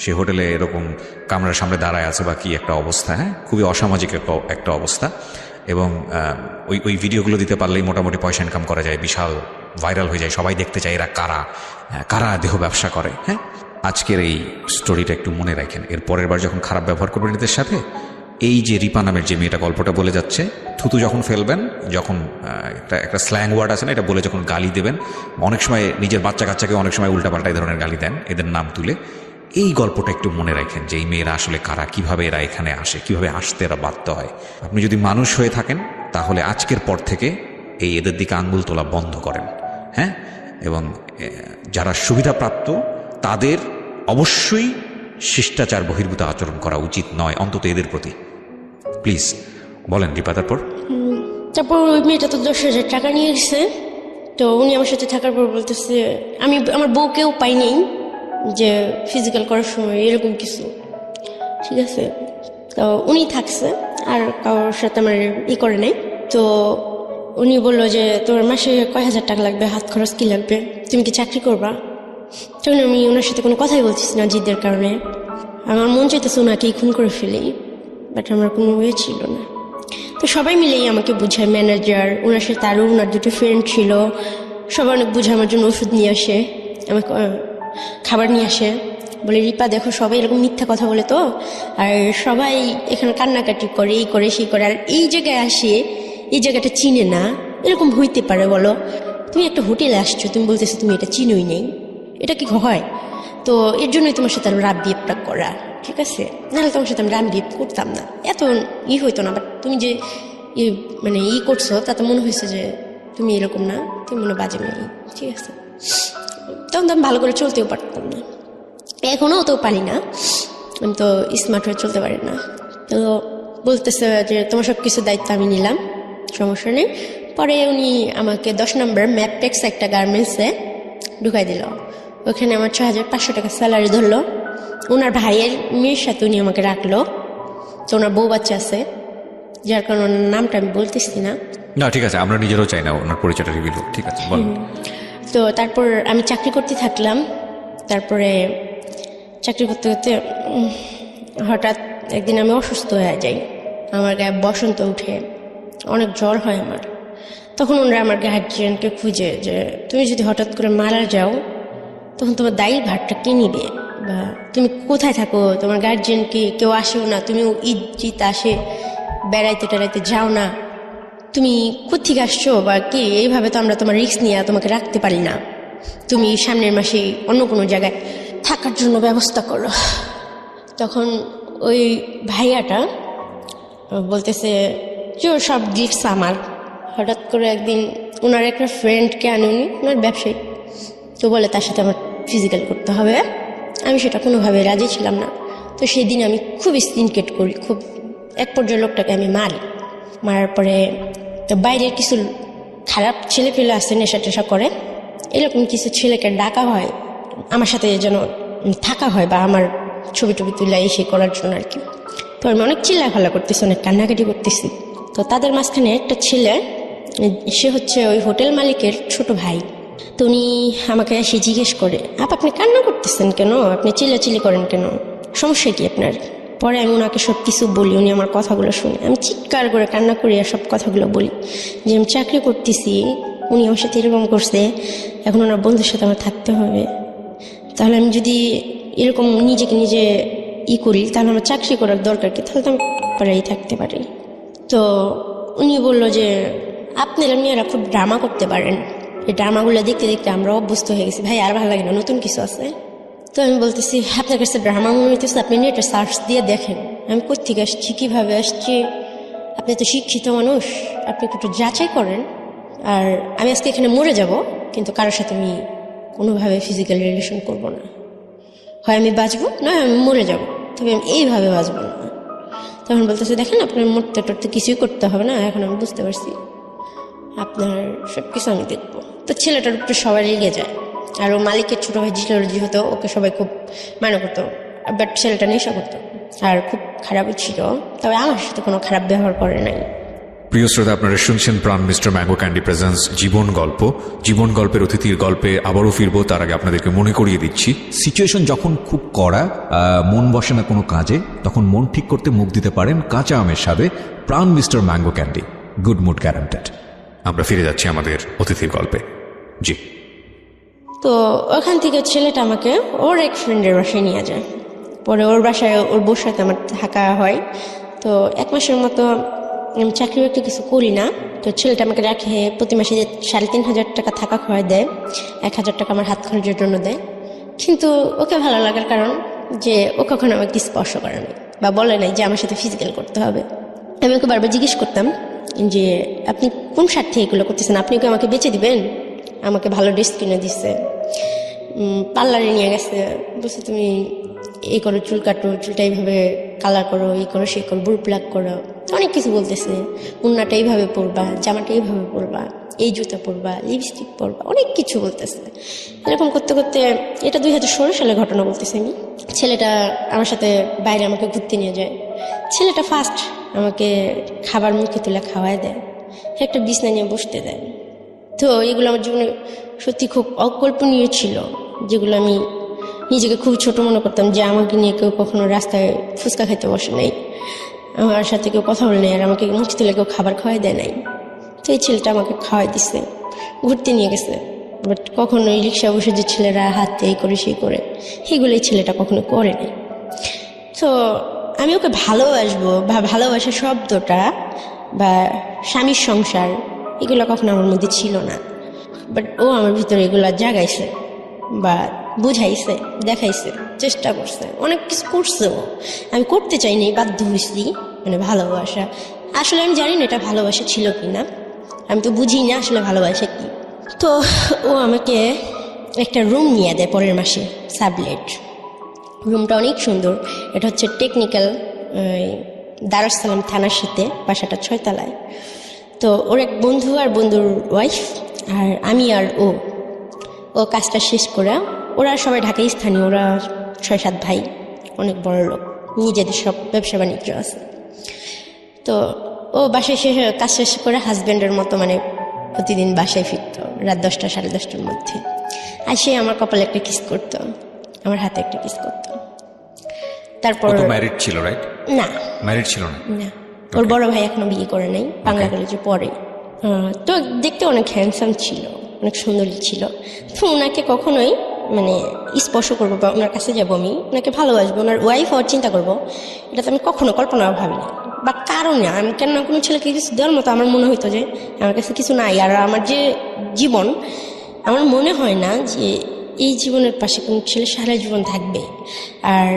সে হোটেলে এরকম কামরার সামনে দাঁড়ায় আছে বা কি একটা অবস্থা, হ্যাঁ, খুবই অসামাজিক একটা অবস্থা। এবং ওই ভিডিওগুলো দিতে পারলেই মোটামুটি পয়সা ইনকাম করা যায়, বিশাল ভাইরাল হয়ে যায়, সবাই দেখতে চায় এরা কারা, কারা দেহ ব্যবসা করে। হ্যাঁ, আজকের এই স্টোরিটা একটু মনে রাখেন। এর পরের বার যখন খারাপ ব্যবহার করবেন এদের সাথে, এই যে রিপা নামের যে মেয়েটা গল্পটা বলে যাচ্ছে, থুতু যখন ফেলবেন, যখন একটা স্ল্যাং ওয়ার্ড আছে না, এটা বলে যখন গালি দেবেন, অনেক সময় নিজের বাচ্চা কাচ্চাকে অনেক সময় উল্টাপাল্টা এই ধরনের গালি দেন এদের নাম তুলে, এই গল্পটা একটু মনে রাখেন যে এই মেয়েরা আসলে কারা, কিভাবে এরা এখানে আসে, কিভাবে আসতে এরা বাধ্য হয়। আপনি যদি মানুষ হয়ে থাকেন তাহলে আজকের পর থেকে এই এদের দিকে আঙ্গুল তোলা বন্ধ করেন, হ্যাঁ। এবং যারা সুবিধাপ্রাপ্ত তাদের অবশ্যই শিষ্টাচার বহির্ভূত আচরণ করা উচিত নয়, অন্তত এদের প্রতি। প্লিজ বলেন রিপা। তারপর ওই মেয়েটা তো 10,000 টাকা নিয়ে গেছে। তো উনি আমার সাথে থাকার পর বলতেছে, আমি আমার বউকেও পাইনি যে ফিজিক্যাল করার সময় এরকম কিছু, ঠিক আছে। তো উনি থাকছে, আর কারোর সাথে আমার করে নাই। তো উনি বললো যে তোমার মাসে কয় হাজার টাকা লাগবে, হাত খরচ কি লাগবে, তুমি কি চাকরি করবা? তখন আমি ওনার সাথে কোনো কথাই বলতেছি না জিদের কারণে। আমার মন চাইতেছে ওনাকেই খুন করে ফেলি, বাট আমার কোনো ওয়ে ছিল না। তো সবাই মিলেই আমাকে বুঝায়, ম্যানেজার, ওনার সাথে আরও ওনার 2টো ফ্রেন্ড ছিল, সবাই অনেক বুঝে আমার জন্য ওষুধ নিয়ে আসে, আমাকে খাবার নিয়ে আসে, বলে রিপা দেখো সবাই এরকম মিথ্যা কথা বলে তো, আর সবাই এখানে কান্নাকাটি করে, এই করে সেই করে, আর এই জায়গায় আসে এই জায়গাটা চিনে না, এরকম হইতে পারে বলো? তুমি একটা হোটেলে আসছো, তুমি বলতেছো তুমি এটা চিনোই নেই, এটা কি হয়? তো এর জন্যই তোমার সাথে রাব বিহেভটা করা, ঠিক আছে? নাহলে তোমার সাথে আমি রাব বিহেভ করতাম না, এত হইতো না। বাট তুমি যে মানে করছো তাতে মনে হয়েছে যে তুমি এরকম না, তুমি মনে বাজে মেয়ে, ঠিক আছে? তখন তো আমি ভালো করে চলতেও পারতাম না, এখনও তো পারি না, আমি তো স্মার্ট হয়ে চলতে পারি না। তো বলতেছে যে তোমার সব কিছু দায়িত্ব আমি নিলাম, সমস্যা নেই। পরে উনি আমাকে 10 নম্বর ম্যাপটেক্স একটা গার্মেন্টসে ঢুকাই দিল। ওখানে আমার 6,500 টাকা স্যালারি ধরলো। ওনার ভাইয়ের মেয়ের সাথে উনি আমাকে রাখলো। তো ওনার বউ বাচ্চা আছে, যার কারণে ওনার নামটা আমি বলতেছি না। না ঠিক আছে, আমরা নিজেরাও চাই না ওনার পরিচয়টা রিভিল হোক, ঠিক আছে বল। তো তারপর আমি চাকরি করতে থাকলাম। তারপরে চাকরি করতে করতে হঠাৎ একদিন আমি অসুস্থ হয়ে যাই, আমার গায়ে বসন্ত উঠে, অনেক জ্বর হয় আমার। তখন ওনারা আমার গার্জিয়ানকে খুঁজে যে তুমি যদি হঠাৎ করে মারা যাও তখন তোমার দায়ী ভারটা কে নিবে, বা তুমি কোথায় থাকো, তোমার গার্জিয়ানকে কেউ আসেও না, তুমিও ঈদ আসে বেড়াইতে টেড়াইতে যাও না, তুমি কোথেকে আসছো বা কি? এইভাবে তো আমরা তোমার রিস্ক নিয়ে তোমাকে রাখতে পারি না, তুমি সামনের মাসে অন্য কোনো জায়গায় থাকার জন্য ব্যবস্থা করো। তখন ওই ভাইয়াটা বলতেছে যে ওর সব গিফটস আমার। হঠাৎ করে একদিন ওনার একটা ফ্রেন্ডকে আনে, উনি ওনার ব্যবসায়ী, তো বলে তার সাথে আমার ফিজিক্যাল করতে হবে। আমি সেটা কোনোভাবে রাজি ছিলাম না। তো সেই দিন আমি খুব স্কিনকেট করি, খুব এক পর্যায়ে লোকটাকে আমি মারি। মারার পরে তো বাইরের কিছু খারাপ ছেলে পেলে আসে, নেশা টেশা করে, এরকম কিছু ছেলেকে ডাকা হয় আমার সাথে যেন থাকা হয়, বা আমার ছবি টবি তুলে এসে করার জন্য আর কি। তো আমি অনেক চিল্লাফাল্লা করতেছি, অনেক কান্নাকাটি করতেছি। তো তাদের মাঝখানে একটা ছেলে, সে হচ্ছে ওই হোটেল মালিকের ছোট ভাই। তো উনি আমাকে এসে জিজ্ঞেস করে, আপনি কান্না করতেছেন কেন, আপনি চিল্লাচিল্লি করেন কেন, সমস্যা কি আপনার? পরে আমি ওনাকে সব কিছু বলি, উনি আমার কথাগুলো শুনে আমি চিৎকার করে কান্না করি আর সব কথাগুলো বলি যে আমি চাকরি করতেছি, উনি আমার সাথে এরকম করছে, এখন ওনার বন্ধুর সাথে আমার থাকতে হবে, তাহলে আমি যদি এরকম নিজেকে নিজে করি তাহলে আমার চাকরি করার দরকার কি, তাহলে তো আমি পাড়াই থাকতে পারি। তো উনি বললো যে আপনারা মেয়েরা খুব ড্রামা করতে পারেন, এই ড্রামাগুলো দেখতে দেখতে আমরা অভ্যস্ত হয়ে গেছি, ভাই আর ভালো লাগে না, নতুন কিছু আছে। তো আমি বলতেছি আপনার কাছে ড্রামা মনে হইতেছে, আপনি নেটে সার্চ দিয়ে দেখেন আমি কোত্থেকে আসছি, কীভাবে আসছি, আপনি তো শিক্ষিত মানুষ, আপনি একটু যাচাই করেন। আর আমি আজকে এখানে মরে যাব, কিন্তু কারোর সাথে আমি কোনোভাবে ফিজিক্যাল রিলেশন করব না, হয় আমি বাঁচবো না আমি মরে যাব, তবে আমি এইভাবে বাঁচবো না। তখন বলতেছে দেখেন আপনার মরতে টরতে কিছুই করতে হবে না, এখন আমি বুঝতে পারছি, আপনার সব কিছু আমি দেখবো। তো ছেলেটার উপরে সবাই লেগে যায়, আর ও মালিকের ছোটো ভাই জিলজি হতো, ওকে সবাই খুব মানে করতো, বাট ছেলেটা নেশা করতো আর খুব খারাপই ছিল, তবে আমার সাথে কোনো খারাপ ব্যবহার করে নাই। প্রিয় শ্রোতা, আপনারা শুনছেন প্রাণ মিস্টার ম্যাঙ্গো ক্যান্ডি প্রেজেন্স জীবন গল্প। জীবন গল্পের অতিথির গল্পে আবারও ফিরবো, তার আগে আপনাদেরকে মনে করিয়ে দিচ্ছি, সিচুয়েশন যখন খুব কড়া, মন বসে না কোনো কাজে, তখন মন ঠিক করতে মুখ দিতে পারেন কাঁচা আমের স্বাদে Pran mister mango candy, good mood guaranteed. আমরা ফিরে যাচ্ছি আমাদের অতিথির গল্পে। জি। তো ওখান থেকে ছেলেটা আমাকে ওর এক ফ্রেন্ডের বাসায় নিয়ে যায়, পরে ওর বাসায় ওর বউর সাথে আমার থাকা হয়। তো 1 মাসের মতো আমি চাকরি বাকরি কিছু করি না, তো ছেলেটা আমাকে রাখে, প্রতি মাসে 3,500 টাকা থাকা খাওয়াই দেয়, 1,000 টাকা আমার হাত খরচের জন্য দেয়। কিন্তু ওকে ভালো লাগার কারণ যে ও কখনো আমাকে স্পর্শ করে না বা বলে নাই যে আমার সাথে ফিজিক্যাল করতে হবে। আমি ওকে বারবার জিজ্ঞেস করতাম যে আপনি কোন স্বার্থে এগুলো করতেছেন, আপনি কি আমাকে বেচে দিবেন? আমাকে ভালো ড্রেস কিনে দিচ্ছে, পার্লারে নিয়ে গেছে, বলছে তুমি এই করো, চুল কাটো, চুলটা এইভাবে কালার করো, এই করো সেই করো, বুড়ো প্লাক করো, অনেক কিছু বলতেছে, উন্নাটা এইভাবে পরবা, জামাটা এইভাবে পরবা, এই জুতো পরবা, লিপস্টিক পরবা, অনেক কিছু বলতেছে। এরকম করতে করতে, এটা 2016 সালের ঘটনা বলতেছে আমি, ছেলেটা আমার সাথে বাইরে আমাকে ঘুরতে নিয়ে যায়। ছেলেটা ফার্স্ট আমাকে খাবার মুখে তুলে খাওয়ায় দেয়, একটা বিছনা নিয়ে বসতে দেয়। তো এগুলো আমার জীবনে সত্যি খুব অকল্পনীয় ছিল, যেগুলো আমি নিজেকে খুব ছোট মনে করতাম, যে আমাকে নিয়ে কেউ কখনো রাস্তায় ফুচকা খেতে বসে নাই, আমার সাথে কেউ কথা বলে নেই, আর আমাকে মুখ তুলে কেউ খাবার খাওয়াই দেয় নাই। তো এই ছেলেটা আমাকে খাওয়াই দিছে, ঘুরতে নিয়ে গেছে, বাট কখনো এই রিক্সা বসে যে ছেলেরা হাতে এই করে সেই করে, এগুলো এই ছেলেটা কখনো করে নাই। তো আমি ওকে ভালোবাসবো বা ভালোবাসা শব্দটা বা স্বামীর সংসার এগুলো কখনো আমার মধ্যে ছিল না, বাট ও আমার ভিতরে এগুলো জাগাইছে বা বুঝাইছে, দেখাইছে, চেষ্টা করছে, অনেক কিছু করছে। ও আমি করতে চাইনি, বাধ্য হয়েছি, মানে ভালোবাসা। আসলে আমি জানি না এটা ভালোবাসা ছিল কি না, আমি তো বুঝি না আসলে ভালোবাসা কি। তো ও আমাকে একটা রুম নিয়ে দেয় পরের মাসে, সাবলেট। রুমটা অনেক সুন্দর, এটা হচ্ছে টেকনিক্যাল দারুস সালাম থানার সাথে, বাসাটা 6 তলায়। তো ওর এক বন্ধু আর বন্ধুর ওয়াইফ আর আমি আর ও কাজটা শেষ করে, ওরা সবাই ঢাকায় স্থানীয়, ওরা 6-7 ভাই, অনেক বড় লোক, নিজেদের সব ব্যবসা বাণিজ্য আছে। তো ও বাসায় কাজ শেষ করে হাজব্যান্ডের মতো মানে প্রতিদিন বাসায় ফিরতো রাত 10টা 10:30টার মধ্যে, আর সে আমার কপালে একটা কিস করতো, আমার হাতে একটা কিস করতো। তারপর ম্যারিড ছিল, রাইট? না, ম্যারিড ছিল না। না, ওর বড় ভাই এখনো বিয়ে করে নাই, বাংলা কলেজে পড়ে। তো দেখতে অনেক হ্যান্ডসাম ছিল, অনেক সুন্দরী ছিল। তো ওনাকে কখনোই মানে স্পর্শ করবো বা ওনার কাছে যাবো, আমি ওনাকে ভালোবাসবো, ওনার ওয়াইফ হওয়ার চিন্তা করবো, এটা তো আমি কখনো কল্পনা ভাবিনি। বা কারণে আমি কেন কোনো ছেলেকে কিছু দেওয়ার মতো আমার মনে হইতো যে আমার কাছে কিছু নাই, আর আমার যে জীবন, আমার মনে হয় না যে এই জীবনের পাশে কোনো ছেলে সারা জীবন থাকবে। আর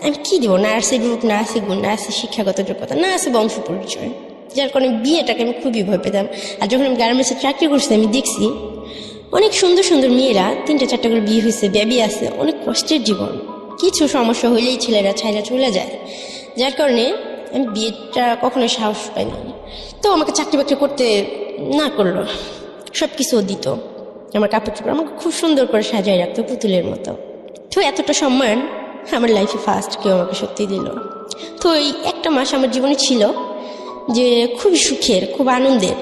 আমি কী দেবো, না আছে রূপ, না আছে গুণ, না আছে শিক্ষাগত যোগ্যতা, না আছে বংশ পরিচয়, যার কারণে বিয়েটাকে আমি খুবই ভয় পেতাম। আর যখন আমি গার্মেন্টসে চাকরি করছি, আমি দেখছি অনেক সুন্দর সুন্দর মেয়েরা 3-4টা করে বিয়ে হয়েছে, বেবি আছে, অনেক কষ্টের জীবন, কিছু সমস্যা হইলেই ছেলেরা ছাইরা চলে যায়, যার কারণে আমি বিয়েটা কখনো সাহস পাইনি। তো আমাকে চাকরি বাকরি করতে না করলো, সব কিছু দিত, আমার কাপড় চোপড় আমাকে খুব সুন্দর করে সাজাই রাখতো পুতুলের মতো। তো এতটা সম্মান আমার লাইফে ফার্স্ট কেউ আমাকে সত্যি দিল। তো এই একটা মাস আমার জীবনে ছিল যে খুব সুখের, খুব আনন্দের।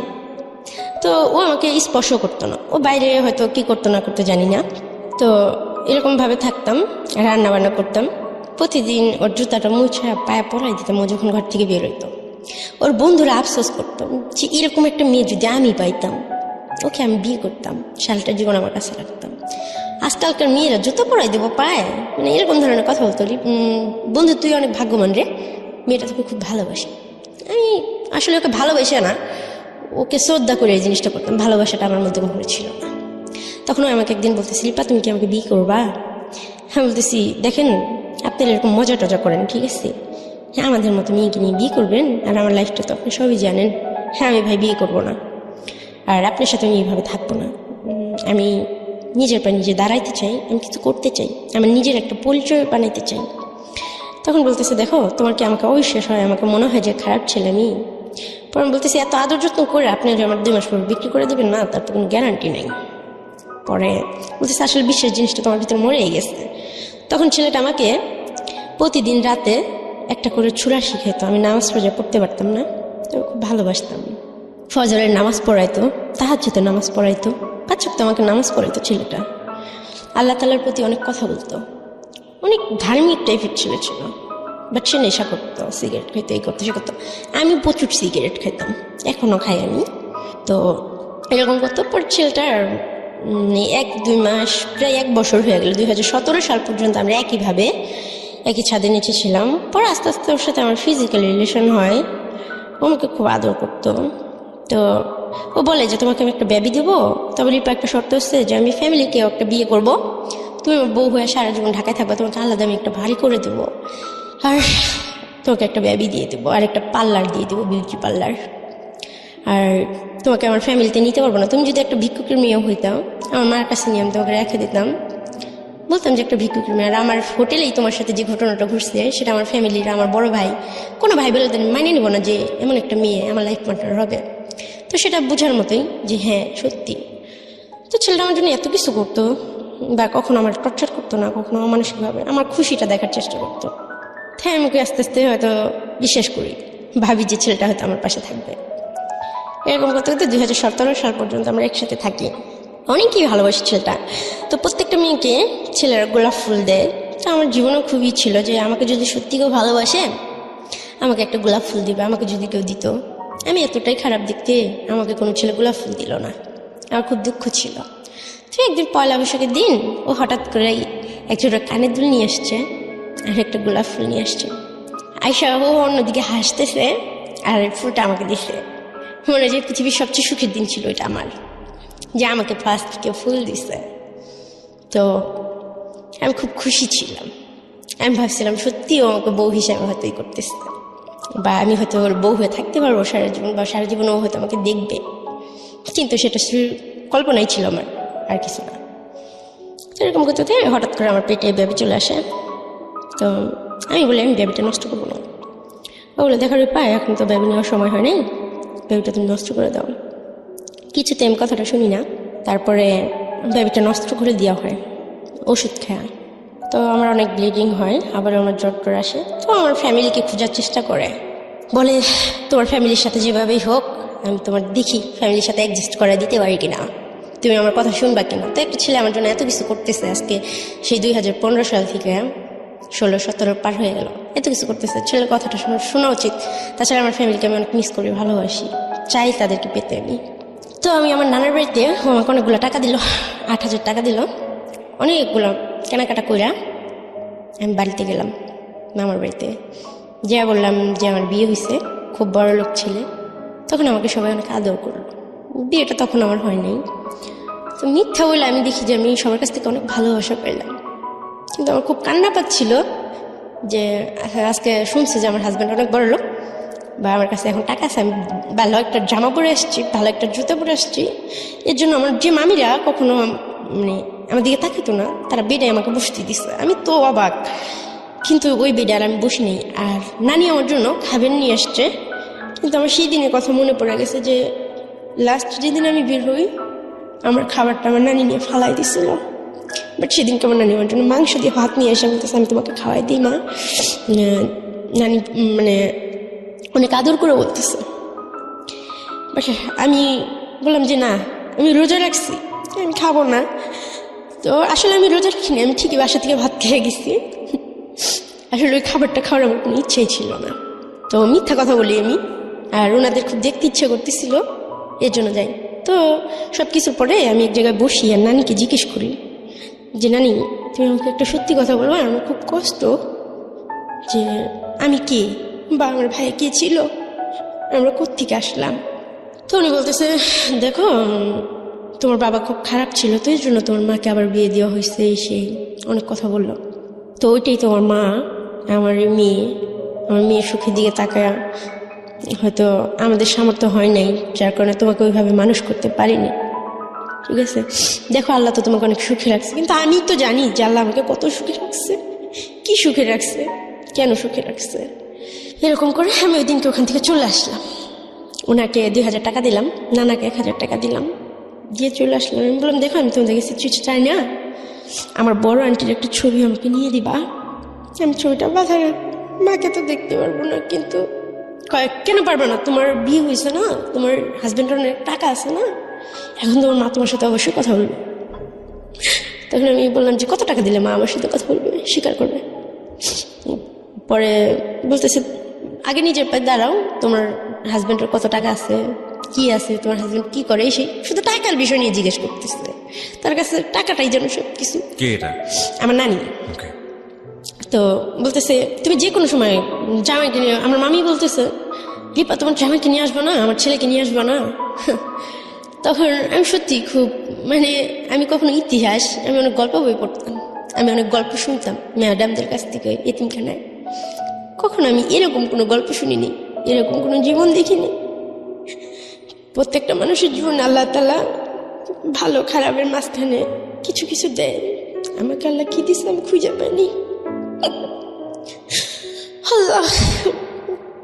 তো ও আমাকে স্পর্শ করতো না, ও বাইরে হয়তো কি করতো না করতো জানি না। তো এরকমভাবে থাকতাম, রান্না বান্না করতাম, প্রতিদিন ওর জুতাটা মুছে পায়ে পরাই দিতাম ও যখন ঘর থেকে বের হইতো। ওর বন্ধুরা আফসোস করতো যে এরকম একটা মেয়ে যদি আমি পাইতাম, ওকে আমি বিয়ে করতাম, সারাটা জীবন আমার কাছে রাখতাম। আজকালকার মেয়েরা জুতো পরাই দেবো পায়ে, মানে এরকম ধরনের কথা বলতো। বন্ধু তুই অনেক ভাগ্যবান রে, মেয়েটা তোকে খুব ভালোবাসে। আমি আসলে ওকে ভালোবাসে না, ওকে শ্রদ্ধা করে এই জিনিসটা করতাম, ভালোবাসাটা আমার মধ্যে কখনো ছিল না। তখন ও আমাকে একদিন বলতেছি, রিপা তুমি কি আমাকে বিয়ে করবা? হ্যাঁ বলতেছি, দেখেন আপনারা এরকম মজা টজা করেন, ঠিক আছে, হ্যাঁ আমাদের মতো মেয়েকে নিয়ে বিয়ে করবেন, আর আমার লাইফটা তো আপনি সবই জানেন। হ্যাঁ আমি ভাই বিয়ে করবো না, আর আপনার সাথে আমি এইভাবে থাকবো না। আমি নিজের পর নিজে দাঁড়াইতে চাই, আমি কিছু করতে চাই, আমার নিজের একটা পরিচয় বানাইতে চাই। তখন বলতেছে, দেখো তোমার কি আমাকে অবিশ্বাস হয়, আমাকে মনে হয় যে খারাপ ছেলে আমি। পরে আমি বলতেছি, এত আদর যত্ন করে আপনি যে আমার 2 মাস পর বিক্রি করে দেবেন না, তার তো কোনো গ্যারান্টি নেই। পরে বলতেছে, আসলে বিশ্বাস জিনিসটা তোমার ভিতরে মরেই গেছে। তখন ছেলেটা আমাকে প্রতিদিন রাতে একটা করে ছুরা শিখাইতো। আমি নামাজ রোজা পড়তে পারতাম না, তো খুব ভালোবাসতাম। ফজরের নামাজ পড়াইতো, তাহাজ্জুদের নামাজ পড়াইতো, 5 ওয়াক্ত আমাকে নামাজ পড়াইতো ছেলেটা। আল্লাহ তাআলার প্রতি অনেক কথা বলতো, অনেক ধার্মিক টাইপের ছেলে ছিল। বাট সে নেশা করতো, সিগারেট খাইতো, এই করতো সে করতো। আমি প্রচুর সিগারেট খাইতাম, এখনও খাই আমি। তো এরকম করতো। পর ছেলেটার 1-2 মাস, প্রায় 1 বছর হয়ে গেল, 2017 সাল পর্যন্ত আমরা একইভাবে একই ছাদের নিচে ছিলাম। পরে আস্তে আস্তে ওর সাথে আমার ফিজিক্যাল রিলেশন হয়। ও আমাকে খুব আদর করতো। তো ও বলে যে তোমাকে আমি একটা বেবি দেবো, তবে রিপা একটা শর্ত হচ্ছে যে আমি ফ্যামিলিকে একটা বিয়ে করব, তুমি আমার বউ হয়ে সারা জীবন ঢাকায় থাকবে, তোমাকে আলাদা আমি একটা বাড়ি করে দেবো, আর তোমাকে একটা বেবি দিয়ে দেবো, আর একটা পার্লার দিয়ে দেবো, বিউটি পার্লার। আর তোমাকে আমার ফ্যামিলিতে নিতে পারবো না, তুমি যদি একটা ভিক্ষুকের মেয়ে হইতাম, আমার মার কাছে নিয়ে আমি তোমাকে রেখে দিতাম, বলতাম যে একটা ভিক্ষুকের মেয়ে। আর আমার হোটেলেই তোমার সাথে যে ঘটনাটা ঘটছে সেটা আমার ফ্যামিলির, আমার বড় ভাই, কোনো ভাই বলে মানিয়ে নেবো না যে এমন একটা মেয়ে আমার লাইফ পার্টনার হবে। তো সেটা বোঝার মতোই যে হ্যাঁ সত্যি। তো ছেলেটা আমার জন্য এত কিছু করতো, বা কখনো আমার টর্চার করতো না, কখনো মানসিকভাবে আমার খুশিটা দেখার চেষ্টা করতো। তাই আমি ওকে আস্তে আস্তে হয়তো বিশ্বাস করি, ভাবি যে ছেলেটা হয়তো আমার পাশে থাকবে। এরকম করতে করতে 2017 সাল পর্যন্ত আমরা একসাথে থাকি। অনেকই ভালোবাসি ছেলেটা। তো প্রত্যেকটা মেয়েকে ছেলেরা গোলাপ ফুল দেয়। তো আমার জীবনেও খুবই ছিল যে আমাকে যদি সত্যি কেউ ভালোবাসে আমাকে একটা গোলাপ ফুল দিবে। আমাকে যদি কেউ দিত, আমি এতটাই খারাপ দেখতে, আমাকে কোনো ছেলে গোলাপ ফুল দিল না, আমার খুব দুঃখ ছিল। তো একদিন পয়লা বৈশাখের দিন ও হঠাৎ করে একজোড়া কানের দুল নিয়ে আসছে আর একটা গোলাপ ফুল নিয়ে আসছে। আয়শা ও অন্যদিকে হাসতেছে আর ফুলটা আমাকে দিছে। মনে হয় যে পৃথিবীর সবচেয়ে সুখের দিন ছিল এটা আমার, যে আমাকে ফার্স্ট কেউ ফুল দিছে। তো আমি খুব খুশি ছিলাম। আমি ভাবছিলাম সত্যি ও আমাকে বউ হিসাবে হয়তোই করতেছে, বা আমি হয়তো ওর বউ হয়ে থাকতে পারবো সারা জীবন, বা সারা জীবন ও হয়তো আমাকে দেখবে। কিন্তু সেটা কল্পনাই ছিল আমার, আর কিছু না। এরকম করতে হঠাৎ করে আমার পেটে বেবি চলে আসে। তো আমি বলি আমি বেবিটা নষ্ট করবো না। ও বলে, দেখা পায় এখন তো বেবি নেওয়ার সময় হয় নাই, বেবিটা তুমি নষ্ট করে দাও। কিছুতে আমি কথাটা শুনি না। তারপরে বেবিটা নষ্ট করে দেওয়া হয় ওষুধ খায়। তো আমার অনেক ব্লিডিং হয়, আবার আমার জ্বর টর আসে। তো আমার ফ্যামিলিকে খোঁজার চেষ্টা করে, বলে তোমার ফ্যামিলির সাথে যেভাবেই হোক আমি তোমার দেখি ফ্যামিলির সাথে অ্যাডজাস্ট করে দিতে পারি কিনা, তুমি আমার কথা শুনবা কিনা। তো একটা ছেলে আমার জন্য এত কিছু করতেছে, আজকে সেই 2015 সাল থেকে 16-17 পার হয়ে গেল, এত কিছু করতেছে। ছেলের কথাটা শোনা উচিত। তাছাড়া আমার ফ্যামিলিকে আমি অনেক মিস করি, ভালোবাসি, চাই তাদেরকে পেতে আমি। তো আমি আমার নানার বাড়িতে আমাকে অনেকগুলো টাকা দিল, 8,000 টাকা দিল। অনেকগুলো কেনাকাটা কইরা আমি বাড়িতে গেলাম, মামার বাড়িতে। যা বললাম যে আমার বিয়ে হয়েছে, খুব বড় লোক ছেলে। তখন আমাকে সবাই অনেক আদর করলো। বিয়েটা তখন আমার হয় নাই। তো মিথ্যা বলে আমি দেখি যে আমি সবার কাছ থেকে অনেক ভালোবাসা পেলাম। কিন্তু আমার খুব কান্না পাচ্ছিল যে আজকে শুনছে যে আমার হাজব্যান্ড অনেক বড় লোক, বা আমার কাছে এখন টাকা আছে, আমি ভালো একটা জামা পরে আসছি, ভালো একটা জুতো পরে আসছি। এর জন্য আমার যে মামিরা কখনো মানে আমার দিকে তাকাতো না, তারা বেডে আমাকে বসতে দিচ্ছে। আমি তো অবাক, কিন্তু ওই বেডে আর আমি বসি নেই। আর নানি আমার জন্য খাবার নিয়ে আসছে। কিন্তু আমার সেই দিনের কথা মনে পড়ে গেছে যে লাস্ট যেদিন আমি বের হই, আমার খাবারটা আমার নানি নিয়ে ফালাই দিছিল। বাট সেদিনকে আমার নানি আমার জন্য মাংস দিয়ে ভাত নিয়ে এসে বলতেছে আমি তোমাকে খাওয়াই দিই মা। নানি মানে অনেক আদর করে বলতেছে। বাট আমি বললাম যে না, আমি রোজা রাখছি, আমি খাবো না। তো আসলে আমি রোজা রাখিনি, আমি ঠিকই বাসা থেকে ভাত খেয়ে গেছি। আসলে ওই খাবারটা খাওয়ার আমার কোনো ইচ্ছেই ছিল না। তো মিথ্যা কথা বলি আমি, আর ওনাদের খুব দেখতে ইচ্ছে করতেছিল, এর জন্য যাই। তো সব কিছুর পরে আমি এক জায়গায় বসি আর নানিকে জিজ্ঞেস করি যে নানি, তুমি আমাকে একটা সত্যি কথা বলবো, আমার খুব কষ্ট, যে আমি কে বা আমার ভাই কে ছিল, আমরা কোত্থেকে আসলাম। তো উনি বলতেছে, দেখো তোমার বাবা খুব খারাপ ছিল, তো এই জন্য তোমার মাকে আবার বিয়ে দেওয়া হয়েছে, সেই অনেক কথা বললো। তো ওইটাই তোমার মা, আমার মেয়ে সুখের দিকে তাকায়, হয়তো আমাদের সামর্থ্য হয় নাই, যার কারণে তোমাকে ওইভাবে মানুষ করতে পারিনি। ঠিক আছে, দেখো আল্লাহ তো তোমাকে অনেক সুখে রাখছে, কিন্তু আমি তো জানি যে আল্লাহ আমাকে কত সুখে রাখছে, কি সুখে রাখছে, কেন সুখে রাখছে। এরকম করে আমি ওই দিনকে ওখান থেকে চলে আসলাম। ওনাকে 2000 টাকা দিলাম, নানাকে 1000 টাকা দিলাম, দিয়ে চলে আসলাম। আমি বললাম, দেখো আমি তোমাদের কাছে কিছু চাই না, আমার বড় আন্টির একটা ছবি আমাকে নিয়ে দিবা, আমি ছবিটা বাঁধা মাকে তো দেখতে পারবো না। কিন্তু কেন পারবে না, তোমার বিয়ে হয়েছে না, তোমার হাজব্যান্ডের অনেক টাকা আছে না, এখন তোমার মা তোমার সাথে অবশ্যই কথা বলবে। তখন আমি বললাম যে কত টাকা দিলে মা আমার সাথে কথা বলবে, স্বীকার করবে। পরে বলতেছে, আগে নিজের পায়ে দাঁড়াও, তোমার হাজব্যান্ডের কত টাকা আছে, কি আছে, তোমার হাজব্যান্ড কি করে, সেই শুধু টাকার বিষয় নিয়ে জিজ্ঞেস করতেছে। তার কাছে টাকাটাই যেন সব কিছু। কে এটা? আমার নানি। তো বলতেছে, তুমি যে কোনো সময় জামাইকে নিয়ে, আমার মামি বলতেছে, রিপা তোমার জামাইকে নিয়ে আসবো না, আমার ছেলেকে নিয়ে আসবো না। তখন আমি সত্যি খুব, মানে আমি কখনো ইতিহাস, আমি অনেক গল্প বই পড়তাম, আমি অনেক গল্প শুনতাম ম্যাডামদের কাছ থেকে এতিমখানায়, কখনো আমি এরকম কোনো গল্প শুনিনি, এরকম কোনো জীবন দেখিনি। প্রত্যেকটা মানুষের জীবনে আল্লাহ তাআলা ভালো খারাপের মাঝখানে কিছু কিছু দেয়। আমাকে আল্লাহ কি দিচ্ছে আমি খুঁজে পাইনি। আল্লাহ।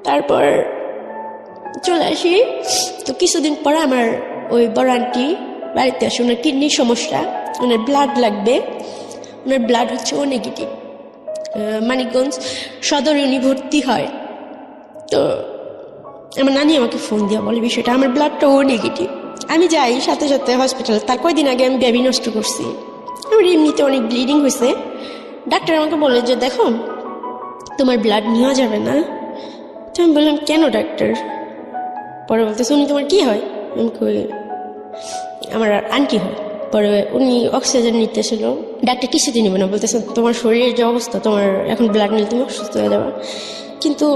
তারপর চলে আসি। তো কিছুদিন পর আমার ওই বড় আন্টি বাড়িতে আসে, ওনার কিডনির সমস্যা, ওনার ব্লাড লাগবে, ওনার ব্লাড হচ্ছে ও নেগেটিভ। মানিকগঞ্জ সদরে উনি ভর্তি হয়। তো আমার নানি আমাকে ফোন দিয়ে বলে বিষয়টা, আমার ব্লাডটা ও নেগেটিভ। আমি যাই সাথে সাথে হসপিটালে। তার কয়েকদিন আগে আমি বেবি নষ্ট করছি, আমার এমনিতে অনেক ব্লিডিং হয়েছে। ডাক্তার আমাকে বলে যে দেখো তোমার ব্লাড নেওয়া যাবে না। তো আমি বললাম কেন ডাক্তার? পরে বলতেছে, উনি তোমার কি হয়? আমি কই আমার আন্টি হয়। পরে উনি অক্সিজেন নিতেছিল, ডাক্তার কিছুদিন নেবে না, বলতেছে তোমার শরীরের যে অবস্থা, তোমার এখন ব্লাড নিলে তুমি অসুস্থ হয়ে যাবে। কিন্তু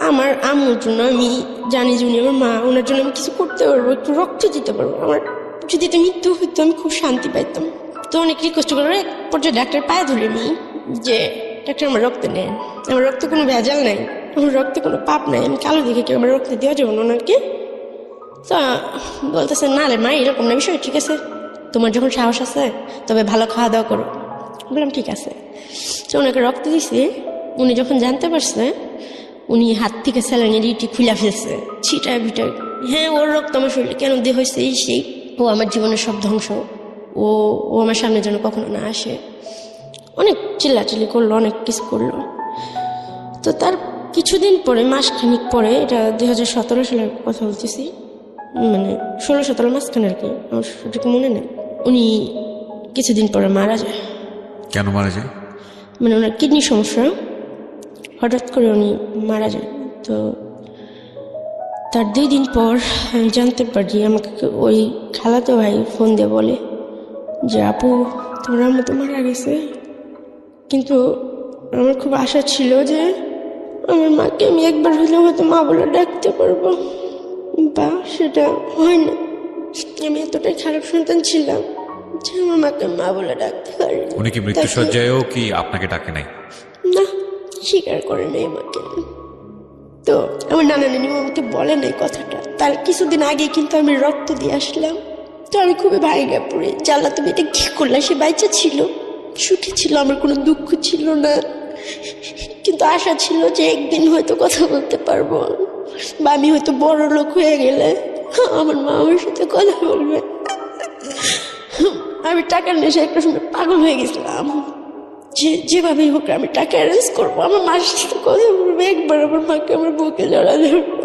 আমার আম্মুর জন্য আমি জানি যে উনি আমার মা, ওনার জন্য আমি কিছু করতে পারবো, একটু রক্ত দিতে পারবো, আমার যদি এটা মৃত্যু হইতো আমি খুব শান্তি পাইতাম। তো অনেক রিকোয়েস্ট করে এক পর্যায়ে ডাক্তার পায়ে ধরে নিই যে ডাক্তার আমার রক্ত নেন, আমার রক্তে কোনো ভেজাল নাই, আমার রক্তে কোনো পাপ নাই, আমি কালো দেখে কি আমার রক্ত দেওয়া যাবে না ওনাকে? তো বলতেছে না রে মা, এরকম না বিষয়, ঠিক আছে তোমার যখন সাহস আছে তবে ভালো খাওয়া দাওয়া করো। বললাম ঠিক আছে। তো ওনাকে রক্ত দিছি। উনি যখন জানতে পারছে, উনি হাত থেকে স্যালাইনের ইটি খুলে ফেলছে, ছিটায় বিটায়। হ্যাঁ, ওর রক্ত আমার শরীরে কেন দিয়ে হয়েছে এই সেই, ও আমার জীবনের সব ধ্বংস, ও আমার সামনে যেন কখনো না আসে। অনেক চিল্লাচিল্লি করলো, অনেক কিছু করলো। তো তার কিছুদিন পরে, মাসখানিক পরে, এটা 2017 সালের কথা বলতেছি, মানে 16-17 মাসখানে আর কি, আমার সঠিক মনে নেই। উনি কিছুদিন পরে মারা যায়। কেন মারা যায়? মানে ওনার কিডনির সমস্যা, হঠাৎ করে উনি মারা যায়। তো তার 2 দিন পর আমি জানতে পারি, আমাকে ওই খালাতো ভাই ফোন দিয়ে বলে যে আপু তোমার আম্মু তো মারা গেছে। কিন্তু আমার খুব আশা ছিল যে আমার মাকে আমি একবার হলেও হয়তো মা বলে ডাকতে পারবো, বা সেটা হয় না। আমি এতটাই খারাপ সন্তান ছিলাম যে আমার মাকে মা বলে ডাকতে পারিনি। উনি কি মৃত্যুসজ্জায়ও কি আপনাকে ডাকে নাই? না, স্বীকার করে নেই আমাকে। তো আমার নানা নানি আমাকে বলে নাই কথাটা। তার কিছুদিন আগে কিন্তু আমি রক্ত দিয়ে আসলাম। তো আমি খুবই ভাইগা পড়ি, জানলা তুমি এটা কি করলা। সে বাইচা ছিল, সুখী ছিল, আমার কোনো দুঃখ ছিল না। কিন্তু আশা ছিল যে একদিন হয়তো কথা বলতে পারবো, বা আমি হয়তো বড় লোক হয়ে গেলে আমার মা আমার সাথে কথা বলবে। আমি টাকার নেশায় একটা সময় পাগল হয়ে গেছিলাম, যেভাবেই হোক আমি টাকা অ্যারেঞ্জ করবো, আমার মার সাথে কথা বলবো, একবার আমার মাকে আমার বুকে জড়া ধরবো।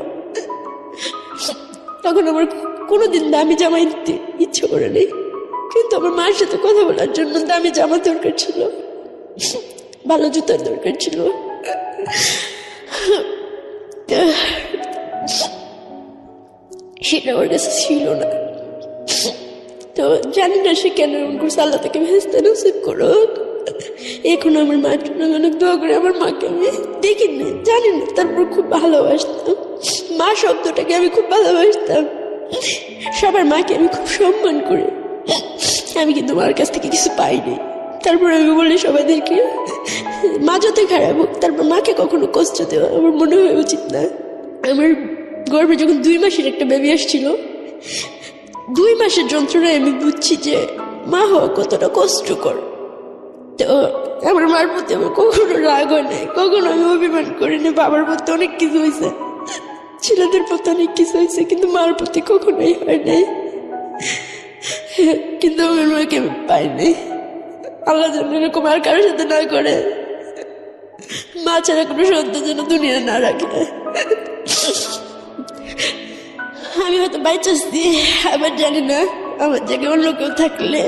তখন আমার কোনোদিন দামি জামা দিতে ইচ্ছে করে নেই, কিন্তু আমার মার সাথে কথা বলার জন্য দামি জামা দরকার ছিল, ভালো জুতার দরকার ছিল। সেটা আমার কাছে ছিল না। তো জানি না সে কেন এমন করছে, আল্লাহ তাকে ভেস্তে নসিব করো। এখন আমার মার জন্য অনেক দোয়া করে। আমার মাকে আমি দেখিনি, জানি না, তারপর খুব ভালোবাসতাম। মা শব্দটাকে আমি খুব ভালোবাসতাম। সবার মাকে আমি খুব সম্মান করি। আমি কিন্তু মার কাছ থেকে কিছু পাইনি। তারপর আমি বলি সবাইদেরকে, মা যত খারাপ হোক তারপর মাকে কখনো কষ্ট দেওয়া আমার মনে হয় উচিত না। আমার গর্ভে যখন 2 মাসের একটা বেবি আসছিল, 2 মাসের যন্ত্রণায় আমি বুঝছি যে মা হওয়া কতটা কষ্টকর। তো আমার মার প্রতি আমার কখনো রাগ হয় নাই, কখনো আমি অভিমান করিনি। বাবার প্রতি অনেক কিছু হয়েছে, ছেলেদের প্রতি অনেক কিছু হয়েছে, কিন্তু মার প্রতি কখনোই হয় নাই। কিন্তু আমার মাকে আমি পাইনি। আল্লাহ যেন এরকম আর কারোর সাথে না করে। মা ছাড়া কোনো সন্তান যেন দুনিয়া না রাখে। আমি হয়তো বাইচাচ্ছি, আবার জানি না আমার জায়গায় অন্য কেউ থাকলে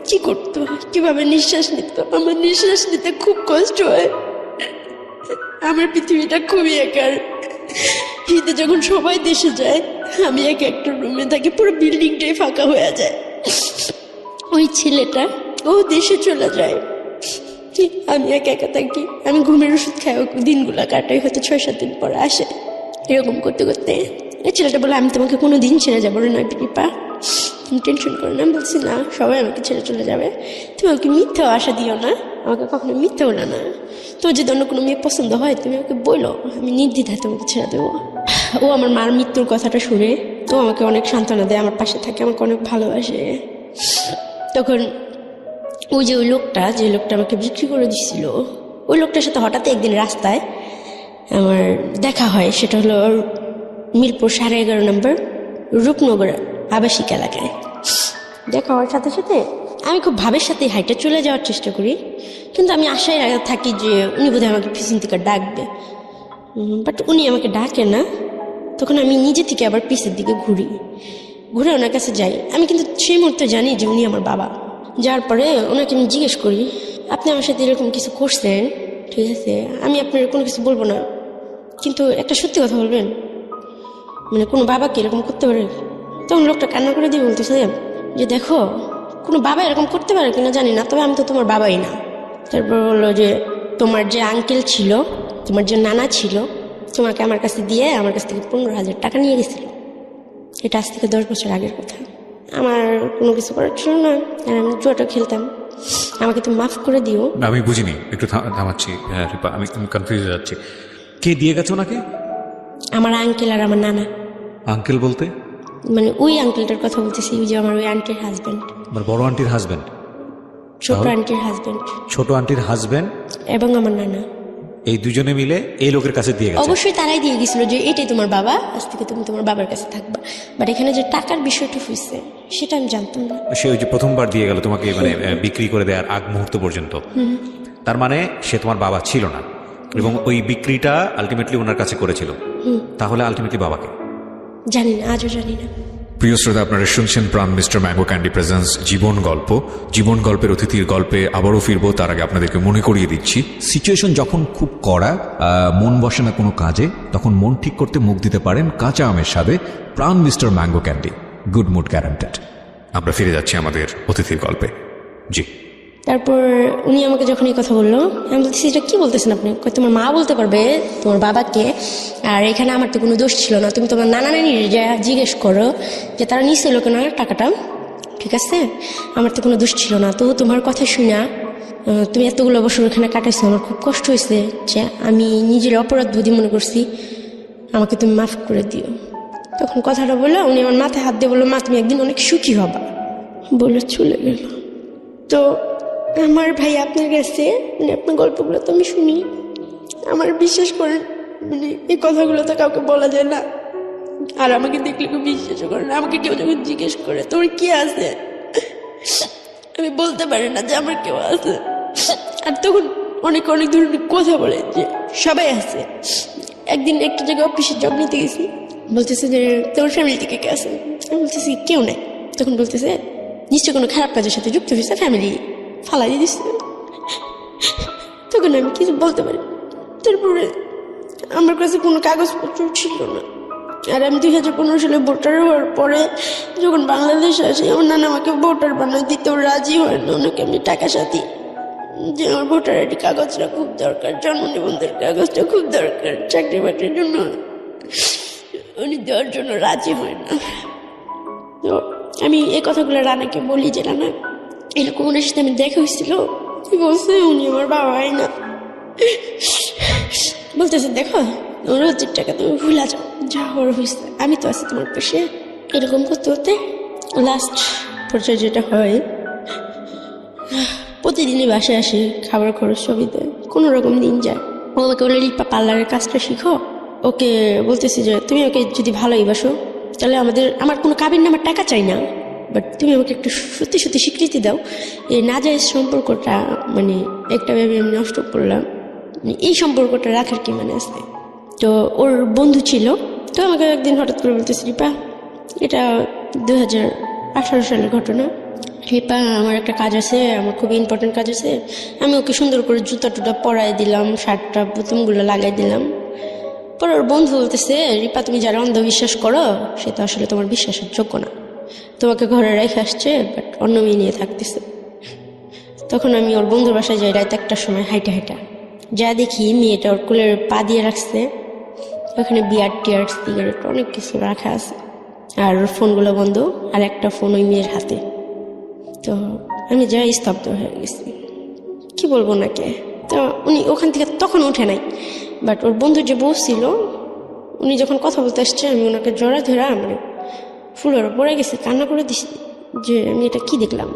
কি করতো, কিভাবে নিঃশ্বাস নিত। আমার নিঃশ্বাস নিতে খুব কষ্ট হয়। আমার পৃথিবীটা খুবই একার। শীতে যখন সবাই দেশে যায়, আমি একটা রুমে থাকি, পুরো বিল্ডিংটাই ফাঁকা হয়ে যায়। ওই ছেলেটা ও দেশে চলে যায়, আমি একা থাকি। আমি ঘুমের ওষুধ খাই, দিনগুলা কাটাই, হয়তো 6-7 দিন পর আসে। এরকম করতে করতে এই ছেলেটা বলে, আমি তোমাকে কোনো দিন ছেড়ে যাবো না রিপা, তুমি টেনশন করো না। আমি বলছি, না, সবাই আমাকে ছেড়ে চলে যাবে, তুমি আমাকে মিথ্যাও আশা দিও না, আমাকে কখনো মিথ্যে বলো না। তোমার যদি অন্য কোনো মেয়ে পছন্দ হয় তুমি আমাকে বলো, আমি নির্দ্বিধায় তোমাকে ছেড়ে দেবো। ও আমার মার মৃত্যুর কথাটা শুনে ও আমাকে অনেক সান্ত্বনা দেয়, আমার পাশে থাকে, আমাকে অনেক ভালোবাসে। তখন ওই যে যে লোকটা আমাকে বিক্রি করে দিচ্ছিল, ওই লোকটার সাথে হঠাৎ একদিন রাস্তায় আমার দেখা হয়। সেটা হলো মিরপুর 11.5 নম্বর রূপনগর আবাসিক এলাকায়। দেখা হওয়ার সাথে সাথে আমি খুব ভাবের সাথে হাইটে চলে যাওয়ার চেষ্টা করি, কিন্তু আমি আশায় থাকি যে উনি বোধহয় আমাকে পিছন থেকে ডাকবে, বাট উনি আমাকে ডাকে না। তখন আমি নিজে থেকে আবার পিছের দিকে ঘুরে ওনার কাছে যাই। আমি কিন্তু সেই মুহূর্তে জানি যে উনি আমার বাবা। যার পরে ওনাকে আমি জিজ্ঞেস করি, আপনি আমার সাথে এরকম কিছু করছেন, ঠিক আছে, আমি আপনার কোনো কিছু বলবো না, কিন্তু একটা সত্যি কথা বলবেন, মানে কোনো বাবাকে এরকম করতে পারে? তখন লোকটা কান্না করে দিয়ে বলতেছে যে, দেখো, কোনো বাবা এরকম করতে পারে কিনা জানি না, তবে আমি তো তোমার বাবাই না। তারপর বললো যে, তোমার যে আঙ্কেল ছিল, তোমার যে নানা ছিল, তোমাকে আমার কাছে দিয়ে আমার কাছ থেকে 15,000 টাকা নিয়ে গেছিল। এটা আজ থেকে 10 বছর আগের কথা। আমার কোনো কিছু করার ছিল না, আর আমি জুয়াটা খেলতাম। আমাকে তো মাফ করে দিও। আমি বুঝিনি, একটু থামাচ্ছি। হ্যাঁ রিপা, আমি কনফিউজ হয়ে যাচ্ছি। কে দিয়ে গেছে ওনাকে? আমার আঙ্কেল আর আমার নানা। আঙ্কেল বলতে? মানে ওই আঙ্কেলটার কথা বলতেছি, ওই যে আমার ওই আন্টির হাজব্যান্ড। মানে বড় আন্টির হাজব্যান্ড? ছোট আন্টির হাজব্যান্ড। ছোট আন্টির হাজব্যান্ড এবং আমার নানা, এই দুজনে মিলে এই লোকের কাছে দিয়ে গেছে? অবশ্যই তারাই দিয়ে গেছিল যে এটাই তোমার বাবা, আজ থেকে তুমি তোমার বাবার কাছে থাকবা। বাট এখানে যে টাকার বিষয়টা হয়েছে সেটা আমি জানতাম না। সে ওই যে প্রথমবার দিয়ে গেল তোমাকে, মানে বিক্রি করে দেওয়ার আগ মুহূর্ত পর্যন্ত। তার মানে সে তোমার বাবা ছিল না, এবং ওই বিক্রিটা আলটিমেটলি ওনার কাছে করেছিল। তাহলে আলটিমেটলি বাবাকে? জানি না, আজও জানি না। প্রিয় শ্রোতা, আপনারা শুনছেন প্রাণ মিস্টার ম্যাঙ্গো ক্যান্ডি প্রেজেন্স জীবন গল্প। জীবন গল্পের অতিথির গল্পে আবারও ফিরবো, তার আগে আপনাদেরকে মনে করিয়ে দিচ্ছি, সিচুয়েশন যখন খুব কড়া, মন বসে না কোনো কাজে, তখন মন ঠিক করতে মুখ দিতে পারেন কাঁচা আমের স্বাদে Pran mister mango candy, good mood guaranteed. আমরা ফিরে যাচ্ছি আমাদের অতিথির গল্পে। জি। তারপর উনি আমাকে যখন এই কথা বললো, আমি বলতেছি, এটা কি বলতেছেন আপনি? তোমার মা বলতে পারবে তোমার বাবাকে, আর এখানে আমার তো কোনো দোষ ছিল না। তুমি তোমার নানা নানির যা জিজ্ঞেস করো যে তারা নিছিল কেন টাকাটা, ঠিক আছে? আমার তো কোনো দোষ ছিল না। তো তোমার কথা শুনা তুমি এতগুলো বছর ওখানে কাটাইছো, আমার খুব কষ্ট হয়েছে, যে আমি নিজের অপরাধ বোধই মনে করছি, আমাকে তুমি মাফ করে দিও। তখন কথাটা বললো, উনি আমার মাথায় হাত দিয়ে বললো, মা তুমি একদিন অনেক সুখী হবা, বলে চলে গেল। তো আমার ভাই আপনার কাছে, মানে আপনার গল্পগুলো তো আমি শুনি, আমার বিশ্বাস করেন, মানে এই কথাগুলো তো কাউকে বলা যায় না। আর আমাকে দেখলে কেউ বিশ্বাস করে না। আমাকে কেউ যখন জিজ্ঞেস করে তোর কি আছে, আমি বলতে পারি না যে আমার কেউ আছে। আর তখন অনেক ধরনের কথা বলে যে সবাই আছে। একদিন একটা জায়গায় অফিসে জব নিতে গেছি, বলতেছে যে তোমার ফ্যামিলি থেকে কে আছে? আমি বলতেছি কেউ নেই। তখন বলতেছে নিশ্চয় কোনো খারাপ কাজের সাথে যুক্ত হয়েছে, ফ্যামিলি ফালাই দিচ্ছে। তখন আমি কিছু বলতে পারি। তারপরে আমার কাছে কোনো কাগজপত্র ছিল না। আর আমি 2015 সালে ভোটার হওয়ার পরে যখন বাংলাদেশে আসি, আমার নানা আমাকে ভোটার বানায় দিতেও রাজি হয় না। ওনাকে আমি টাকা সাথী যে আমার ভোটার আইডি কাগজটা খুব দরকার, জন্ম নিবন্ধনের কাগজটা খুব দরকার, চাকরি বাকরির জন্য উনি দেওয়ার জন্য রাজি হয় না। তো আমি এই কথাগুলো রানাকে বলি যে রানা এরকম ওনার সাথে আমি দেখা হয়েছিল, বলছে উনি আমার বাবা হয় না। বলতেছে দেখো রোজের টাকা তুমি ভুলা যাও, যা হওয়ার হয়েছে আমি তো আছি তোমার পাশে। এরকম করতে হতে লাস্ট পর্যায়ে যেটা হয়, প্রতিদিনই বাসায় আসি, খাবার খরচ সবই দেয়, কোনো রকম দিন যায়। ও আমাকে বলে রিপা পার্লারের কাজটা শিখো। ওকে বলতেছি যে তুমি ওকে যদি ভালোই বাসো তাহলে আমার কোনো কাবিন নামার টাকা চাই না, বাট তুমি আমাকে একটু সত্যি সত্যি স্বীকৃতি দাও। এই নাজায়েজ সম্পর্কটা মানে একটা ভেবে আমি নষ্ট করলাম, এই সম্পর্কটা রাখার কি মানে আছে। তো ওর বন্ধু ছিল, তো আমাকে একদিন হঠাৎ করে বলতেছে রিপা, এটা 2018 সালের ঘটনা, রিপা আমার একটা কাজ আছে, আমার খুব ইম্পর্টেন্ট কাজ আছে। আমি ওকে সুন্দর করে জুতা টুটা পরাই দিলাম, শার্টটা বোতামগুলো লাগাই দিলাম। পরে ওর বন্ধু বলতেছে রিপা তুমি যারা অন্ধবিশ্বাস করো সে তো আসলে তোমার বিশ্বাসের যোগ্য না, তোমাকে ঘরে রেখে আসছে বাট অন্য মেয়ে নিয়ে থাকতেছে। তখন আমি ওর বন্ধুর বাসায় যাই রাত 1টার সময় হাইটা যা দেখি মেয়েটা ওর কোলের পা দিয়ে রাখছে, ওখানে বিয়ার টিয়ার সিগারেট অনেক কিছু রাখা আছে, আর ওর ফোনগুলো বন্ধ, আর একটা ফোন ওই মেয়ের হাতে। তো আমি যা স্তব্ধ হয়ে গেছি, কি বলবো নাকি। তো উনি ওখান থেকে তখন উঠে নাই, বাট ওর বন্ধুর যে বউ ছিল উনি যখন কথা বলতে আসছে আমি ওনাকে জড়া ধরা মানে ফুলের পড়ে গেছে, কান্না করে দিছি যে আমি এটা কি দেখলাম,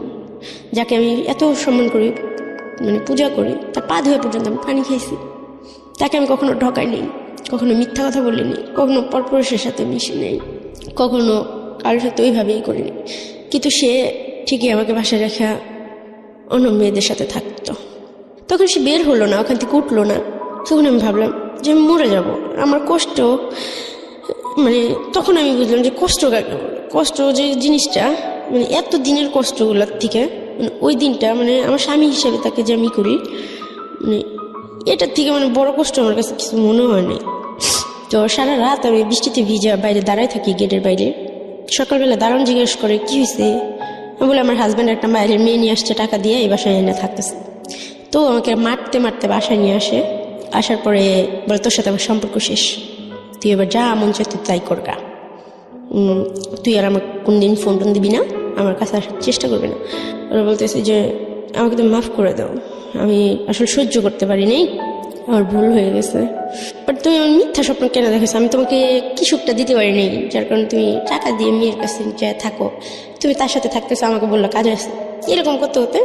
যাকে আমি এত সম্মান করি মানে পূজা করি, তার পা ধুয়ে পর্যন্ত আমি পানি খেয়েছি, তাকে আমি কখনো ঢকাই নেই, কখনো মিথ্যা কথা বলিনি, কখনো পরপুরুষের সাথে মিশি নেই, কখনো কারোর সাথে ওইভাবেই করিনি। কিন্তু সে ঠিকই আমাকে বাসায় রেখা অন্য মেয়েদের সাথে থাকতো। তখন সে বের হলো না, ওখান থেকে উঠলো না। তখন আমি ভাবলাম যে আমি মরে যাব, আমার কষ্ট মানে তখন আমি বুঝলাম যে কষ্ট কাকে বলে। কষ্ট যে জিনিসটা মানে এত দিনের কষ্টগুলোর থেকে মানে ওই দিনটা মানে আমার স্বামী হিসেবে তাকে যে আমি করি মানে এটার থেকে মানে বড় কষ্ট আমার কাছে কিছু মনে হয় নাই। তো সারা রাত আমি বৃষ্টিতে ভিজা বাইরে দাঁড়ায় থাকি গেটের বাইরে। সকালবেলা দারুণ জিজ্ঞেস করে কি হয়েছে, আমি বলে আমার হাজব্যান্ড একটা বাইরের মেয়ে নিয়ে আসছে টাকা দিয়ে, এই বাসায় এনে থাকতেছে। তো আমাকে মারতে মারতে বাসায় নিয়ে আসে, আসার পরে বলে তোর সাথে আমার সম্পর্ক শেষ, তুই এবার যা মন চাই তুই তাই করগা, তুই আর আমার কোনদিন ফোন টোন দিবি না, আমার কাছে আসার চেষ্টা করবি না। ওরা বলতেছে যে আমাকে তুমি মাফ করে দাও, আমি আসলে সহ্য করতে পারিনি, আমার ভুল হয়ে গেছে। বাট তুমি আমার মিথ্যা স্বপ্ন কেন দেখেছো, আমি তোমাকে কি সুখটা দিতে পারিনি, যার কারণে তুমি টাকা দিয়ে মেয়ের কাছে যা থাকো, তুমি তার সাথে থাকতেছো, আমাকে বললো কাজে আছে। এরকম করতে হতে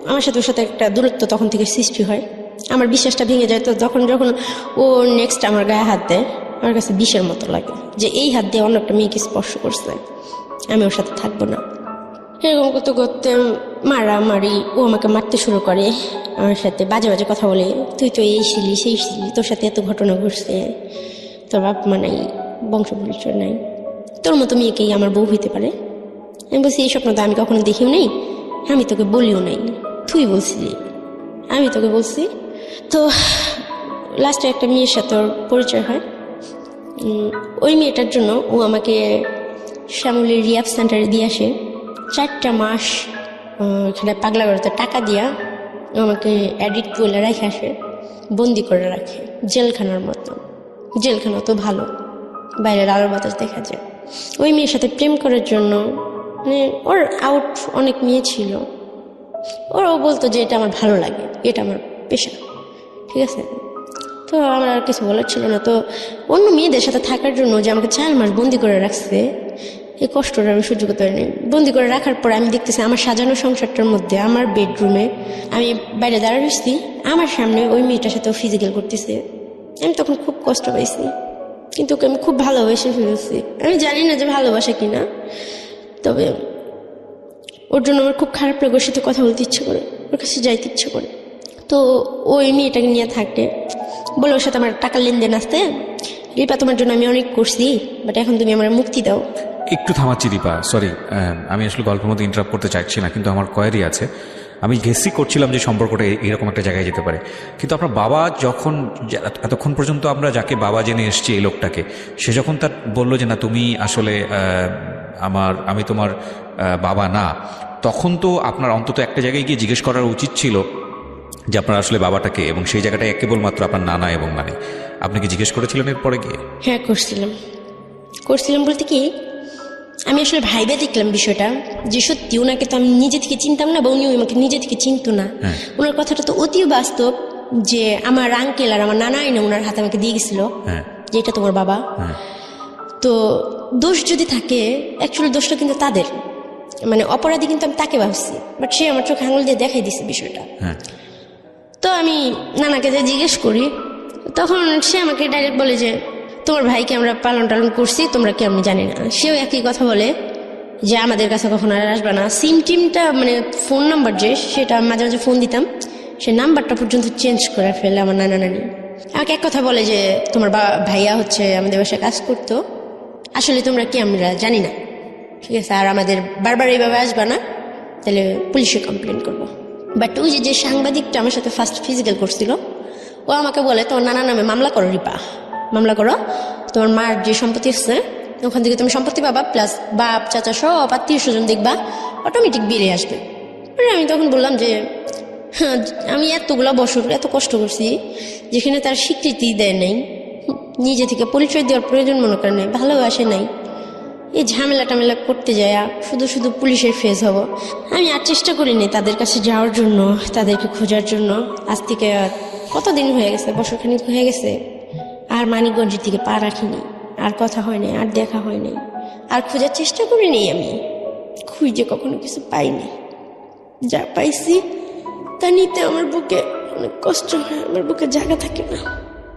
আমার সাথে ওর সাথে একটা দূরত্ব তখন থেকে সৃষ্টি হয়, আমার বিশ্বাসটা ভেঙে যায়। তো যখন ও নেক্সট আমার গায়ে হাত দেয় আমার কাছে বিষের মতো লাগে যে এই হাত দিয়ে অন্য একটা মেয়েকে স্পর্শ করছে, আমি ওর সাথে থাকবো না। এরকম করতে করতে মারামারি, ও আমাকে মারতে শুরু করে, আমার সাথে বাজে বাজে কথা বলে, তুই তো এই ছিলি সেই ছিলি, তোর সাথে এত ঘটনা ঘটছে, তোর বাপ মা নাই, বংশ পরিচয় নাই, তোর মতো মেয়েকেই আমার বউ হইতে পারে। আমি বলছি এই স্বপ্ন তো আমি কখনো দেখিও নেই, আমি তোকে বলিও নাই, তুই বলছিলি, আমি তোকে বলছি। তো লাস্টে একটা মেয়ের সাথে ওর পরিচয় হয়, ওই মেয়েটার জন্য ও আমাকে শ্যামলীর রিয়াব সেন্টারে দিয়ে আসে। 4টা মাস এখানে পাগলা বেড়াতে টাকা দিয়া আমাকে অ্যাডিক্ট বলে রেখে আসে, বন্দি করে রাখে জেলখানার মতো। জেলখানা তো ভালো, বাইরের আলো বাতাস দেখা যায়। ওই মেয়ের সাথে প্রেম করার জন্য মানে ওর আউট অনেক মেয়ে ছিল, ওরাও বলতো যে এটা আমার ভালো লাগে, এটা আমার পেশা, ঠিক আছে। তো আমার আর কিছু বলার ছিল না। তো অন্য মেয়েদের সাথে থাকার জন্য যে আমাকে 4 মাস বন্দি করে রাখছে, এই কষ্টটা আমি সহ্য করতে পারিনি। বন্দি করে রাখার পর আমি দেখতেছি আমার সাজানো সংসারটার মধ্যে আমার বেডরুমে আমি বাইরে দাঁড়িয়ে রয়েছি, আমার সামনে ওই মেয়েটার সাথে ফিজিক্যাল করতেছে। আমি তখন খুব কষ্ট পাইছি, কিন্তু ওকে আমি খুব ভালোবেসে ফেলেছি। আমি জানি না যে ভালোবাসা কিনা, তবে ওর জন্য আমার খুব খারাপ লাগে, ওর সাথে কথা বলতে ইচ্ছে করে, ওর কাছে যাইতে ইচ্ছে করে। তো ওই মেয়েটাকে নিয়ে থাকতে বলে ওর সাথে আমার টাকার লেনদেন আসতে, রিপা তোমার জন্য আমি অনেক করছি, বাট এখন তুমি আমার মুক্তি দাও। একটু থামাচ্ছি দীপা, সরি, আমি আসলে গল্পের মধ্যে ইন্টারাপ্ট করতে চাইছি না, কিন্তু আমার কোয়ারি আছে। আমি গেসই করছিলাম যে সম্পর্কটা এরকম একটা জায়গায় যেতে পারে। কিন্তু আপনার বাবা যখন এতক্ষণ পর্যন্ত আমরা যাকে বাবা জেনে এসেছি এই লোকটাকে, সে যখন তার বললো যে না তুমি আসলে আমি তোমার বাবা না, তখন তো আপনার অন্তত একটা জায়গায় গিয়ে জিজ্ঞেস করার উচিত ছিল যে আপনার আসলে বাবাটাকে, এবং সেই জায়গাটায় কেবলমাত্র আপনার নানা এবং নানি। আপনি কি জিজ্ঞেস করেছিলেন এরপরে গিয়ে? হ্যাঁ করছিলাম বলতে কি, আমি আসলে ভাইবে দেখলাম বিষয়টা যে সত্যি ওনাকে তো আমি নিজে থেকে চিনতাম না, বা উনিও আমাকে নিজে থেকে চিনতো না। ওনার কথাটা তো অতি বাস্তব যে আমার আঙ্কেল আর আমার নানাই না ওনার হাতে আমাকে দিয়ে গেছিল যে এটা তোমার বাবা। তো দোষ যদি থাকে, অ্যাকচুয়ালি দোষটা কিন্তু তাদের, মানে অপরাধী কিন্তু আমি তাকে ভাবছি, বাট সে আমার চোখে আঙুল দিয়ে দেখাই দিছে বিষয়টা। তো আমি নানাকে যে জিজ্ঞেস করি, তখন সে আমাকে ডাইরেক্ট বলে যে তোমার ভাইকে আমরা পালন টালন করছি, তোমরা কি আমি জানি না। সেও একই কথা বলে যে আমাদের কাছে কখনো আর আসবে না। সিম টিমটা মানে ফোন নাম্বার যে, সেটা মাঝে মাঝে ফোন দিতাম, সে নাম্বারটা পর্যন্ত চেঞ্জ করে ফেলে আমার নানা নানি। আমাকে এক কথা বলে যে তোমার ভাইয়া হচ্ছে আমাদের বাসায় কাজ করতো, আসলে তোমরা কি আমরা জানি না, ঠিক আছে, আর আমাদের বারবার এইভাবে আসবে না, তাহলে পুলিশে কমপ্লেন করবো। বাট ওই যে সাংবাদিকটা আমার সাথে ফার্স্ট ফিজিক্যাল করছিল, ও আমাকে বলে তোমার নানা নামে মামলা করো রিপা, মামলা করো, তোমার মার যে সম্পত্তি আছে ওখান থেকে তুমি সম্পত্তি পাবা, প্লাস বাপ চাচা সব আত্মীয় স্বজন দেখবা, অটোমেটিক বেরিয়ে আসবে। আমি তখন বললাম যে হ্যাঁ, আমি এতগুলো বছর এত কষ্ট করছি, যেখানে তার স্বীকৃতি দেয় নাই, নিজে থেকে পরিচয় দেওয়ার প্রয়োজন মনে করে নাই, ভালোবাসে নাই, এই ঝামেলা টামেলা করতে যায় শুধু পুলিশের ফেস হব। আমি আর চেষ্টা করিনি তাদের কাছে যাওয়ার জন্য, তাদেরকে খোঁজার জন্য। আজ থেকে কতদিন হয়ে গেছে, বছরখানিক হয়ে গেছে, আর মানিকগঞ্জের দিকে পা রাখিনি, আর কথা হয় নাই, আর দেখা হয় নাই, আর খোঁজার চেষ্টা করিনি। আমি খুঁজে কখনো কিছু পাইনি, যা পাইছি তা নিতে আমার বুকে অনেক কষ্ট হয়, আমার বুকে জায়গা থাকে না।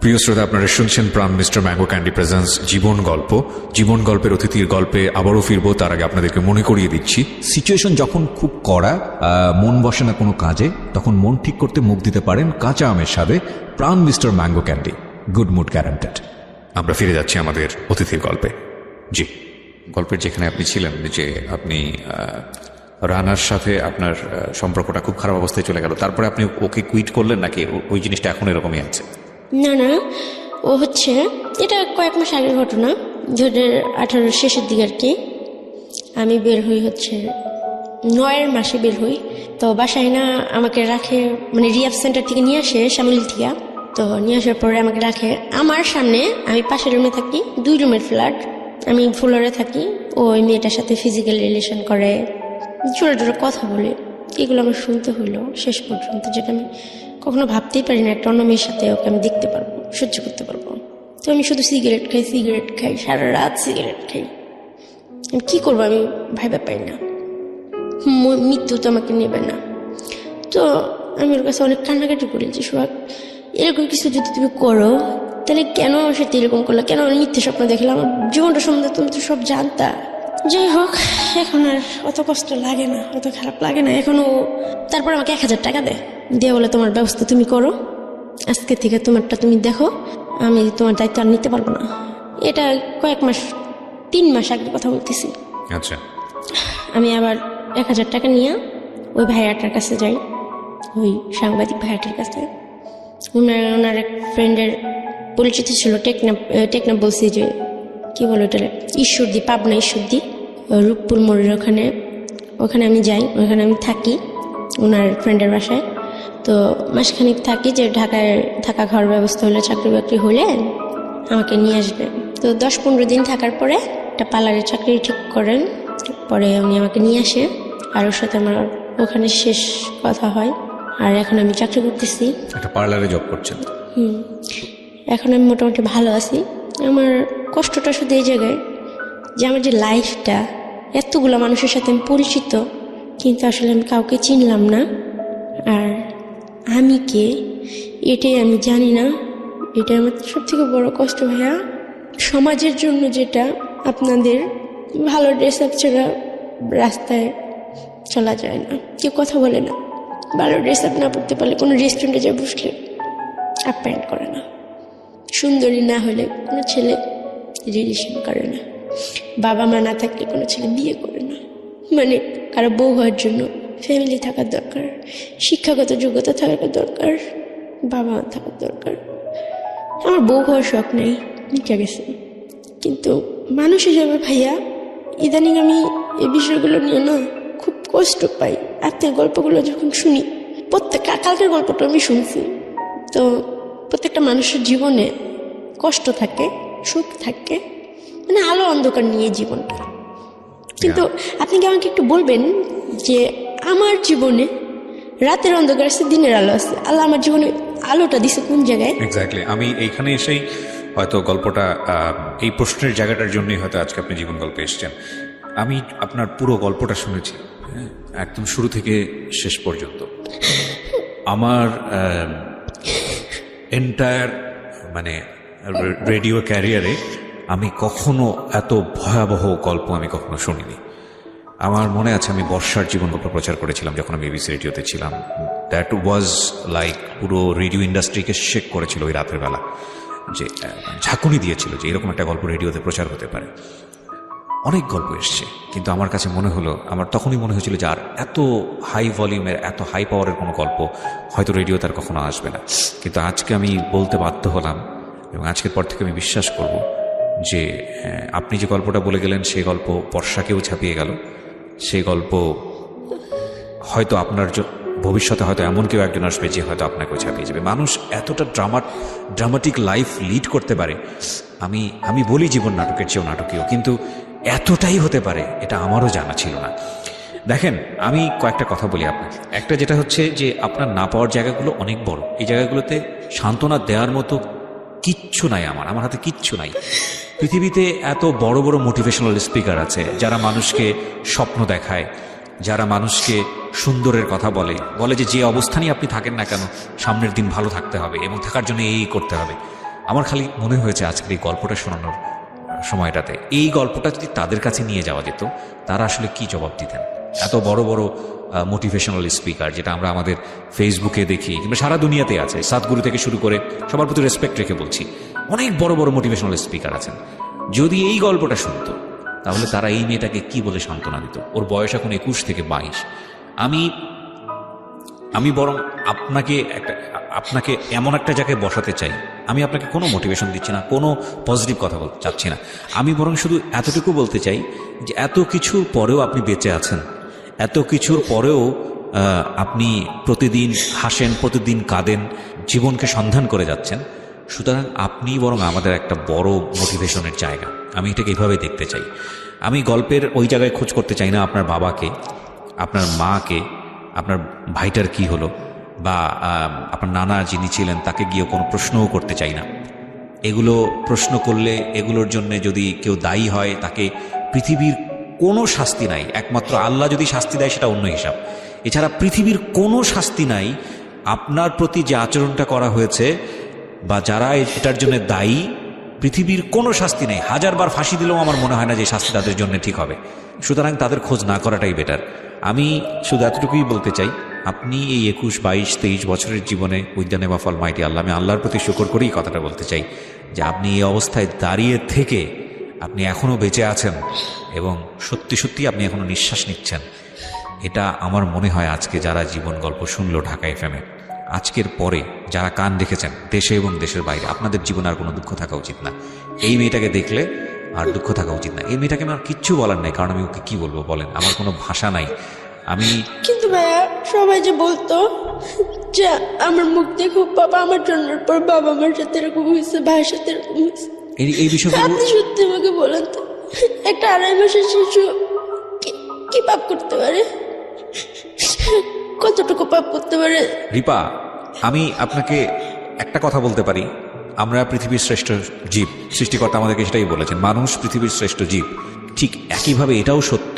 প্রিয় শ্রোতা, আপনারা শুনছেন প্রাণ মিস্টার ম্যাঙ্গো ক্যান্ডি প্রেজেন্স জীবন গল্প। জীবন গল্পের অতিথির গল্পে আবারও ফিরবো, তার আগে আপনাদেরকে মনে করিয়ে দিচ্ছি, সিচুয়েশন যখন খুব কড়া, মন বসে না কোনো কাজে, তখন মন ঠিক করতে মুখ দিতে পারেন কাঁচা আমের স্বাদে Pran mister mango candy, good mood guaranteed. আমরা ফিরে যাচ্ছি আমাদের অতিথির গল্পে। জি, গল্পের যেখানে আপনি ছিলেন, যে আপনি রানার সাথে আপনার সম্পর্কটা খুব খারাপ অবস্থায় চলে গেল, তারপরে আপনি ওকে কুইট করলেন নাকি ওই জিনিসটা এখন এরকমই আছে? না, ও হচ্ছে এটা কয়েক মাস আগের ঘটনা, 2018 শেষের দিকে আর কি। আমি বের হই হচ্ছে 9 মাসে বের হই, তো বাসায় না আমাকে রাখে, মানে রিহাব সেন্টার থেকে নিয়ে আসে শ্যামলী থেকে, তো নিয়ে আসার পরে আমাকে রাখে আমার সামনে। আমি পাশের রুমে থাকি, 2 রুমের ফ্ল্যাট, আমি ফ্লোরে থাকি। ওই মেয়েটার সাথে ফিজিক্যাল রিলেশন করে, জোরে জোরে কথা বলে, এগুলো আমার শুনতে হইলো শেষ পর্যন্ত, যেটা আমি কখনো ভাবতেই পারি না একটা অন্য মেয়ের সাথে ওকে আমি দেখতে পারবো, সহ্য করতে পারবো। তো আমি শুধু সিগারেট খাই, সারা রাত সিগারেট খাই। আমি কী করবো, আমি ভাইবা পাই না, মৃত্যু তো আমাকে নেবে না। তো আমি ওর কাছে অনেক কান্নাকাটি করেছি, সোহাগ এরকম কিছু যদি তুমি করো তাহলে কেন আমার সাথে এরকম করলো, কেন আমি মিথ্যে স্বপ্ন দেখলাম, আমার জীবনটা সম্বন্ধে তুমি তো সব জানতা। যাই হোক, এখন আর অত কষ্ট লাগে না, অত খারাপ লাগে না এখনও। তারপর আমাকে 1000 টাকা দিয়ে বলে তোমার ব্যবস্থা তুমি করো, আজকে থেকে তোমারটা তুমি দেখো, আমি তোমার দায়িত্ব আর নিতে পারবো না। এটা কয়েক মাস, 3 মাস আগের কথা বলতেছি। আচ্ছা, আমি আবার 1000 টাকা নিয়ে ওই ভাইয়াটার কাছে যাই, ওই সাংবাদিক ভাইয়াটার কাছে। ওনার এক ফ্রেন্ডের পরিচিত ছিল, টেকনাফ বলছি যে কি বলো এটা, ঈশ্বরদী, পাবনা ঈশ্বরদী, রূপপুর মোড়ের ওখানে আমি যাই, ওখানে আমি থাকি ওনার ফ্রেন্ডের বাসায়। তো মাসখানিক থাকি, যে ঢাকায় থাকা ঘর ব্যবস্থা হলে, চাকরি বাকরি হলে আমাকে নিয়ে আসবে। তো 10-15 দিন থাকার পরে একটা পার্লারের চাকরি ঠিক করেন, পরে উনি আমাকে নিয়ে আসে, আর ওর সাথে আমার ওখানে শেষ কথা হয়। আর এখন আমি চাকরি করতেছি, একটা পার্লারে জব করছেন। এখন আমি মোটামুটি ভালো আছি। আমার কষ্টটা শুধু এই জায়গায় যে আমার যে লাইফটা, এতগুলো মানুষের সাথে আমি পরিচিত, কিন্তু আসলে আমি কাউকে চিনলাম না। আর আমি কে এটাই আমি জানি না, এটা আমার সবথেকে বড় কষ্ট ভাইয়া। সমাজের জন্য যেটা আপনাদের ভালো ড্রেস আপ ছাড়া রাস্তায় চলা যায় না, কেউ কথা বলে না, ভালো ড্রেস আপ না পড়তে পারলে কোনো রেস্টুরেন্টে যা বসলে আপ্যায়ন করে না, সুন্দরী না হলে কোনো ছেলে রিলেশন করে না, বাবা মা না থাকলে কোনো ছেলে বিয়ে করে না, মানে কারো বউ হওয়ার জন্য ফ্যামিলি থাকার দরকার, শিক্ষাগত যোগ্যতা থাকার দরকার, বাবা মা থাকার দরকার। আমার বউ হওয়ার শখ নেই, মিটে গেছে। কিন্তু মানুষ হিসেবে ভাইয়া ইদানিং আমি এই বিষয়গুলো নিয়ে না খুব কষ্ট পাই। আপনার গল্পগুলো যখন শুনি, কালকের গল্পটা আমি শুনছি, তো প্রত্যেকটা মানুষের জীবনে কষ্ট থাকে, সুখ থাকে, মানে আলো অন্ধকার নিয়ে জীবনটা। কিন্তু আপনি কি আমাকে একটু বলবেন যে আমার জীবনে রাতের অন্ধকার আছে, দিনের আলো আছে, আল্লাহ আমার জীবনে আলোটা দিছে কোন জায়গায়? এক্স্যাক্টলি। আমি এইখানে এসেই হয়তো গল্পটা এই প্রশ্নের জায়গাটার জন্যই হয়তো আজকে আপনি জীবন গল্পে এসেছেন। আমি আপনার পুরো গল্পটা শুনেছি, হ্যাঁ, একদম শুরু থেকে শেষ পর্যন্ত। আমার এন্টায়ার মানে রেডিও ক্যারিয়ারে আমি কখনো এত ভয়াবহ গল্প আমি কখনো শুনিনি। আমার মনে আছে আমি বর্ষার জীবন গল্প প্রচার করেছিলাম যখন আমি এবিসি রেডিওতে ছিলাম। দ্যাট ওয়াজ লাইক পুরো রেডিও ইন্ডাস্ট্রিকে শেক করেছিল ওই রাতের বেলা, যে ঝাঁকুনি দিয়েছিল যে এরকম একটা গল্প রেডিওতে প্রচার হতে পারে। অনেক গল্প এসছে, কিন্তু আমার কাছে মনে হলো, আমার তখনই মনে হয়েছিল যে আর এত হাই ভলিউমের, এত হাই পাওয়ারের কোনো গল্প হয়তো রেডিও তার কখনো আসবে না। কিন্তু আজকে আমি বলতে বাধ্য হলাম, এবং আজকের পর থেকে আমি বিশ্বাস করব যে আপনি যে গল্পটা বলে গেলেন সেই গল্প বর্ষাকেও ছাপিয়ে গেল। সেই গল্প হয়তো আপনার ভবিষ্যতে হয়তো এমন কেউ একজন আসবে যে হয়তো আপনাকেও ছাপিয়ে যাবে। মানুষ এতটা ড্রামাটিক লাইফ লিড করতে পারে, আমি বলি জীবন নাটকের চেয়েও নাটকীয়, কিন্তু এতটাই হতে পারে এটা আমারও জানা ছিল না। দেখেন, আমি কয়েকটা কথা বলি আপনাকে। একটা যেটা হচ্ছে যে আপনার না পাওয়ার জায়গাগুলো অনেক বড়। এই জায়গাগুলোতে সান্ত্বনা দেওয়ার মতো কিচ্ছু নাই, আমার হাতে কিচ্ছু নাই। পৃথিবীতে এত বড় বড় মোটিভেশনাল স্পিকার আছে যারা মানুষকে স্বপ্ন দেখায়, যারা মানুষকে সুন্দরের কথা বলে যে অবস্থানই আপনি থাকেন না কেন সামনের দিন ভালো থাকতে হবে এবং থাকার জন্য এই করতে হবে। আমার খালি মনে হয়েছে আজকের এই গল্পটা শোনানোর সময়টাতে এই গল্পটা যদি তাদের কাছে নিয়ে যাওয়া যেত, তারা আসলে কি জবাব দিতেন। এত বড় বড় মোটিভেশনাল স্পিকার যেটা আমরা আমাদের ফেসবুকে দেখি কিংবা সারা দুনিয়াতে আছে, সাতগুরু থেকে শুরু করে, সবার প্রতি রেসপেক্ট রেখে বলছি, অনেক বড় বড় মোটিভেশনাল স্পিকার আছেন। যদি এই গল্পটা শুনতো তাহলে তারা এই মেয়েটাকে কি বলে সান্ত্বনা দিত। ওর বয়স এখন 21 থেকে 22। আমি বরং আপনাকে এমন একটা জায়গায় বসাতে চাই। আমি আপনাকে কোনো মোটিভেশন দিচ্ছি না, কোনো পজিটিভ কথা বলতে চাচ্ছি না। আমি বরং শুধু এতটুকু বলতে চাই যে এত কিছুর পরেও আপনি বেঁচে আছেন, এত কিছুর পরেও আপনি প্রতিদিন হাসেন, প্রতিদিন কাঁদেন, জীবনকে সন্ধান করে যাচ্ছেন। সুতরাং আপনি বরং আমাদের একটা বড় মোটিভেশনের জায়গা। আমি এটাকে এইভাবে দেখতে চাই। আমি গল্পের ওই জায়গায় খোঁজ করতে চাই না আপনার বাবাকে, আপনার মাকে, আপনার ভাইটার কি হলো, বা আপনার নানা যিনি ছিলেন তাকে গিয়ে কোনো প্রশ্নও করতে চাই না। এগুলো প্রশ্ন করলে এগুলোর জন্য যদি কেউ দায়ী হয়, তাকে পৃথিবীর কোনো শাস্তি নাই, একমাত্র আল্লাহ যদি শাস্তি দেয় সেটা অন্য হিসাব। এছাড়া পৃথিবীর কোনো শাস্তি নাই। আপনার প্রতি যে আচরণটা করা হয়েছে বা যারা এটার জন্য দায়ী, পৃথিবীর কোনো শাস্তি নেই। 1000 বার ফাঁসি দিলেও আমার মনে হয় না যে শাস্তি তাদের জন্য ঠিক হবে। সুতরাং তাদের খোঁজ না করাটাই বেটার। আমি শুধু এতটুকুই বলতে চাই, আপনি এই 21, 22, 23 বছরের জীবনে with the name of almighty Allah, আমি আল্লাহর প্রতি শুকর করেই কথাটা বলতে চাই যে আপনি এই অবস্থায় দাঁড়িয়ে থেকে আপনি এখনও বেঁচে আছেন এবং সত্যি সত্যি আপনি এখনও নিঃশ্বাস নিচ্ছেন। এটা আমার মনে হয় আজকে যারা জীবন গল্প শুনলো ঢাকা এফএমে, আজকের পরে যারা কান দেখেছেন দেশে এবং দেশের বাইরে, আপনাদের জীবনে আর কোনো দুঃখ থাকা উচিত না। এই মেয়েটাকে দেখলে আর দুঃখ থাকা উচিত না। এই মেয়েটাকে আমার কিচ্ছু বলার নাই, কারণ আমি ওকে কি বলবো বলেন, আমার কোনো ভাষা নাই। কিন্তু ভাইয়া সবাই যে বলতো যে আমার মুখ দেখো বাবা আমার জন্মের পর বাবা আমার সাথে এরকম হয়েছে, ভাইয়ের সাথে এরকম হয়েছে, এই বিষয়গুলো আপনি সত্যি আমাকে বলেন তো, একটা 2.5 মাসের শিশু কি পাপ করতে পারে? কতটুকু পাপ করতে পারে? রিপা, আমি আপনাকে একটা কথা বলতে পারি, আমরা পৃথিবীর শ্রেষ্ঠ জীব। সৃষ্টিকর্তা আমাদেরকে সেটাই বলেছেন, মানুষ পৃথিবীর শ্রেষ্ঠ জীব। ঠিক একইভাবে এটাও সত্য,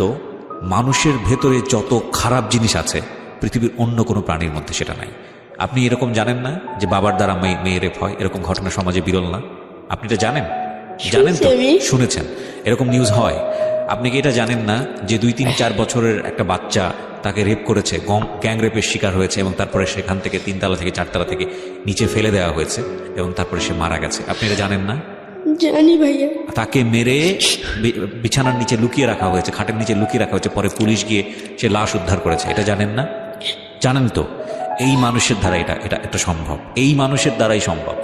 মানুষের ভেতরে যত খারাপ জিনিস আছে পৃথিবীর অন্য কোনো প্রাণীর মধ্যে সেটা নাই। আপনি এরকম জানেন না যে বাবার দ্বারা মেয়ে রেপ হয়? এরকম ঘটনা সমাজে বিরল না? আপনি এটা জানেন তো, শুনেছেন, এরকম নিউজ হয়। আপনি কি এটা জানেন না যে 2, 3, 4 বছরের একটা বাচ্চা তাকে রেপ করেছে, গ্যাং রেপের শিকার হয়েছে এবং তারপরে সেখান থেকে 3 তলা থেকে 4 তলা থেকে নিচে ফেলে দেওয়া হয়েছে এবং তারপরে সে মারা গেছে? আপনি এটা জানেন না? জানি ভাইয়া। তাকে মেরে বিছানার নিচে লুকিয়ে রাখা হয়েছে, খাটের নিচে লুকিয়ে রাখা হয়েছে, পরে পুলিশ গিয়ে সে লাশ উদ্ধার করেছে। এটা জানেন না? জানেন তো। এই মানুষের দ্বারা এটা সম্ভব, এই মানুষের দ্বারাই সম্ভব।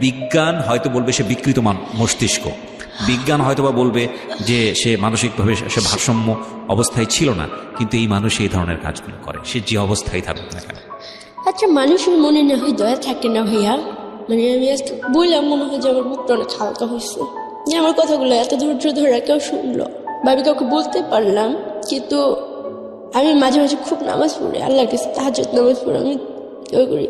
বিজ্ঞান হয়তো বলবে সে বিকৃত মস্তিষ্ক, বিজ্ঞান হয়তোবা বলবে যে সে মানসিকভাবে সে ভারসাম্য অবস্থায় ছিল না, কিন্তু এই মানুষ এই ধরনের কাজগুলো করে, সে যে অবস্থায় থাকুক না কেন। আচ্ছা, মানুষের মনে না হয় দয়া থাকে না ভাইয়া? মানে আমি আজকে বললাম, মনে হয় যে আমার মুখটা অনেক হালকা হয়েছে, যে আমার কথাগুলো এত ধৈর্য ধরে কেউ শুনলো বা আমি কাউকে বলতে পারলাম। কিন্তু আমি মাঝে মাঝে খুব নামাজ পড়ি, আল্লাহর কাছে তাহাজ্জুদ নামাজ পড়ি, আমি করি।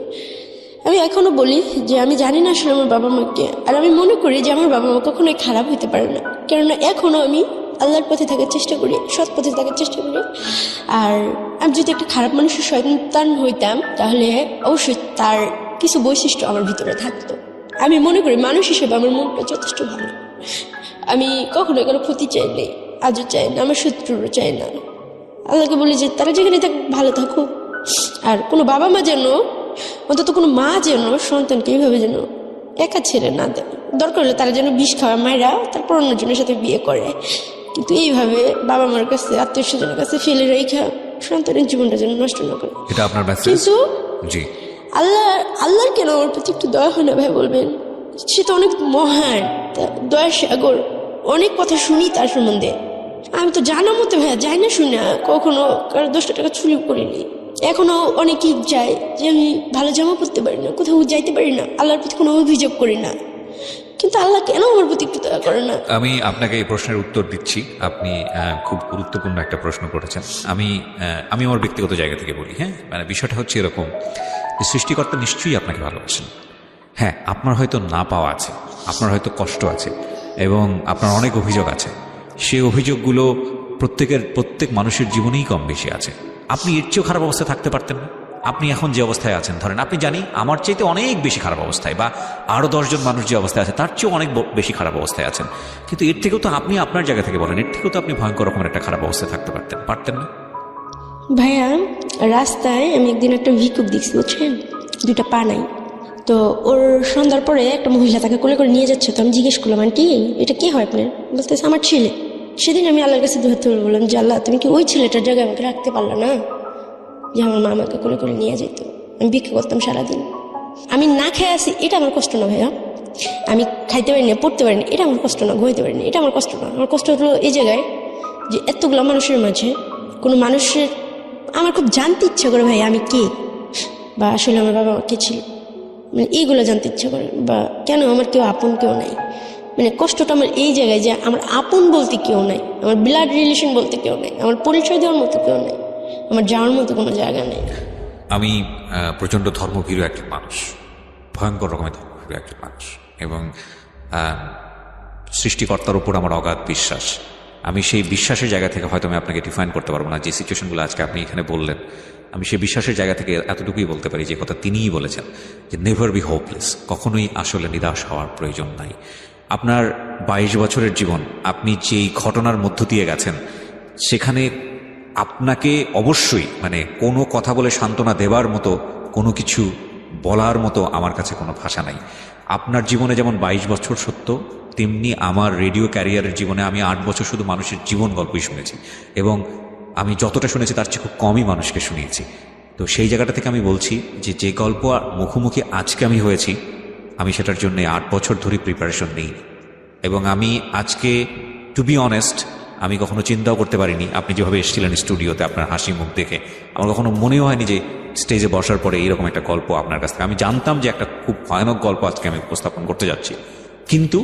আমি এখনো বলি যে আমি জানি না আসলে আমার বাবা মাকে, আর আমি মনে করি যে আমার বাবা মা কখনোই খারাপ হতে পারে না, কেননা এখনো আমি আল্লাহর পথে থাকার চেষ্টা করি, সৎ পথে থাকার চেষ্টা করি। আর আমি যদি একটা খারাপ মানুষের সন্তান হইতাম, তাহলে অবশ্যই তার কিছু বৈশিষ্ট্য আমার ভিতরে থাকতো। আমি মনে করি মানুষ হিসেবে আমার মনটা যথেষ্ট ভালো। আমি কখনো কারো ক্ষতি চাই নাই, আজও চাই না, আমার শত্রুরও চাই না। আল্লাহকে বলি যে তারা যেখানে থাক ভালো থাকুক, আর কোনো বাবা মা যেন, অন্তত কোনো মা যেন সন্তানকে এইভাবে যেন একা ছেড়ে না দেয়। দরকার হলে তারা যেন বিষ খাওয়া মায়েরা তারপর অন্যজনের সাথে বিয়ে করে, কিন্তু এইভাবে বাবা মার কাছে, আত্মীয় স্বজনের কাছে ফেলে রেখা সন্তানের জীবনটা যেন নষ্ট না করে। এটা আপনার মেসেজ। কিন্তু জি, আল্লাহর কেন আমার প্রতি একটু দয়া হয় না ভাই বলবেন? সে তো অনেক মহান, দয়ার সাগর, অনেক কথা শুনি তার সম্বন্ধে। আমি তো জানা মতো ভাইয়া যাই না, শুনি না, কখনো কারো 10 টাকা চুরিও করিনি। এখনো অনেকেই যায় যে আমি ভালো জামা পরতে পারি না, কোথাও যাইতে পারি না, আল্লাহর প্রতি কোনো অভিযোগ করি না, কিন্তু আল্লাহ কেন আমার প্রতি একটু দয়া করে না? আমি আপনাকে এই প্রশ্নের উত্তর দিচ্ছি। আপনি খুব গুরুত্বপূর্ণ একটা প্রশ্ন করেছেন। আমি আমার ব্যক্তিগত জায়গা থেকে বলি। হ্যাঁ, মানে বিষয়টা হচ্ছে এরকম যে সৃষ্টিকর্তা নিশ্চয়ই আপনাকে ভালোবাসেন। হ্যাঁ, আপনার হয়তো না পাওয়া আছে, আপনার হয়তো কষ্ট আছে, এবং আপনার অনেক অভিযোগ আছে। সেই অভিযোগগুলো প্রত্যেক মানুষের জীবনেই কম বেশি আছে। আপনি এর চেয়েও খারাপ অবস্থায় থাকতে পারতেন না। আপনি এখন যে অবস্থায় আছেন, ধরেন আপনি জানি আমার চাইতে অনেক বেশি খারাপ অবস্থায়, বা আরও 10 জন মানুষ যে অবস্থায় আছে তার চেয়েও অনেক বেশি খারাপ অবস্থায় আছেন, কিন্তু এর থেকেও তো আপনি আপনার জায়গা থেকে বলেন, এর থেকেও তো আপনি ভয়ঙ্কর রকমের একটা খারাপ অবস্থায় থাকতে পারতেন না? ভাইয়া, রাস্তায় আমি একদিন একটা ভিক্ষুক দেখছি, বুঝছেন, 2টা পা নাই। তো ওর সন্ধ্যার পরে একটা মহিলা তাকে কোলে করে নিয়ে যাচ্ছে। তো আমি জিজ্ঞেস করলাম, আন্টি এটা কে হয় আপনার? বলতেছে আমার ছেলে। সেদিন আমি আল্লাহর কাছে ধরতে বললাম যে আল্লাহ, তুমি কি ওই ছেলেটার জায়গায় আমাকে রাখতে পারলা না, যে আমার মা আমাকে কোলে করে নিয়ে যেত? আমি ভিক্ষা করতাম সারাদিন, আমি না খেয়ে আসি, এটা আমার কষ্ট না ভাইয়া। আমি খাইতে পারিনি, পড়তে পারিনি, এটা আমার কষ্ট না। ঘুমাইতে পারিনি, এটা আমার কষ্ট না। আমার কষ্ট হলো এই জায়গায় যে এতগুলো মানুষের মাঝে কোনো মানুষের আমার খুব জানতে ইচ্ছা করে ভাই আমি কে, বা আসলে আমার বাবা মা কে ছিল, মানে এইগুলো জানতে ইচ্ছা করে, বা কেন আমার কেউ আপন কেউ নাই। মানে কষ্টটা আমার এই জায়গায় যে আমার আপন বলতে কেউ নাই, আমার ব্লাড রিলেশন বলতে কেউ নাই, আমার পরিচয় দেওয়ার মতো কেউ নাই, আমার যাওয়ার মতো কোনো জায়গা নেই। আমি প্রচণ্ড ধর্মভীরু একজন মানুষ, ভয়ঙ্কর রকমের ধর্মভীরু একজন মানুষ, এবং সৃষ্টিকর্তার উপর আমার অগাধ বিশ্বাস। আমি সেই বিশ্বাসের জায়গা থেকে হয়তো আমি আপনাকে ডিফাইন করতে পারবো না, যে সিচুয়েশনগুলো আজকে আপনি এখানে বললেন, আমি সেই বিশ্বাসের জায়গা থেকে এতটুকুই বলতে পারি যে কথা তিনিই বলেছেন, যে নেভার বি হোপলেস, কখনোই আসলে নিরাশ হওয়ার প্রয়োজন নাই। আপনার 22 বছরের জীবন, আপনি যেই ঘটনার মধ্য দিয়ে গেছেন, সেখানে আপনাকে অবশ্যই মানে কোনো কথা বলে সান্ত্বনা দেবার মতো, কোনো কিছু বলার মতো আমার কাছে কোনো ভাষা নাই। আপনার জীবনে যেমন 22 বছর সত্য, তেমনি আমার রেডিও ক্যারিয়ারের জীবনে আমি 8 বছর শুধু মানুষের জীবন গল্পই শুনেছি, এবং আমি যতটা শুনেছি তার চেয়ে খুব কমই মানুষকে শুনিয়েছি। তো সেই জায়গাটা থেকে আমি বলছি যে গল্প মুখোমুখি আজকে আমি হয়েছি, আমি সেটার জন্য 8 বছর ধরে প্রিপারেশন নিই, এবং আমি আজকে টু বি অনেস্ট আমি কখনো চিন্তাও করতে পারিনি। আপনি যেভাবে এসেছিলেন স্টুডিওতে, আপনার হাসি মুখ দেখে আমার কখনো মনেও হয়নি যে স্টেজে বসার পরে এইরকম একটা গল্প আপনার কাছ থেকে, আমি জানতাম যে একটা খুব ভয়ানক গল্প আজকে আমি উপস্থাপন করতে যাচ্ছি, কিন্তু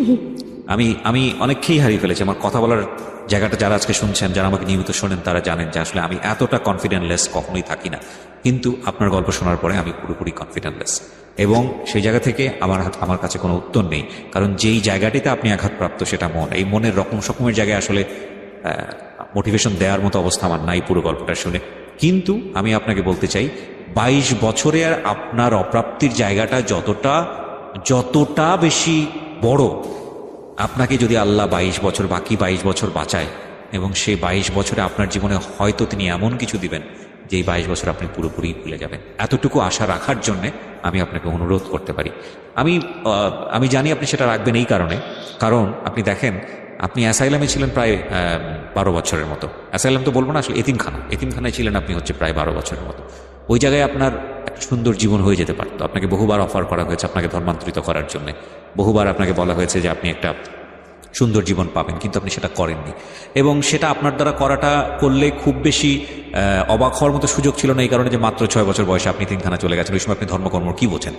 আমি অনেককেই হারিয়ে ফেলেছি। আমার কথা বলার জায়গাটা যারা আজকে শুনছেন, যারা আমাকে নিয়মিত শোনেন, তারা জানেন যে আসলে আমি এতটা কনফিডেন্টলেস কখনোই থাকি না, কিন্তু আপনার গল্প শোনার পরে আমি পুরোপুরি কনফিডেন্টলেস, এবং সেই জায়গা থেকে আমার কাছে কোনো উত্তর নেই। কারণ যেই জায়গাটিতে আপনি আঘাতপ্রাপ্ত সেটা মন, এই মনের রকমের জায়গায় আসলে মোটিভেশন দেওয়ার মতো অবস্থা আমার নাই পুরো গল্পটা শুনে। কিন্তু আমি আপনাকে বলতে চাই, 22 বছরের আপনার অপ্রাপ্তির জায়গাটা যতটা বেশি বড়, আপনাকে যদি আল্লাহ 22 বছর, বাকি 22 বছর বাঁচায়, এবং সেই 22 বছরে আপনার জীবনে হয়তো তিনি এমন কিছু দিবেন যে এই 22 বছর আপনি পুরোপুরি ভুলে যাবেন। এতটুকু আশা রাখার জন্যে আমি আপনাকে অনুরোধ করতে পারি। আমি জানি আপনি সেটা রাখবেন এই কারণে, কারণ আপনি দেখেন আপনি অ্যাসাইলামে ছিলেন প্রায় 12 বছরের মতো। অ্যাসাইলাম তো বলবো না, আসলে এতিমখানায় ছিলেন আপনি হচ্ছে প্রায় 12 বছরের মতো। ওই জায়গায় আপনার একটা সুন্দর জীবন হয়ে যেতে পারতো। আপনাকে বহুবার অফার করা হয়েছে আপনাকে ধর্মান্তরিত করার জন্য, বহুবার আপনাকে বলা হয়েছে যে আপনি একটা সুন্দর জীবন পাবেন, কিন্তু আপনি সেটা করেননি। এবং সেটা আপনার দ্বারা করাটা করলে খুব বেশি অবাক হওয়ার মতো সুযোগ ছিল না, এই কারণে যে মাত্র 6 বছর বয়সে আপনি তিনখানা চলে গেছেন। ওই সময় আপনি ধর্মকর্ম কি বোঝেন?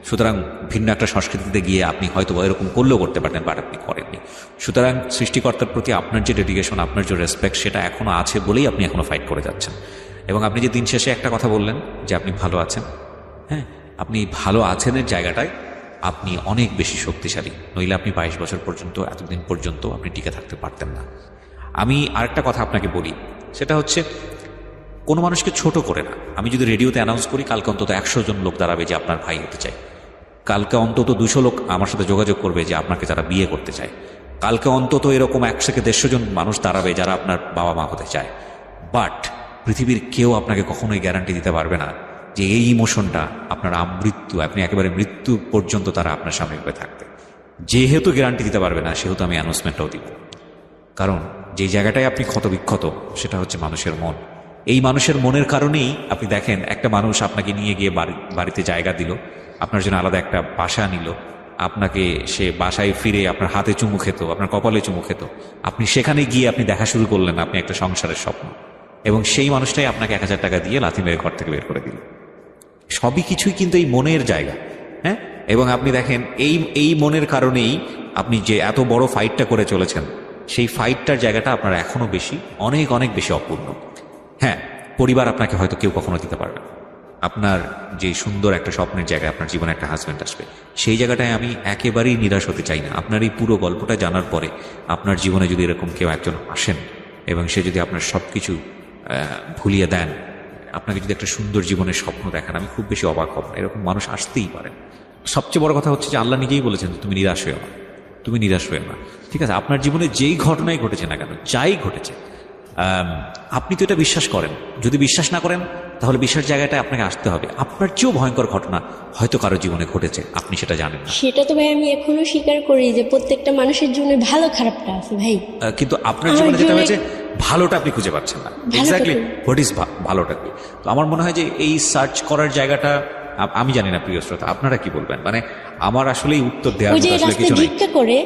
সুতরাং ভিন্ন একটা সংস্কৃতিতে গিয়ে আপনি হয়তো এরকম করলেও করতে পারতেন, বাট আপনি করেননি। সুতরাং সৃষ্টিকর্তার প্রতি আপনার যে ডেডিকেশন, আপনার যে রেসপেক্ট, সেটা এখনও আছে বলেই আপনি এখনও ফাইট করে যাচ্ছেন। এবং আপনি যে দিন শেষে একটা কথা বললেন যে আপনি ভালো আছেন, হ্যাঁ, আপনি ভালো আছেনের জায়গাটায় আপনি অনেক বেশি শক্তিশালী, নইলে আপনি 22 বছর পর্যন্ত, এতদিন পর্যন্ত আপনি টিকে থাকতে পারতেন না। আমি আরেকটা কথা আপনাকে বলি, সেটা হচ্ছে কোনো মানুষকে ছোট করে না। আমি যদি রেডিওতে অ্যানাউন্স করি কালকে অন্তত 100 জন লোক দাঁড়াবে যে আপনার ভাই হতে চায়, কালকে অন্তত 200 লোক আমার সাথে যোগাযোগ করবে যে আপনাকে যারা বিয়ে করতে চায়, কালকে অন্তত এরকম 100 থেকে 150 জন মানুষ দাঁড়াবে যারা আপনার বাবা মা হতে চায়। বাট পৃথিবীর কেউ আপনাকে কখনোই গ্যারান্টি দিতে পারবে না যে এই ইমোশনটা আপনার আমৃত্যু, আপনি একেবারে মৃত্যু পর্যন্ত তারা আপনার সামনে হয়ে থাকবে। যেহেতু গ্যারান্টি দিতে পারবে না, সেহেতু আমি অ্যানাউন্সমেন্টটাও দিব। কারণ যে জায়গাটায় আপনি ক্ষতবিক্ষত, সেটা হচ্ছে মানুষের মন। এই মানুষের মনের কারণেই আপনি দেখেন একটা মানুষ আপনাকে নিয়ে গিয়ে বাড়িতে জায়গা দিল, আপনার জন্য আলাদা একটা বাসা নিল, আপনাকে সে বাসায় ফিরে আপনার হাতে চুমু খেত, আপনার কপালে চুমু খেত, আপনি সেখানে গিয়ে আপনি দেখা শুরু করলেন আপনি একটা সংসারের স্বপ্ন, এবং সেই মানুষটাই আপনাকে 1000 টাকা দিয়ে লাথি মেরে ঘর থেকে বের করে দিল। সবই কিছুই কিন্তু এই মনের জায়গা, হ্যাঁ। এবং আপনি দেখেন এই মনের কারণেই আপনি যে এত বড় ফাইটটা করে চলেছেন, সেই ফাইটটার জায়গাটা আপনার এখনো বেশি, অনেক অনেক বেশি অপূর্ণ। হ্যাঁ, পরিবার আপনাকে হয়তো কেউ কখনো দিতে পারবে না। আপনার যে সুন্দর একটা স্বপ্নের জায়গায় আপনার জীবনে একটা হাজব্যান্ড আসবে, সেই জায়গাটায় আমি একেবারেই নিরাশ হতে চাই না। আপনার এই পুরো গল্পটা জানার পরে আপনার জীবনে যদি এরকম কেউ একজন আসেন এবং সে যদি আপনার সব কিছু ভুলিয়ে দেন, আপনাকে যদি একটা সুন্দর জীবনের স্বপ্ন দেখান, আমি খুব বেশি অবাক হব না। এরকম মানুষ আসতেই পারেন। সবচেয়ে বড় কথা হচ্ছে যে আল্লাহ নিজেই বলেছেন তুমি নিরাশ হয়েও না, তুমি নিরাশ হয়েও না। ঠিক আছে, আপনার জীবনে যেই ঘটনাই ঘটেছে না কেন, যাই ঘটেছে, আপনি তো এটা বিশ্বাস করেন। যদি বিশ্বাস না করেন তাহলে বিশ্বাস জায়গাটায় আপনাকে আসতে হবে। আপনার চেয়েও ভয়ঙ্কর ঘটনা হয়তো কারো জীবনে ঘটেছে, আপনি সেটা জানেন না। সেটা তো ভাই আমি এখনো স্বীকার করি যে প্রত্যেকটা মানুষের জন্য ভালো খারাপটা আছে ভাই, কিন্তু আপনার জীবনে যেটা হয়েছে ভালোটা আপনি খুঁজে পাচ্ছেন না। এক্স্যাক্টলি হোয়াট ইজ ভালোটা কি? তো আমার মনে হয় যে এই সার্চ করার জায়গাটা, আমি জানি না প্রিয় শ্রোতা আপনারা কি বলবেন, মানে আমার আসলে উত্তর দেওয়ার মতো আসলে কিছু নেই। ভিক্ষা করে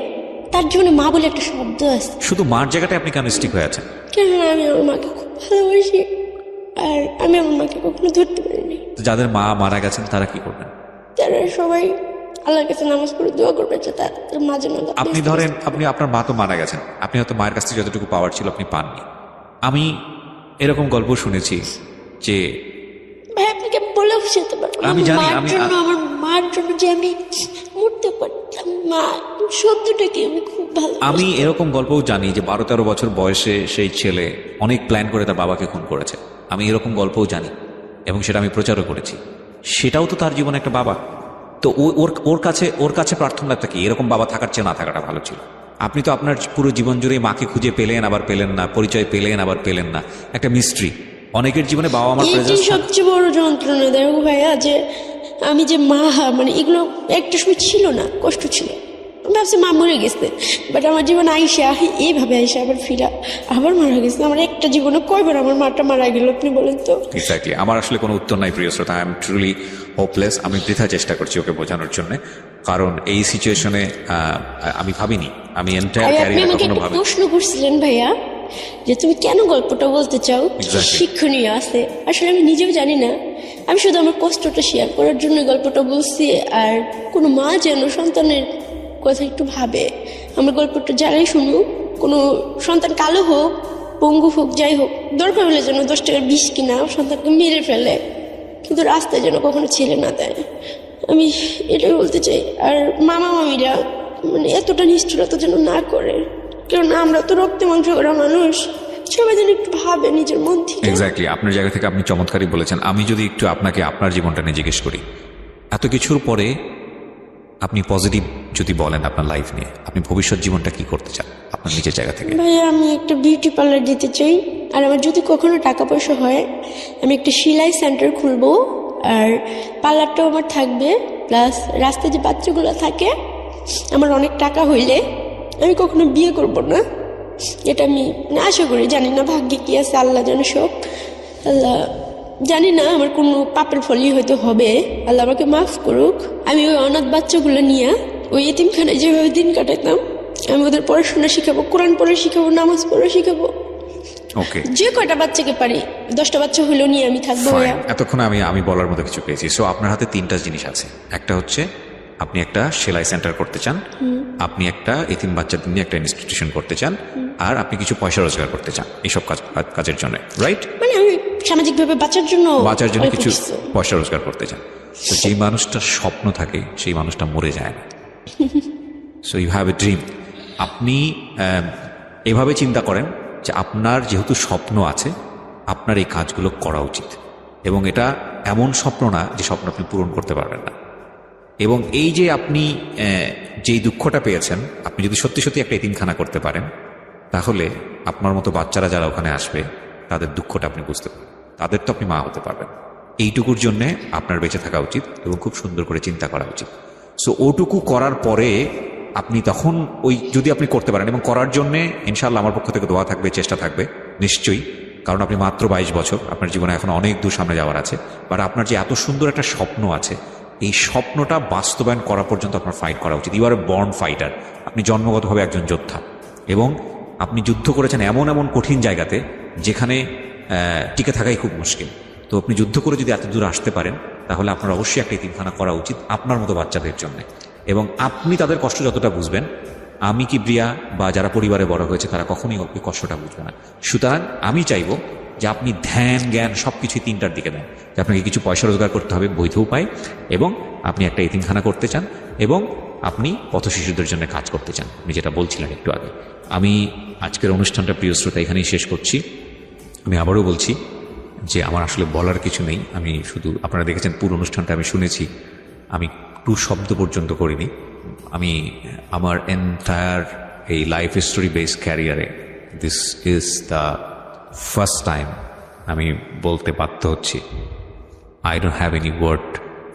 তার জন্য মা বলে একটা শব্দ আছে, শুধু মার জায়গাটায় আপনি কেন স্টিক হয়ে আছেন? কেননা আমি আমার মাকে খুব ভালোবাসি, আর আমি আমার মাকে কখনো ধরতে পারিনি। যাদের মা মারা গেছেন তারা কি করবেন? যারা সবাই আল্লাহর কাছে নামাজ পড়ে দোয়া করবে যে তার মাঝে মাঝে। আপনি ধরেন আপনার মা তো মারা গেছেন, আপনি হয়তো মায়ের কাছ থেকে যতটুকু পাওয়ার ছিল আপনি পাননি। আমি এরকম গল্প শুনেছি যে ভাই আপনাকে বলে বুঝাতে পারবো না, আমি জানি, আমার মার জন্য যে আমি মরতে পারতাম, মা শব্দটাকে আমি খুব ভালো। আমি এরকম গল্পও জানি যে 12-13 বছর বয়সে সেই ছেলে অনেক প্ল্যান করে তার বাবাকে খুন করেছে। আমি এরকম গল্পও জানি এবং সেটা আমি প্রচারও করেছি। সেটাও তো তার জীবনে একটা বাবা। তো ওর কাছে প্রার্থনাটা কি? এরকম বাবা থাকার চেয়ে না থাকাটা ভালো ছিল। আপনি তো আপনার পুরো জীবন জুড়ে মাকে খুঁজে পেলেন, আবার পেলেন না, পরিচয় পেলেন, আবার পেলেন না, একটা মিস্ট্রি। অনেকের জীবনে বাবা মার প্রেজেন্স সবচেয়ে বড় যন্ত্রণা দেখো ভাইয়া, যে আমি যে মা, মানে এগুলো একটা সময় ছিল না, কষ্ট ছিল। আমি ভাবছি মা মরে গেছে, বাট আমার জীবন আইসা এইভাবে আইসা আবার ফিরা আবার মারা গেছে। আমার একটা জীবনে কয়বার আমার মাটা মারা গেল আপনি বলেন তো? এক্স্যাক্টলি, আমার আসলে কোনো উত্তর নাই প্রিয় শ্রোতা। I am truly hopeless. আমি বৃথা চেষ্টা করছি ওকে বোঝানোর জন্য, কারণ এই সিচুয়েশনে আমি ভাবিনি, আমি এন্টায়ার ক্যারিয়ারে কখনো ভাবিনি। প্রশ্ন করছিলেন ভাইয়া যে তুমি কেন গল্পটা বলতে চাও, শিক্ষণীয় আছে। আসলে আমি নিজেও জানি না, আমি শুধু আমার কষ্টটা শেয়ার করার জন্য গল্পটা বলছি। আর কোনো মা যেন সন্তানের কথা একটু ভাবে। আমার গল্পটা যারাই শুনুক, কোনো সন্তান কালো হোক, পঙ্গু হোক, যাই হোক, দরকার হলে যেন 10 টাকার বিষ কিনা সন্তানকে মেরে ফেলে, কিন্তু রাস্তায় যেন কখনো ছেলে না দেয়। আমি এটাই বলতে চাই। আর মামা মামিরা মানে এতটা নিষ্ঠুরতা যেন না করে, কারণ আমরা তো রক্তে মাংস করা মানুষ। সবাই যেন একটু ভাবে নিজের মন থেকে। এক্স্যাক্টলি, আপনার জায়গা থেকে আপনি চমৎকারই বলেছেন। আমি যদি একটু আপনাকে আপনার জীবনটা নিয়ে জিজ্ঞেস করি, এত কিছুর পরে আপনি পজিটিভ যদি বলেন আপনার লাইফ নিয়ে, আপনি ভবিষ্যৎ জীবনটা কি করতে চান আপনার নিজের জায়গা থেকে? ভাই আমি একটা বিউটি পার্লার দিতে চাই, আর আমার যদি কখনো টাকা পয়সা হয় আমি একটা সেলাই সেন্টার খুলবো, আর পার্লারটাও আমার থাকবে, প্লাস রাস্তায় যে বাচ্চাগুলো থাকে, আমার অনেক টাকা হইলে আমি কখনো বিয়ে করব না, এটা আমি আশা করি। জানি না ভাগ্যে কি আছে, আল্লাহ জানে সব। আল্লাহ জানি না আমার কোনো পাপের ফলই হয়তো হবে, আল্লাহ আমাকে মাফ করুক। আমি ওই অনাথ বাচ্চাগুলো নিয়ে ওই এতিমখানায় যেভাবে দিন কাটাতাম, আমি ওদের পড়াশোনা শিখাবো, কোরআন পড়া শিখাবো, নামাজ পড়া শিখাবো, ওকে, যে কয়টা বাচ্চাকে পারি, 10টা বাচ্চা হলেও নিয়ে আমি থাকবো। ভাইয়া এতক্ষণ আমি বলার মতো কিছু পেয়েছি। সো আপনার হাতে 3টা জিনিস আছে। একটা হচ্ছে আপনি একটা সেলাই সেন্টার করতে চান, আপনি একটা এতিম বাচ্চাদের নিয়ে একটা ইনস্টিটিউশন করতে চান, আর আপনি কিছু পয়সা রোজগার করতে চান এইসব কাজের জন্য, রাইট? মানে আমি সামাজিকভাবে বাঁচার জন্য অল্প কিছু পয়সা রোজগার করতে চান। তো যেই মানুষটার স্বপ্ন থাকে সেই মানুষটা মরে যায় না। So you have a dream. আপনি এভাবে চিন্তা করেন যে আপনার যেহেতু স্বপ্ন আছে, আপনার এই কাজগুলো করা উচিত, এবং এটা এমন স্বপ্ন না যে স্বপ্ন আপনি পূরণ করতে পারবেন না। এবং এই যে আপনি যেই দুঃখটা পেয়েছেন, আপনি যদি সত্যি সত্যি একটা এতিমখানা করতে পারেন, তাহলে আপনার মতো বাচ্চারা যারা ওখানে আসবে তাদের দুঃখটা আপনি বুঝতে পারবেন, তাদের তো আপনি মা হতে পারবেন। এইটুকুর জন্যে আপনার বেঁচে থাকা উচিত এবং খুব সুন্দর করে চিন্তা করা উচিত। সো ওটুকু করার পরে আপনি তখন যদি আপনি করতে পারেন, এবং করার জন্যে ইনশাআল্লাহ আমার পক্ষ থেকে দোয়া থাকবে, চেষ্টা থাকবে নিশ্চয়ই, কারণ আপনি মাত্র 22 বছর, আপনার জীবনে এখন অনেক দূর সামনে যাওয়ার আছে। বাট আপনার যে এত সুন্দর একটা স্বপ্ন আছে, এই স্বপ্নটা বাস্তবায়ন করা পর্যন্ত আপনার ফাইট করা উচিত। You are a born fighter. আপনি জন্মগতভাবে একজন যোদ্ধা, এবং আপনি যুদ্ধ করেছেন এমন এমন কঠিন জায়গাতে যেখানে টিকে থাকাই খুব মুশকিল। তো আপনি যুদ্ধ করে যদি এত দূর আসতে পারেন, তাহলে আপনার অবশ্যই একটা এতিমখানা করা উচিত আপনার মতো বাচ্চাদের জন্য। এবং আপনি তাদের কষ্ট যতটা বুঝবেন, আমি কি প্রিয়া বা যারা পরিবারে বড় হয়েছে তারা কখনোই ওই কষ্টটা বুঝবে না। সুতরাং আমি চাইবো যে আপনি ধ্যান জ্ঞান সব কিছুই 3টার দিকে দেন, যে আপনাকে কিছু পয়সা রোজগার করতে হবে বৈধ উপায়, এবং আপনি একটা এতিমখানা করতে চান, এবং আপনি পথ শিশুদের জন্য কাজ করতে চান, আমি যেটা বলছিলাম একটু আগে। আমি আজকের অনুষ্ঠানটা প্রিয় শ্রোতা এখানেই শেষ করছি। আমি আবারও বলছি যে আমার আসলে বলার কিছু নেই। আমি শুধু, আপনারা দেখেছেন পুরো অনুষ্ঠানটা আমি শুনেছি, আমি 2 শব্দ পর্যন্ত করিনি। আমি আমার এন্টায়ার এই লাইফ স্টোরি বেস ক্যারিয়ারে this is the first time আমি বলতে বাধ্য হচ্ছি, I don't have any word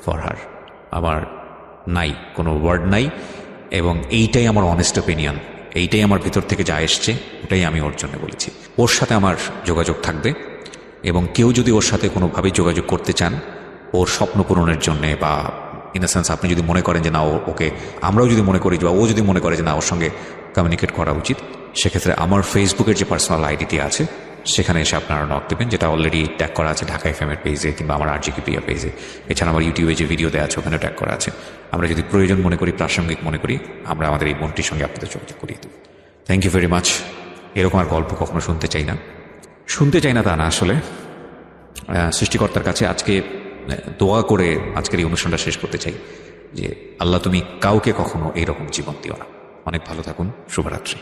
for her. আমার নাই, কোনো ওয়ার্ড নাই, এবং এইটাই আমার অনেস্ট ওপিনিয়ন, এইটাই আমার ভিতর থেকে যা এসছে ওটাই আমি ওর জন্য বলেছি। ওর সাথে আমার যোগাযোগ থাকবে, এবং কেউ যদি ওর সাথে কোনোভাবেই যোগাযোগ করতে চান ওর স্বপ্ন পূরণের জন্যে, বা ইন দ্য সেন্স আপনি যদি মনে করেন যে না ওকে, আমরাও যদি মনে করি, বা ও যদি মনে করে যে না ওর সঙ্গে কমিউনিকেট করা উচিত, সেক্ষেত্রে আমার ফেসবুকের যে পার্সোনাল আইডিটি আছে সেখানে এসে আপনারা নক দেবেন, যেটা অলরেডি ট্যাগ করা আছে ঢাকা এফএমের পেজে কিংবা আমার RJK প্রিয়া পেজে। এছাড়া আমার ইউটিউবে যে ভিডিও দেওয়া আছে ওখানে ট্যাগ করা আছে। আমরা যদি প্রয়োজন মনে করি, প্রাসঙ্গিক মনে করি, আমরা আমাদের এই বোনটির সঙ্গে আপনাদের যোগাযোগ করিয়ে দেব। Thank you very much. এরকম আর গল্প কখনো শুনতে চাই না তা না, আসলে সৃষ্টিকর্তার কাছে আজকে দোয়া করে আজকের এই অনুষ্ঠানটা শেষ করতে চাই যে আল্লাহ তুমি কাউকে কখনো এইরকম জীবন দিও না। অনেক ভালো থাকুন, শুভরাত্রি।